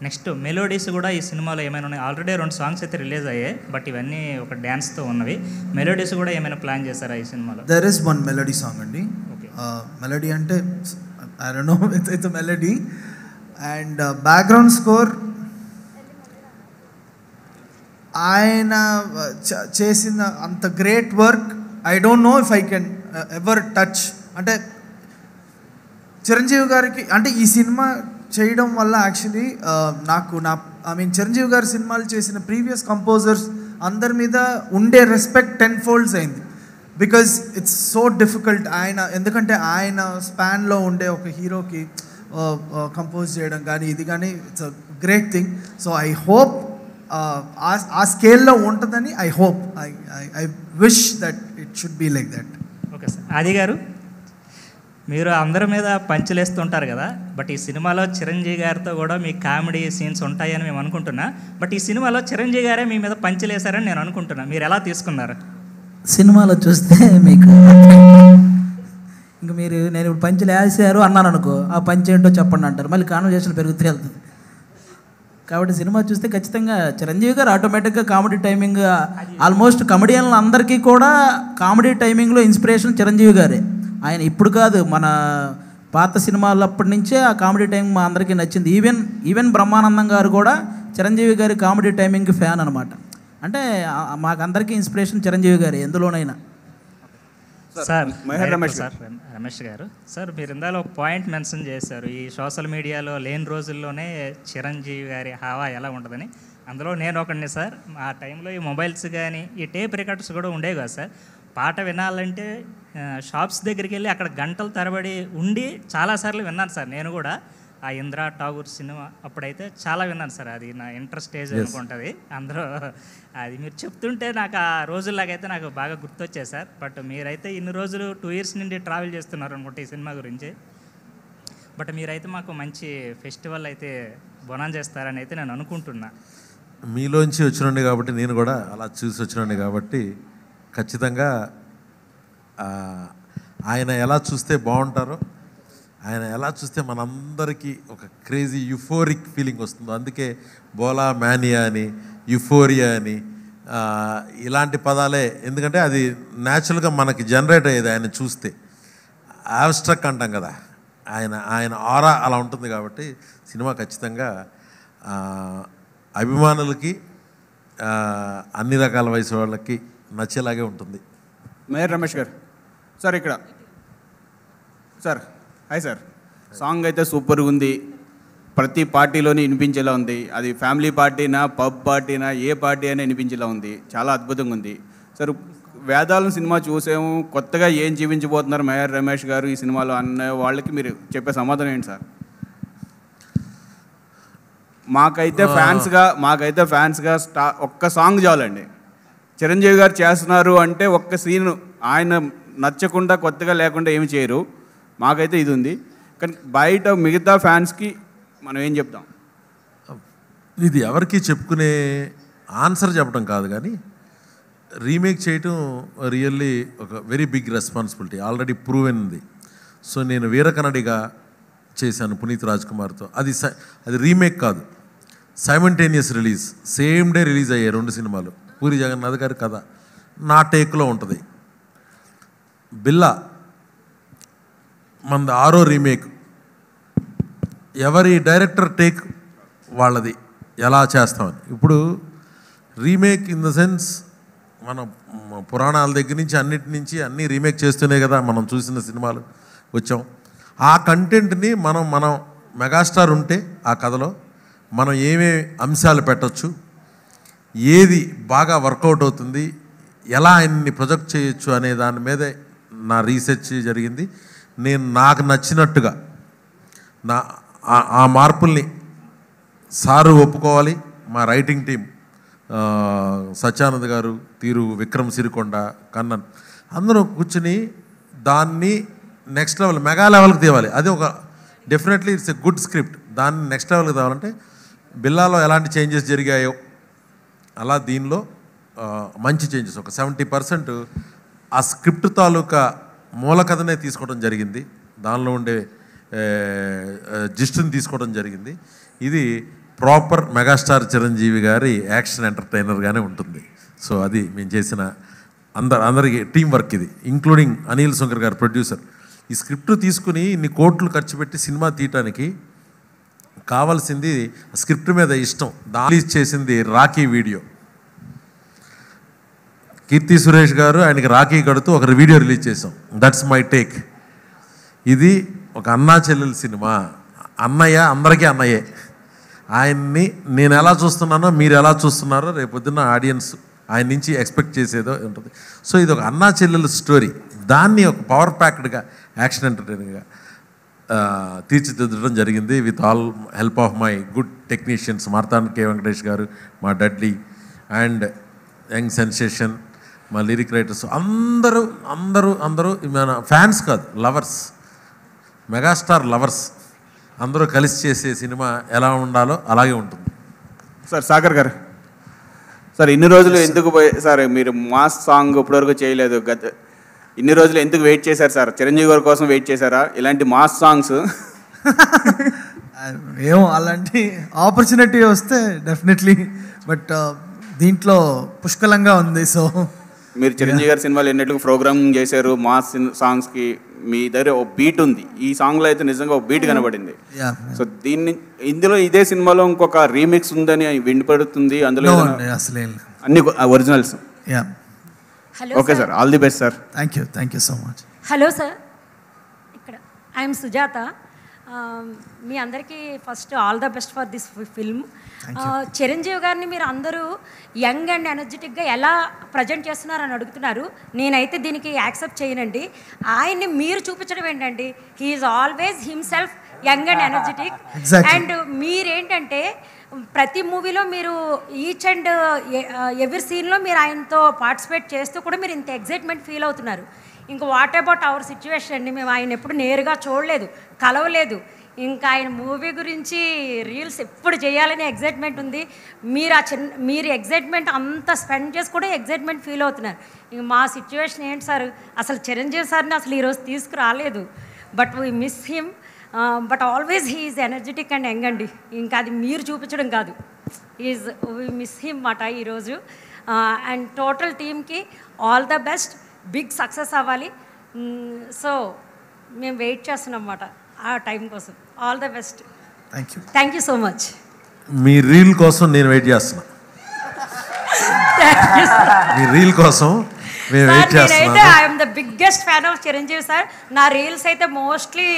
నెక్స్ట్ మెలోడీస్ కూడా ఈ సినిమాలో ఏమైనా ఉన్నాయి? ఆల్రెడీ 2 సాంగ్స్ అయితే రిలీజ్ అయ్యాయి, బట్ ఇవన్నీ ఒక డ్యాన్స్తో ఉన్నవి. మెలోడీస్ కూడా ఏమైనా ప్లాన్ చేశారా ఈ సినిమాలో? There is one melody song అండి. మెలోడీ అంటే I don't know, it's a melody. And background score ఆయన చేసిన అంత great work I don't know if I can ever touch. అంటే చిరంజీవి గారికి అంటే ఈ సినిమా చేయడం వల్ల యాక్చువల్లీ చిరంజీవి గారి సినిమాలు చేసిన ప్రీవియస్ కంపోజర్స్ అందరి మీద ఉండే రెస్పెక్ట్ 10 folds అయింది. Because it's so difficult. ఎందుకంటే ఆయన స్పాన్లో ఉండే ఒక హీరోకి కంపోజ్ చేయడం కానీ ఇది కానీ it's a great thing. So I hope ఆ స్కేల్లో ఉంటుందని I hope, I wish that it should be like that. Okay sir. Aadi గారు మీరు అందరి మీద పంచులేస్తుంటారు కదా, బట్ ఈ సినిమాలో చిరంజీవి గారితో కూడా మీ కామెడీ సీన్స్ ఉంటాయని మేము అనుకుంటున్నా. బట్ ఈ సినిమాలో చిరంజీవి గారే మీ మీద పంచులేశారని నేను అనుకుంటున్నా. మీరు ఎలా తీసుకున్నారు? సినిమాలో చూస్తే మీకు ఇంకా నేను ఇప్పుడు పంచులు వేసారు అన్నాను అనుకో, ఆ పంచ్ ఏంటో చెప్పండి అంటారు, మళ్ళీ కాన్వర్జేషన్ పెరుగుతూ వెళ్తుంది. కాబట్టి సినిమా చూస్తే ఖచ్చితంగా చిరంజీవి గారు ఆటోమేటిక్గా కామెడీ టైమింగ్, ఆల్మోస్ట్ కమెడియన్లు అందరికీ కూడా కామెడీ టైమింగ్లో ఇన్స్పిరేషన్ చిరంజీవి గారే. ఆయన ఇప్పుడు కాదు, మన పాత సినిమాలు అప్పటి నుంచే ఆ కామెడీ టైమింగ్ మా అందరికీ నచ్చింది. ఈవెన్ బ్రహ్మానందం గారు కూడా చిరంజీవి గారి కామెడీ టైమింగ్కి ఫ్యాన్ అనమాట. అంటే మాకందరికీ ఇన్స్పిరేషన్ చిరంజీవి గారు ఎందులోనైనా. సార్ రమేష్ గారు సార్, మీరు ఇందాలో ఒక పాయింట్ మెన్షన్ చేశారు, ఈ సోషల్ మీడియాలో లేని రోజుల్లోనే చిరంజీవి గారి హావా ఎలా ఉంటుందని. అందులో నేను ఒకడిని సార్. ఆ టైంలో ఈ మొబైల్స్ కానీ ఈ టేప్ రికార్డ్స్ కూడా ఉండేవి కదా సార్. పాట వినాలంటే షాప్స్ దగ్గరికి వెళ్ళి అక్కడ గంటల తరబడి ఉండి చాలాసార్లు విన్నాను సార్. నేను కూడా ఆ ఇంద్రా టాగూర్ సినిమా అప్పుడైతే చాలా విన్నాను సార్. అది నా ఇంట్రెస్టేజ్ అనుకుంటుంది. అందరూ అది మీరు చెప్తుంటే నాకు ఆ రోజుల్లాగైతే నాకు బాగా గుర్తొచ్చాయి సార్. బట్ మీరైతే ఇన్ని రోజులు 2 years నుండి ట్రావెల్ చేస్తున్నారు అనుకుంటే ఈ సినిమా గురించి. బట్ మీరైతే మాకు మంచి ఫెస్టివల్ అయితే బొనాన్ చేస్తారని అయితే నేను అనుకుంటున్నా. మీలోంచి వచ్చినండి కాబట్టి, నేను కూడా అలా చూసి వచ్చినండి కాబట్టి ఖచ్చితంగా ఆయన ఎలా చూస్తే బాగుంటారో, ఆయన ఎలా చూస్తే మనందరికీ ఒక క్రేజీ యుఫోరిక్ ఫీలింగ్ వస్తుందో, అందుకే బోలా మ్యానియా అని, యుఫోరియా అని ఇలాంటి పదాలే. ఎందుకంటే అది న్యాచురల్గా మనకి జనరేట్ అయ్యేది ఆయన చూస్తే. ఆబ్స్ట్రక్ట్ అంటాం కదా, ఆయన ఆరా అలా ఉంటుంది. కాబట్టి సినిమా ఖచ్చితంగా అభిమానులకి అన్ని రకాల వయసు వాళ్ళకి నచ్చేలాగే ఉంటుంది. మేయర్ రమేష్ గారు సార్ ఇక్కడ సార్. Hi sir. సాంగ్ అయితే సూపర్గా ఉంది. ప్రతి పార్టీలోని వినిపించేలా ఉంది. అది ఫ్యామిలీ పార్టీనా, పబ్ పార్టీనా, ఏ పార్టీ అయినా వినిపించేలా ఉంది. చాలా అద్భుతంగా ఉంది సార్. వేదాలను సినిమా చూసాము, కొత్తగా ఏం జీవించబోతున్నారు మెహర్ రమేష్ గారు ఈ సినిమాలో అన్న వాళ్ళకి మీరు చెప్పే సమాధానం ఏంటి సార్? మాకైతే ఫ్యాన్స్గా ఒక్క సాంగ్ చాలండి. చిరంజీవి గారు చేస్తున్నారు అంటే ఒక్క సీన్ ఆయన నచ్చకుండా కొత్తగా లేకుండా ఏమి చేయరు. మాకైతే ఇది ఉంది. కానీ బయట మిగతా ఫ్యాన్స్కి మనం ఏం చెప్తాం? ఇది ఎవరికి చెప్పుకునే ఆన్సర్ చెప్పడం కాదు, కానీ రీమేక్ చేయటం రియల్లీ ఒక very big responsibility. Already proven ఉంది. సో నేను వీరకన్నడిగా చేశాను పునీత్ రాజ్ కుమార్తో. అది రీమేక్ కాదు, simultaneous release. Same day release అయ్యాయి 2 సినిమాలు. పూరి జగన్నాథ్ గారి కథ నా టేక్లో ఉంటుంది. బిల్లా మనది 6వ రీమేక్. ఎవరి డైరెక్టర్ టేక్ వాళ్ళది ఎలా చేస్తామని. ఇప్పుడు రీమేక్ ఇన్ ద సెన్స్ మనం పురాణాల దగ్గర నుంచి అన్నిటి నుంచి అన్నీ రీమేక్ చేస్తూనే కదా మనం చూసిన సినిమాలు వచ్చాం. ఆ కంటెంట్ని మనం మెగాస్టార్ ఉంటే ఆ కథలో మనం ఏమేమి అంశాలు పెట్టచ్చు, ఏది బాగా వర్కౌట్ అవుతుంది, ఎలా ఆయన్ని ప్రొజెక్ట్ చేయొచ్చు అనే దాని మీదే నా రీసెర్చ్ జరిగింది. నేను నాకు నచ్చినట్టుగా ఆ మార్పుల్ని సారు ఒప్పుకోవాలి. మా రైటింగ్ టీం సత్యానంద్ గారు, తీరు, విక్రమ్ సిరికొండ, కన్నన్ అందరూ కూర్చుని దాన్ని నెక్స్ట్ లెవెల్, మెగా లెవెల్కి తేవాలి. అది ఒక definitely it's a good script. దాన్ని నెక్స్ట్ లెవెల్కి తేవాలంటే బిల్లాలో ఎలాంటి చేంజెస్ జరిగాయో అలా దీనిలో మంచి చేంజెస్ ఒక 70% ఆ స్క్రిప్ట్ తాలూకా మూల కథనే తీసుకోవడం జరిగింది. దానిలో ఉండే జిస్ట్ని తీసుకోవడం జరిగింది. ఇది ప్రాపర్ మెగాస్టార్ చిరంజీవి గారి యాక్షన్ ఎంటర్టైనర్గానే ఉంటుంది. సో అది మేము చేసిన అందరికి టీం వర్క్ ఇది, ఇంక్లూడింగ్ అనిల్ శంకర్ గారు ప్రొడ్యూసర్. ఈ స్క్రిప్ట్ తీసుకుని ఇన్ని కోట్లు ఖర్చు పెట్టి సినిమా తీయటానికి కావాల్సింది స్క్రిప్ట్ మీద ఇష్టం. రిలీజ్ చేసింది రాఖీ వీడియో. కీర్తి సురేష్ గారు ఆయనకి రాఖీ కడుతూ ఒక వీడియో రిలీజ్ చేసాం. That's my take. ఇది ఒక అన్నా చెల్లెల సినిమా. అన్నయ్య అందరికీ అన్నయ్యే. ఆయన్ని నేను ఎలా చూస్తున్నానో మీరు ఎలా చూస్తున్నారో రేపొద్దున్న ఆడియన్స్ ఆయన నుంచి ఎక్స్పెక్ట్ చేసేదో ఉంటుంది. సో ఇది ఒక అన్నా చెల్లెల స్టోరీ. దాన్ని ఒక పవర్ ప్యాక్డ్గా యాక్షన్ ఎంటర్టైనర్గా తీర్చిదిద్దడం జరిగింది with all help of my good technicians Marthand K Venkatesh గారు, మా డడ్లీ అండ్ యంగ్ సెన్సేషన్, మా లిరిక్ రైటర్స్ అందరూ అందరూ అందరూ మన ఫ్యాన్స్ కాదు, లవర్స్, మెగాస్టార్ లవర్స్ అందరూ కలిసి చేసే సినిమా ఎలా ఉండాలో అలాగే ఉంటుంది. సార్ సాగర్ గారు, సార్ ఇన్ని రోజులు ఎందుకు సార్ మీరు మాస్ సాంగ్ ఇప్పటివరకు చేయలేదు, ఇన్ని రోజులు ఎందుకు వెయిట్ చేశారు సార్? చిరంజీవి గారి కోసం వెయిట్ చేశారా? ఇలాంటి మాస్ సాంగ్స్ ఏమో అలాంటి ఆపర్చునిటీ వస్తే డెఫినెట్లీ, బట్ దీంట్లో పుష్కలంగా ఉంది. సో మీరు చిరంజీవి గారి సినిమాలు ఎన్నట్లు ప్రోగ్రామింగ్ చేశారు, మాస్ సాంగ్స్కి మీ దగ్గర ఒక బీట్ ఉంది. ఈ సాంగ్లో అయితే నిజంగా ఒక బీట్ కనబడింది. సో ఇందులో ఇదే సినిమాలో ఇంకొక రీమిక్స్ ఉందని వినపడుతుంది. అందులో అన్ని originals. Okay sir, all the best sir. Thank you so much. Hello sir, ఇక్కడ ఐఎమ్ సుజాత. మీ అందరికీ first all the best for this film. Chiranjeevi గారిని మీరు అందరూ యంగ్ అండ్ ఎనర్జెటిక్గా ఎలా ప్రజెంట్ చేస్తున్నారని అడుగుతున్నారు. నేనైతే దీనికి యాక్సెప్ట్ చేయనండి. ఆయన్ని మీరు చూపించడం ఏంటండి, he's always himself young and energetic. And మీరేంటంటే ప్రతి మూవీలో మీరు ఈచ్ అండ్ ఎవ్రీ సీన్లో మీరు ఆయనతో పార్టిసిపేట్ చేస్తూ కూడా మీరు ఇంత ఎగ్జైట్మెంట్ ఫీల్ అవుతున్నారు. ఇంకా వాట్ అబౌట్ అవర్ సిచ్యువేషన్ అండి, మేము ఆయన ఎప్పుడు నేరుగా చూడలేదు, కలవలేదు. ఇంకా ఆయన మూవీ గురించి రీల్స్ ఎప్పుడు చేయాలని ఎగ్జైట్మెంట్ ఉంది. మీరు ఎగ్జైట్మెంట్ అంతా స్పెండ్ చేసి కూడా ఎగ్జైట్మెంట్ ఫీల్ అవుతున్నారు. ఇంక మా సిచ్యువేషన్ ఏంటి సార్, అసలు చిరంజీవి సార్ని అసలు ఈరోజు తీసుకురాలేదు. But we miss him. But always he is energetic and young అండి. ఇంకా అది మీరు చూపించడం కాదు, ఈజ్ వీ మిస్ హిమ్ మాట ఈరోజు. అండ్ టోటల్ టీమ్కి all the best, big success అవ్వాలి. సో మేము వెయిట్ చేస్తున్నాం అన్నమాట ఆ టైం కోసం. All the best. Thank you so much. మీ రీల్ కోసం నేను వెయిట్ చేస్తున్నా. మీ రీల్ కోసం మేము వెయిట్ చేస్తున్నాం. I'm the biggest fan of Chiranjeevi sir. నా రీల్స్ అయితే మోస్ట్లీ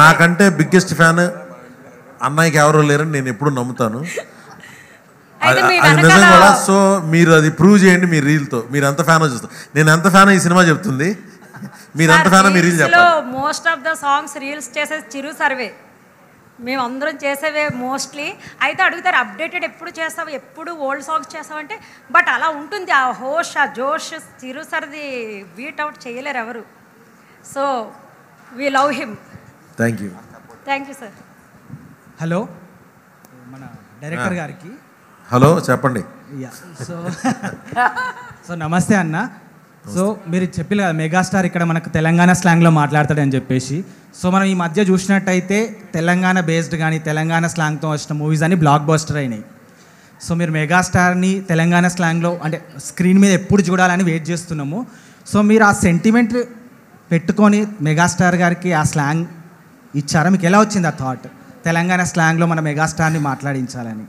నాకంటే బిగ్గెస్ట్ ఫ్యాన్ అన్నయ్యకి ఎవరో లేరని నేను ఎప్పుడు నమ్ముతాను. అయితే మీ అది నిజం వెనకాల- కూడా. సో మీరు అది ప్రూవ్ చేయండి మీ రీల్తో. మీరు ఎంత ఫ్యానో చూస్తారు. నేను ఎంత ఫ్యానో ఈ సినిమా చెప్తుంది. మీరు ఎంత ఫ్యానో మీ రీల్ చెప్పాలి. Most of the songs reels చేసేది చిరు సర్వే, మేము అందరం చేసేవే మోస్ట్లీ. అయితే అడుగుతారు అప్డేటెడ్ ఎప్పుడు చేస్తావు, ఎప్పుడు ఓల్డ్ సాంగ్స్ చేస్తావంటే, బట్ అలా ఉంటుంది ఆ హోష్, ఆ జోష్. చిరు సర్ది బీట్ అవుట్ చేయలేరు ఎవరు. So we love him. Thank you. Thank you sir. Hello మన డైరెక్టర్ గారికి. హలో చెప్పండి. సో నమస్తే అన్న. సో మీరు చెప్పారు కదా మెగాస్టార్ ఇక్కడ మనకు తెలంగాణ స్లాంగ్లో మాట్లాడతాడని చెప్పేసి. సో మనం ఈ మధ్య చూసినట్టయితే తెలంగాణ బేస్డ్ కానీ తెలంగాణ స్లాంగ్తో వచ్చిన మూవీస్ అని బ్లాక్ బస్టర్ అయినాయి. సో మీరు మెగాస్టార్ని తెలంగాణ స్లాంగ్లో అంటే స్క్రీన్ మీద ఎప్పుడు చూడాలని వెయిట్ చేస్తున్నాము. సో మీరు ఆ సెంటిమెంట్ పెట్టుకొని మెగాస్టార్ గారికి ఆ స్లాంగ్ ఇచ్చారా? మీకు ఎలా వచ్చింది ఆ థాట్ తెలంగాణ స్లాంగ్లో మన మెగాస్టార్ని మాట్లాడించాలని?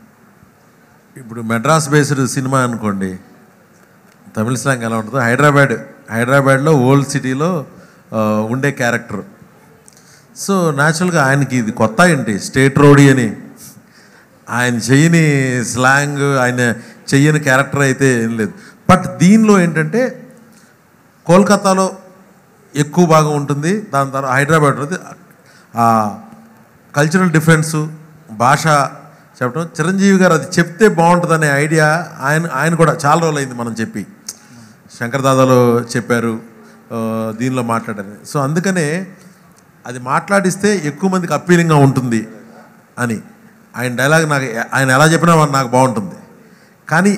ఇప్పుడు మెడ్రాస్ బేస్డ్ సినిమా అనుకోండి, తమిళ స్లాంగ్ ఎలా ఉంటుందో, హైదరాబాద్లో ఓల్డ్ సిటీలో ఉండే క్యారెక్టర్. సో న్యాచురల్గా ఆయనకి ఇది కొత్త ఏంటి స్టేట్ రోడీ అని ఆయన చెయ్యని స్లాంగ్, ఆయన చెయ్యని క్యారెక్టర్ అయితే ఏం లేదు. బట్ దీనిలో ఏంటంటే కోల్కతాలో ఎక్కువ భాగం ఉంటుంది, దాని తర్వాత హైదరాబాద్ ఉంటుంది. ఆ కల్చరల్ డిఫరెన్సు, భాష చెప్పడం చిరంజీవి గారు అది చెప్తే బాగుంటుందనే ఐడియా ఆయన కూడా చాలా రోజులు అయింది మనం చెప్పి. శంకర్ దాదాలో చెప్పారు, దీనిలో మాట్లాడారు. సో అందుకనే అది మాట్లాడిస్తే ఎక్కువ మందికి అప్పీలింగ్గా ఉంటుంది అని ఆయన డైలాగ్ నాకు ఆయన ఎలా చెప్పినా నాకు బాగుంటుంది. కానీ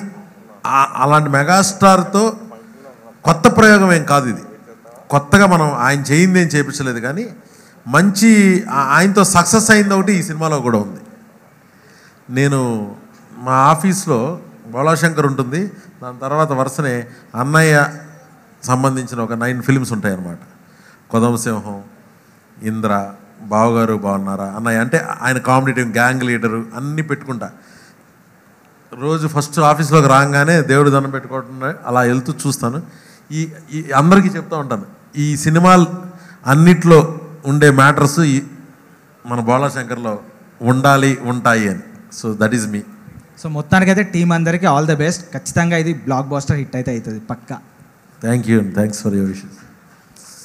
అలాంటి మెగాస్టార్తో కొత్త ప్రయోగం ఏం కాదు ఇది. కొత్తగా మనం ఆయన చేయింది ఏం చేయించలేదు, కానీ మంచి ఆయనతో సక్సెస్ అయింది ఒకటి ఈ సినిమాలో కూడా ఉంది. నేను మా ఆఫీస్లో బోళాశంకర్ ఉంటుంది, దాని తర్వాత వరుసనే అన్నయ్య సంబంధించిన ఒక 9 ఫిల్మ్స్ ఉంటాయి అన్నమాట. కొదమసింహం, ఇంద్ర, బావగారు బాగున్నారా, అన్నయ్య అంటే ఆయన కామెడీ టీం, గ్యాంగ్ లీడరు అన్నీ పెట్టుకుంటా. రోజు ఫస్ట్ ఆఫీస్లోకి రాగానే దేవుడు దండం పెట్టుకోవడం అలా వెళ్తూ చూస్తాను. ఈ అందరికీ చెప్తూ ఉంటాను ఈ సినిమాలు అన్నిట్లో ఉండే మ్యాటర్స్ మన బోళాశంకర్లో ఉండాలి, ఉంటాయి అని. So that is me. So మొత్తానికైతే టీం అందరికీ ఆల్ ద బెస్ట్. ఖచ్చితంగా ఇది బ్లాక్ బాస్టర్ హిట్ అయితే అవుతుంది పక్కా. Thank you, thanks for your wishes.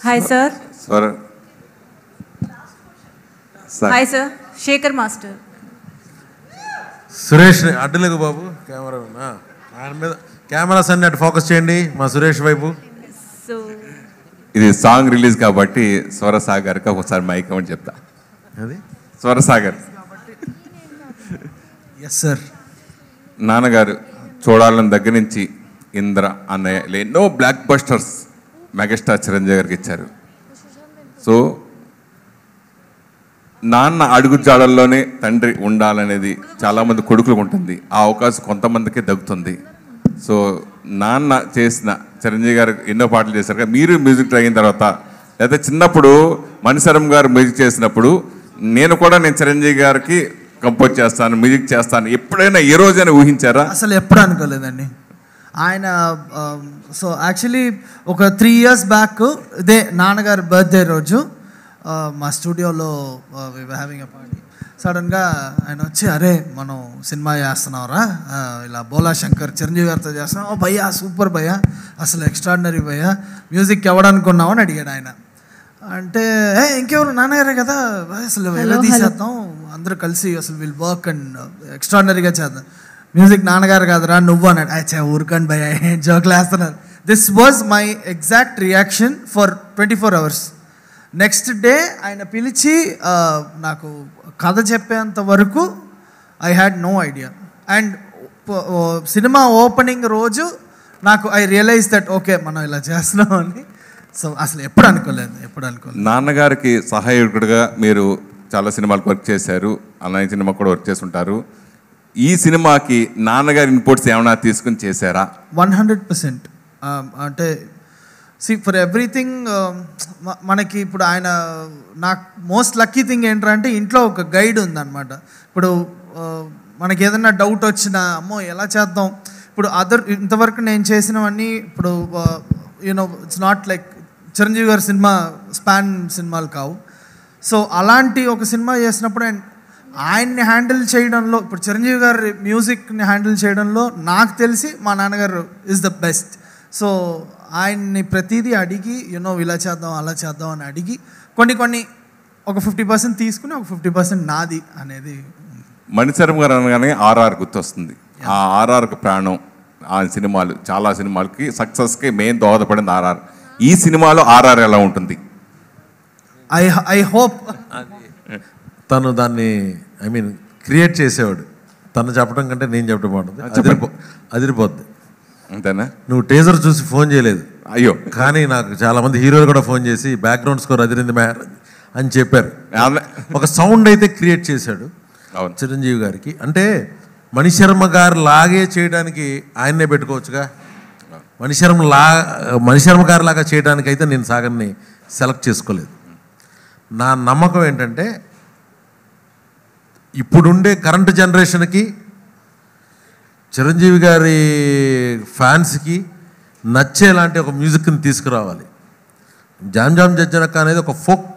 Hi sir. Hi sir, Shekhar master. Suresh అడ్డులకు బాబు కెమెరా ఆయన మీద కెమెరాస్ అన్ని అటు ఫోకస్ చేయండి మా సురేష్ వైపు. సో ఇది సాంగ్ రిలీజ్ కాబట్టి స్వరసాగర్కి ఒకసారి మైక్ అని చెప్తా. అది స్వరసాగర్. Yes sir. నాన్నగారు చూడాలని దగ్గర నుంచి ఇంద్ర అన్నయ్య ఎన్నో బ్లాక్ బస్టర్స్ మెగాస్టార్ చిరంజీవి గారికి ఇచ్చారు. సో నాన్న అడుగు జాడల్లోనే తండ్రి ఉండాలనేది చాలామంది కొడుకులకు ఉంటుంది. ఆ అవకాశం కొంతమందికే దక్కుతుంది. సో నాన్న చేసిన చిరంజీవి గారు ఎన్నో పాటలు చేశారు కదా, మీరు మ్యూజిక్ అయిన తర్వాత లేదా చిన్నప్పుడు మణిశరం గారు మ్యూజిక్ చేసినప్పుడు నేను చిరంజీవి గారికి కంపోజ్ చేస్తాను, మ్యూజిక్ చేస్తాను ఎప్పుడైనా ఏ రోజైనా ఊహించారా? అసలు ఎప్పుడు అనుకోలేదండి. ఆయన సో యాక్చువల్లీ ఒక 3 years బ్యాక్ ఇదే నాన్నగారి బర్త్డే రోజు మా స్టూడియోలో హ్యావింగ్ ఎ పార్టీ. సడన్గా ఆయన వచ్చి అరే మనం సినిమా చేస్తున్నావురా, ఇలా బోలా శంకర్ చిరంజీవి గారితో చేస్తున్నాం. ఓ భయ్యా సూపర్ భయ్యా, అసలు ఎక్స్ట్రాడినరీ భయ్యా, మ్యూజిక్ ఎవడనుకున్నావు అని అడిగాడు ఆయన. అంటే ఇంకెవరు నాన్నగారే కదా, అసలు ఎలా తీసేద్దాం అందరూ కలిసి అసలు విల్ వర్క్ అండ్ ఎక్స్ట్రాడినరీగా చేద్దాం. మ్యూజిక్ నాన్నగారు కాదురా నువ్వు అన్నాడు. అచ్చా ఊరుకండి భయ్యా జోకులు వేస్తున్నారు. This was my exact reaction for 24 hours. Next day ఆయన పిలిచి నాకు కథ చెప్పేంత వరకు I had no idea. And సినిమా ఓపెనింగ్ రోజు నాకు ఐ రియలైజ్ దట్ ఓకే మనం ఇలా చేస్తున్నాం అని. సో అసలు ఎప్పుడు అనుకోలేదు. నాన్నగారికి సహాయకుడిగా మీరు చాలా సినిమాలకు వర్క్ చేశారు, అన్నయ్య సినిమా కూడా వర్క్ చేసి ఉంటారు. ఈ సినిమాకి నాన్నగారి ఇన్పుట్స్ ఏమైనా తీసుకుని చేశారా? 100%. అంటే ఫర్ ఎవ్రీథింగ్ మనకి ఇప్పుడు ఆయన నాకు మోస్ట్ లక్కీ థింగ్ ఏంటంటే ఇంట్లో ఒక గైడ్ ఉందన్నమాట. ఇప్పుడు మనకి ఏదైనా డౌట్ వచ్చినా అమ్మో ఎలా చేద్దాం, ఇప్పుడు ఇంతవరకు నేను చేసినవన్నీ ఇప్పుడు you know it's not like Chiranjeevi గారి సినిమా స్పాన్ సినిమాలు కావు. సో అలాంటి ఒక సినిమా చేసినప్పుడు అండ్ ఆయన్ని హ్యాండిల్ చేయడంలో, ఇప్పుడు చిరంజీవి గారి మ్యూజిక్ని హ్యాండిల్ చేయడంలో నాకు తెలిసి మా నాన్నగారు ఈజ్ ద బెస్ట్. సో ఆయన్ని ప్రతిదీ అడిగి ఇలా చేద్దాం అలా చేద్దాం అని అడిగి కొన్ని ఒక 50% తీసుకుని ఒక 50% నాది అనేది. మణిశర్మ గారు అనగానే ఆర్ఆర్ గుర్తొస్తుంది. ఆ ఆర్ఆర్కి ప్రాణం. ఆ సినిమాలు చాలా సినిమాలకి సక్సెస్కి మెయిన్ దోహదపడింది ఆర్ఆర్. ఈ సినిమాలో ఆర్ఆర్ ఎలా ఉంటుంది? ఐ హోప్ తను దాన్ని క్రియేట్ చేసేవాడు. తను చెప్పడం కంటే నేను చెప్పడం బాగుంటుంది. అదిరిపోద్ది. అంతేనా? నువ్వు టీజర్ చూసి ఫోన్ చేయలేదు. అయ్యో. కానీ నాకు చాలామంది హీరోలు కూడా ఫోన్ చేసి బ్యాక్గ్రౌండ్ స్కోర్ అదిరింది మెహర్ అని చెప్పారు. ఒక సౌండ్ అయితే క్రియేట్ చేశాడు చిరంజీవి గారికి. అంటే మణిశర్మ గారు లాగే చేయడానికి ఆయన్నే పెట్టుకోవచ్చుగా. మణిశర్మ గారు లాగా చేయడానికి అయితే నేను సాగర్ని సెలెక్ట్ చేసుకోలేదు. నా నమ్మకం ఏంటంటే ఇప్పుడుండే కరెంట్ జనరేషన్కి చిరంజీవి గారి ఫ్యాన్స్కి నచ్చేలాంటి ఒక మ్యూజిక్ని తీసుకురావాలి. జామ్ జామ్ జజ్జనక్క అనేది ఒక ఫోక్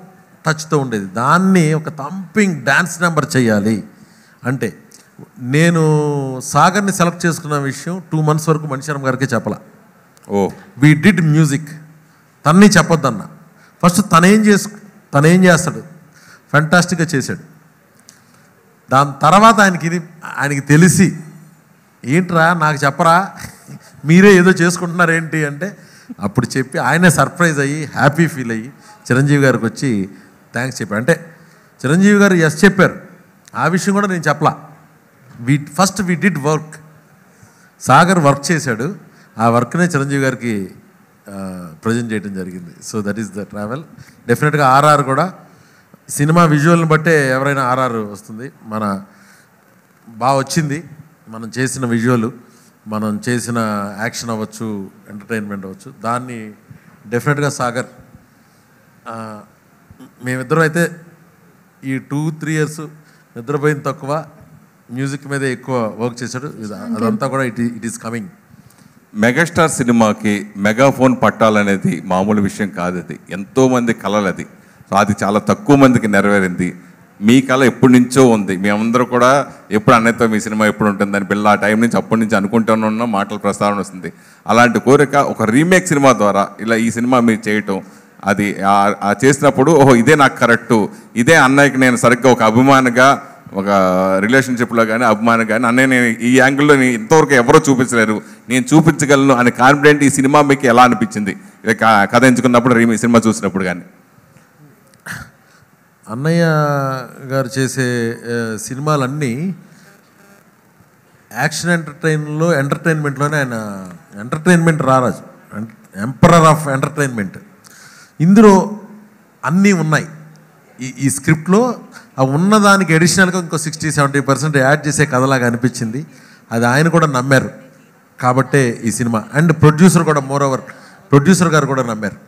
టచ్తో ఉండేది. దాన్ని ఒక థంపింగ్ డ్యాన్స్ నెంబర్ చేయాలి అంటే నేను సాగర్ని సెలెక్ట్ చేసుకున్న విషయం 2 months వరకు మణిశర్మ గారికి చెప్పాల. We did music. తన్ని చెప్పొద్దన్న. ఫస్ట్ తనేం చేస్తాడు, ఫ్యాంటాస్టిక్గా చేశాడు. దాని తర్వాత ఆయనకి తెలిసి ఏంట్రా నాకు చెప్పరా, మీరే ఏదో చేసుకుంటున్నారేంటి అంటే అప్పుడు చెప్పి ఆయనే సర్ప్రైజ్ అయ్యి హ్యాపీ ఫీల్ అయ్యి చిరంజీవి గారికి వచ్చి థ్యాంక్స్ చెప్పాడు. అంటే చిరంజీవి గారు ఎస్ చెప్పారు. ఆ విషయం కూడా నేను చెప్పలా. First we did work. Sagar work చేశాడు. ఆ వర్క్నే చిరంజీవి గారికి ప్రజెంట్ చేయడం జరిగింది. So that is the travel. డెఫినెట్గా ఆర్ఆర్ కూడా సినిమా విజువల్ని బట్టే ఎవరైనా ఆర్ఆర్ వస్తుంది. బాగా వచ్చింది. మనం చేసిన విజువల్, మనం చేసిన యాక్షన్ అవ్వచ్చు, ఎంటర్టైన్మెంట్ అవ్వచ్చు, దాన్ని డెఫినెట్గా సాగర్ మేమిద్దరం అయితే ఈ 2-3 years నిద్రపోయిన తక్కువ, మ్యూజిక్ మీదే ఎక్కువ వర్క్ చేశాడు. అదంతా కూడా ఇట్ ఈస్ కమింగ్. మెగాస్టార్ సినిమాకి మెగాఫోన్ పట్టాలనేది మామూలు విషయం కాదు. అది ఎంతోమంది కలలు. అది సో అది చాలా తక్కువ మందికి నెరవేరింది. మీ కళ ఎప్పటి నుంచో ఉంది. మేమందరూ కూడా ఎప్పుడు అన్నయ్యతో మీ సినిమా ఎప్పుడు ఉంటుందని బిల్లా ఆ టైం నుంచి అప్పటి నుంచి అనుకుంటూనే ఉన్న మాటల ప్రస్తావన వస్తుంది. అలాంటి కోరిక ఒక రీమేక్ సినిమా ద్వారా ఇలా ఈ సినిమా మీరు చేయటం, అది చేసినప్పుడు ఓహో ఇదే నాకు కరెక్టు, ఇదే అన్నయ్యకి నేను సరిగ్గా ఒక అభిమానిగా, ఒక రిలేషన్షిప్లో కానీ అభిమాని కానీ అన్నయ్య నేను ఈ యాంగిల్లో ఇంతవరకు ఎవరో చూపించలేరు, నేను చూపించగలను అని కాన్ఫిడెంట్ ఈ సినిమా మీకు ఎలా అనిపించింది కథ ఎంచుకున్నప్పుడు, సినిమా చూసినప్పుడు? కానీ అన్నయ్య గారు చేసే సినిమాలన్నీ యాక్షన్ ఎంటర్టైన్మెంట్లోనే ఆయన ఎంటర్టైన్మెంట్ రారాజు, ఎంపరర్ ఆఫ్ ఎంటర్టైన్మెంట్. ఇందులో అన్నీ ఉన్నాయి. ఈ స్క్రిప్ట్లో ఆ ఉన్నదానికి అడిషనల్గా ఇంకో 60-70% యాడ్ చేసే కథలాగా అనిపించింది. అది ఆయన కూడా నమ్మారు కాబట్టే ఈ సినిమా. అండ్ ప్రొడ్యూసర్ కూడా, మోరోవర్ ప్రొడ్యూసర్ గారు కూడా నమ్మారు.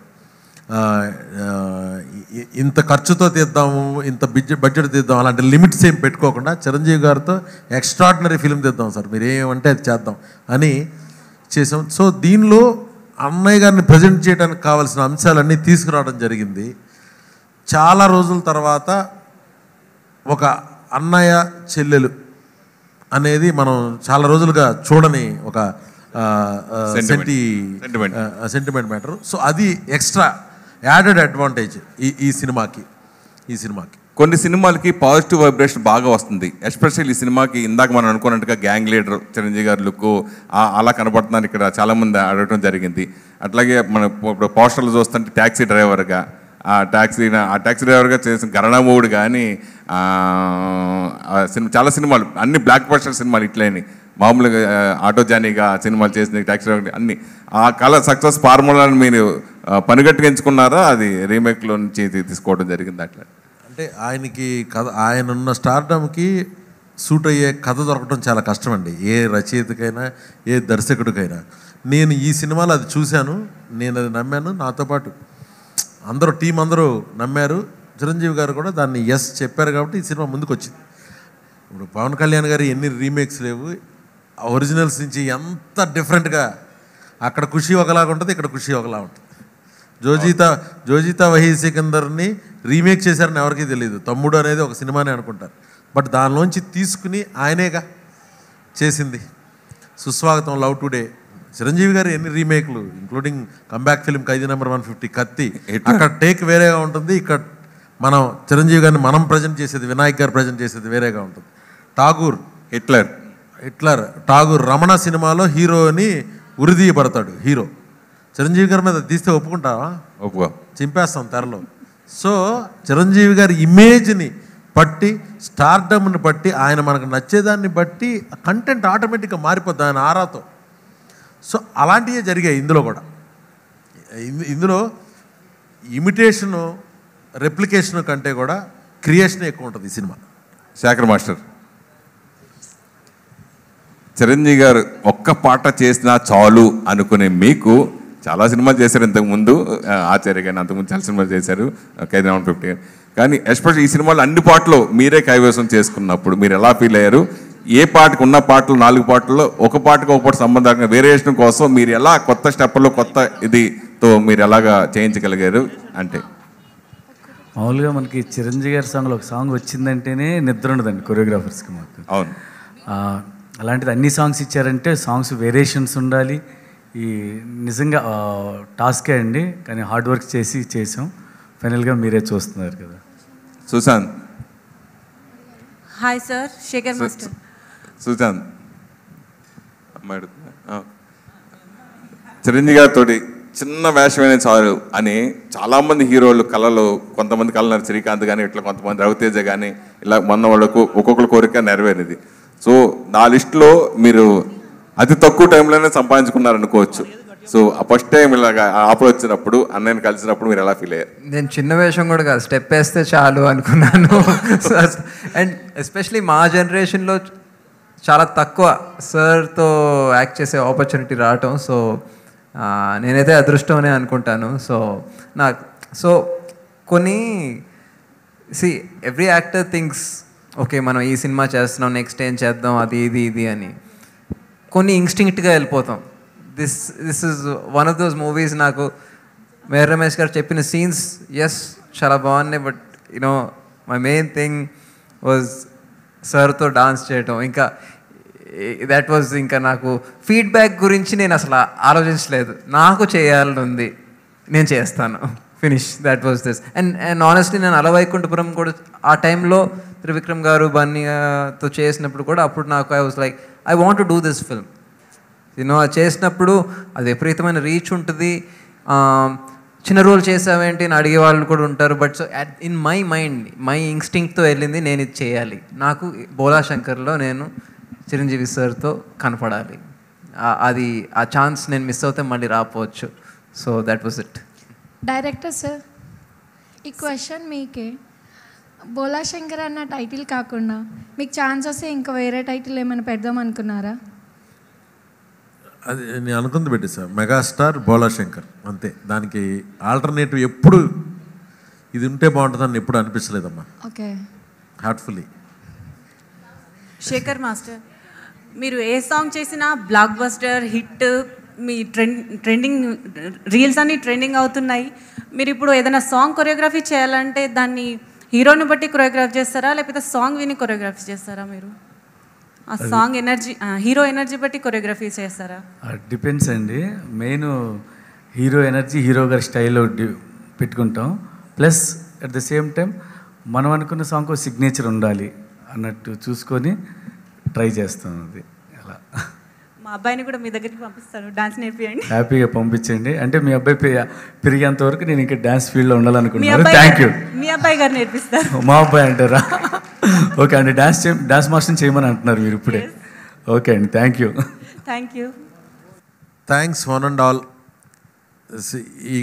ఇంత ఖర్చుతో తీద్దాము, ఇంత బడ్జెట్ తీద్దాం అలాంటి లిమిట్స్ ఏం పెట్టుకోకుండా చిరంజీవి గారితో ఎక్స్ట్రాడినరీ ఫిల్మ్ తీద్దాం సార్, మీరు ఏమంటే అది చేద్దాం అని చేసాం. సో దీనిలో అన్నయ్య గారిని ప్రజెంట్ చేయడానికి కావాల్సిన అంశాలన్నీ తీసుకురావడం జరిగింది. చాలా రోజుల తర్వాత ఒక అన్నయ్య చెల్లెలు అనేది మనం చాలా రోజులుగా చూడని ఒక సెంటిమెంట్ మ్యాటర్. సో అది ఎక్స్ట్రా యాడెడ్ అడ్వాంటేజ్ ఈ సినిమాకి. కొన్ని సినిమాలకి పాజిటివ్ వైబ్రేషన్ బాగా వస్తుంది. ఎస్పెషల్లీ ఈ సినిమాకి ఇందాక మనం అనుకున్నట్టుగా గ్యాంగ్ లీడర్ చిరంజీవి గారి లుక్ అలా కనపడుతుందని ఇక్కడ చాలామంది అడగడం జరిగింది. అట్లాగే మనం ఇప్పుడు పోస్టర్లు చూస్తుంటే ట్యాక్సీ డ్రైవర్గా, ఆ ట్యాక్సీ డ్రైవర్గా చేసిన గరణమూడు కానీ చాలా సినిమాలు అన్ని బ్లాక్ బస్టర్ సినిమాలు ఇట్లేని మామూలుగా ఆటో జానీగా సినిమాలు చేసిన ట్యాక్సీ డ్రైవర్ అన్ని ఆ కళ సక్సెస్ ఫార్ములాని మీరు పనిగట్టుకు ఎంచుకున్నారా, అది రీమేక్లో నుంచి తీసుకోవడం జరిగింది? అట్లా అంటే ఆయనకి కథ, ఆయన ఉన్న స్టార్డమ్కి సూట్ అయ్యే కథ దొరకడం చాలా కష్టం అండి, ఏ రచయితకైనా ఏ దర్శకుడికైనా. నేను ఈ సినిమాలో అది చూశాను, నేను అది నమ్మాను, నాతో పాటు టీం అందరూ నమ్మారు. చిరంజీవి గారు కూడా దాన్ని ఎస్ చెప్పారు కాబట్టి ఈ సినిమా ముందుకు వచ్చింది. ఇప్పుడు పవన్ కళ్యాణ్ గారు ఎన్ని రీమేక్స్ లేవు, ఒరిజినల్స్ నుంచి ఎంత డిఫరెంట్గా, అక్కడ ఖుషి ఒకలాగా ఉంటుంది, ఇక్కడ ఖుషి ఒకలా ఉంటుంది. జోజీతా వహీ సికందర్ని రీమేక్ చేశారని ఎవరికీ తెలియదు. తమ్ముడు అనేది ఒక సినిమానే అనుకుంటారు. బట్ దానిలోంచి తీసుకుని ఆయనేగా చేసింది. సుస్వాగతం, లవ్ టుడే. చిరంజీవి గారు ఎన్ని రీమేక్లు, ఇంక్లూడింగ్ కంబ్యాక్ ఫిల్మ్ ఖైదీ నెంబర్ 150, కత్తి. అక్కడ టేక్ వేరేగా ఉంటుంది, ఇక్కడ మనం చిరంజీవి గారిని మనం ప్రజెంట్ చేసేది, వినాయక్ గారు ప్రజెంట్ చేసేది వేరేగా ఉంటుంది. ఠాగూర్, హిట్లర్ ఠాగూర్ రమణ సినిమాలో హీరోని ఉరిదీయబడతాడు హీరో. చిరంజీవి గారి మీద తీస్తే ఒప్పుకుంటావా? చింపేస్తాం తెరలో. సో చిరంజీవి గారి ఇమేజ్ని బట్టి, స్టార్డమ్ని బట్టి, ఆయన మనకు నచ్చేదాన్ని బట్టి కంటెంట్ ఆటోమేటిక్గా మారిపోద్ది ఆయన ఆరాతో. సో అలాంటివే జరిగాయి ఇందులో కూడా. ఇందులో ఇమిటేషను, రెప్లికేషను కంటే కూడా క్రియేషన్ ఎక్కువ ఉంటుంది ఈ సినిమా. శేఖర్ మాస్టర్, చిరంజీవి గారు ఒక్క పాట చేసినా చాలు అనుకునే మీకు చాలా సినిమాలు చేశారు ఇంతకుముందు, ఆచార్య గారిని అంతకుముందు చాలా సినిమాలు చేశారు, ఖైదీ నెంబర్ 150. కానీ ఎస్పెషల్లీ ఈ సినిమాలో అన్ని పాటలు మీరే కైవసం చేసుకున్నప్పుడు మీరు ఎలా ఫీల్ అయ్యారు? ఏ పాటకు ఉన్న పాటలు 4 పాటల్లో ఒక పాటకు ఒక పాట సంబంధంగా వేరియేషన్ కోసం మీరు ఎలా కొత్త స్టెప్లో కొత్త ఇదితో మీరు ఎలాగా చేయించగలిగారు? అంటే మామూలుగా మనకి చిరంజీవి గారి సాంగ్లో ఒక సాంగ్ వచ్చిందంటేనే నిద్ర ఉండదండి కొరియోగ్రాఫర్స్కి మాకు. అవును. అలాంటిది అన్ని సాంగ్స్ ఇచ్చారంటే సాంగ్స్ వేరియేషన్స్ ఉండాలి. ఈ నిజంగా టాస్కే అండి, కానీ హార్డ్ వర్క్ చేసాం. ఫైనల్గా మీరే చూస్తున్నారు కదా. Sushant. Hi sir, Shekhar master. Sushant, అమ్మాయి చిరంజీవి గారితో చిన్న వేషమైన చాలు అని చాలామంది హీరోలు కళలు, కొంతమంది కళలు శ్రీకాంత్ కానీ ఇట్లా కొంతమంది రవితేజ కానీ ఇలా మొన్న వాళ్ళకు ఒక్కొక్కరు కోరిక నెరవేరింది. సో నా లిస్టులో మీరు అతి తక్కువ టైంలోనే సంపాదించుకున్నారనుకోవచ్చు. సో ఫస్ట్ టైం ఇలాగా ఆఫర్ వచ్చినప్పుడు, అన్నయ్యని కలిసినప్పుడు మీరు ఎలా ఫీల్ అయ్యారు? నేను చిన్న వేషం కూడా కాదు, స్టెప్ వేస్తే చాలు అనుకున్నాను. అండ్ ఎస్పెషలీ మా జనరేషన్లో చాలా తక్కువ సార్తో యాక్ట్ చేసే ఆపర్చునిటీ రావటం. సో నేనైతే అదృష్టమనే అనుకుంటాను. సో కొన్ని ఎవ్రీ యాక్టర్ థింక్స్ ఓకే మనం ఈ సినిమా చేస్తున్నాం, నెక్స్ట్ ఏం చేద్దాం, అది ఇది అని కొన్ని ఇన్స్టింక్ట్గా వెళ్ళిపోతాం. This is one of those movies. నాకు మేహర్ రమేష్ గారు చెప్పిన సీన్స్ ఎస్ చాలా బాగున్నాయి, but you know my main thing was సార్తో డాన్స్ చేయటం. ఇంకా దట్ వాజ్, ఇంకా నాకు ఫీడ్బ్యాక్ గురించి నేను అసలు ఆలోచించలేదు, నాకు చేయాలని ఉంది, నేను చేస్తాను, finish. That was this. And honestly నేను అలవైకుంఠపురం కూడా ఆ టైంలో త్రివిక్రమ్ గారు బన్నీతో చేసినప్పుడు కూడా అప్పుడు నాకు I was like I want to do this film. You know చేసినప్పుడు అది విపరీతమైన రీచ్ ఉంటుంది. చిన్న రోల్ చేసావేంటి అని అడిగే వాళ్ళు కూడా ఉంటారు. But so in my mind, my ఇన్స్టింక్ట్తో వెళ్ళింది నేను ఇది చేయాలి. నాకు బోలా శంకర్లో నేను చిరంజీవి సార్తో కనపడాలి. అది ఆ ఛాన్స్ నేను మిస్ అవుతే మళ్ళీ రాకపోవచ్చు. So that was it. Director sir, ఈ క్వశ్చన్ మీకే. బోలా శంకర్ అన్న టైటిల్ కాకుండా మీకు ఛాన్స్ వస్తే ఇంకా వేరే టైటిల్ ఏమైనా పెడదాం అనుకున్నారా? అది నేను అనుకుంది పెట్టి సార్, మెగాస్టార్ బోలా శంకర్ అంతే. దానికి ఆల్టర్నేటివ్ ఎప్పుడు ఇది ఉంటే బాగుంటుందని ఎప్పుడు అనిపించలేదమ్మా. Okay, heartfully. శేఖర్ మాస్టర్, మీరు ఏ సాంగ్ చేసినా బ్లాక్ బస్టర్ హిట్, మీ ట్రెండింగ్ రీల్స్ అన్నీ ట్రెండింగ్ అవుతున్నాయి. మీరు ఇప్పుడు ఏదైనా సాంగ్ కొరియోగ్రఫీ చేయాలంటే దాన్ని హీరోని బట్టి కొరియోగ్రాఫ్ చేస్తారా, లేకపోతే సాంగ్ విని కొరియోగ్రఫీ చేస్తారా? మీరు ఆ సాంగ్ ఎనర్జీ, హీరో ఎనర్జీ బట్టి కొరియోగ్రఫీ చేస్తారా? డిపెండ్స్ అండి. మెయిన్ హీరో ఎనర్జీ, హీరో గారి స్టైల్లో పెట్టుకుంటాం. Plus at the same time మనం అనుకున్న సాంగ్కు సిగ్నేచర్ ఉండాలి అన్నట్టు చూసుకొని ట్రై చేస్తాం. అది అలా. మా అబ్బాయిని కూడా మీ దగ్గరికి పంపిస్తాను, డాన్స్ నేర్పియండి. హ్యాపీగా పంపించండి. అంటే మీ అబ్బాయి పెరిగేంత వరకు నేను ఇంకా డ్యాన్స్ ఫీల్డ్లో ఉండాలనుకుంటున్నాను. Thank you. మీ అబ్బాయి గారు నేర్పిస్తారు. మా అబ్బాయి అంటారా? ఓకే అండి, డాన్స్ మాస్టర్ని చేయమని అంటున్నారు మీరు ఇప్పుడే. ఓకే అండి, thank you. Thank you. Thanks one and all. ఈ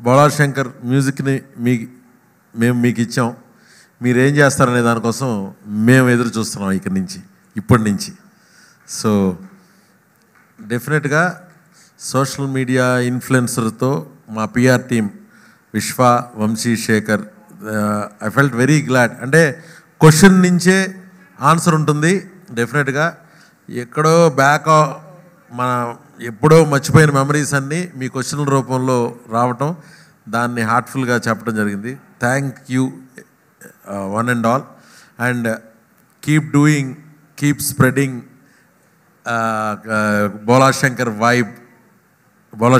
బోలా శంకర్ మ్యూజిక్ని మేము మీకు ఇచ్చాం. మీరేం చేస్తారనే దానికోసం మేము ఎదురు చూస్తున్నాం ఇప్పటి నుంచి. సో డెఫినెట్గా సోషల్ మీడియా ఇన్ఫ్లుయెన్సర్తో మా PR team Vishwa, Vamsi, Shekhar, I felt very glad. అంటే క్వశ్చన్ నుంచే ఆన్సర్ ఉంటుంది డెఫినెట్గా. ఎక్కడో మన ఎప్పుడో మర్చిపోయిన మెమరీస్ అన్నీ మీ క్వశ్చన్ల రూపంలో రావటం, దాన్ని హార్ట్ఫుల్గా చెప్పడం జరిగింది. Thank you one and all. And keep doing, keep spreading Bhola Shankar vibe, Bola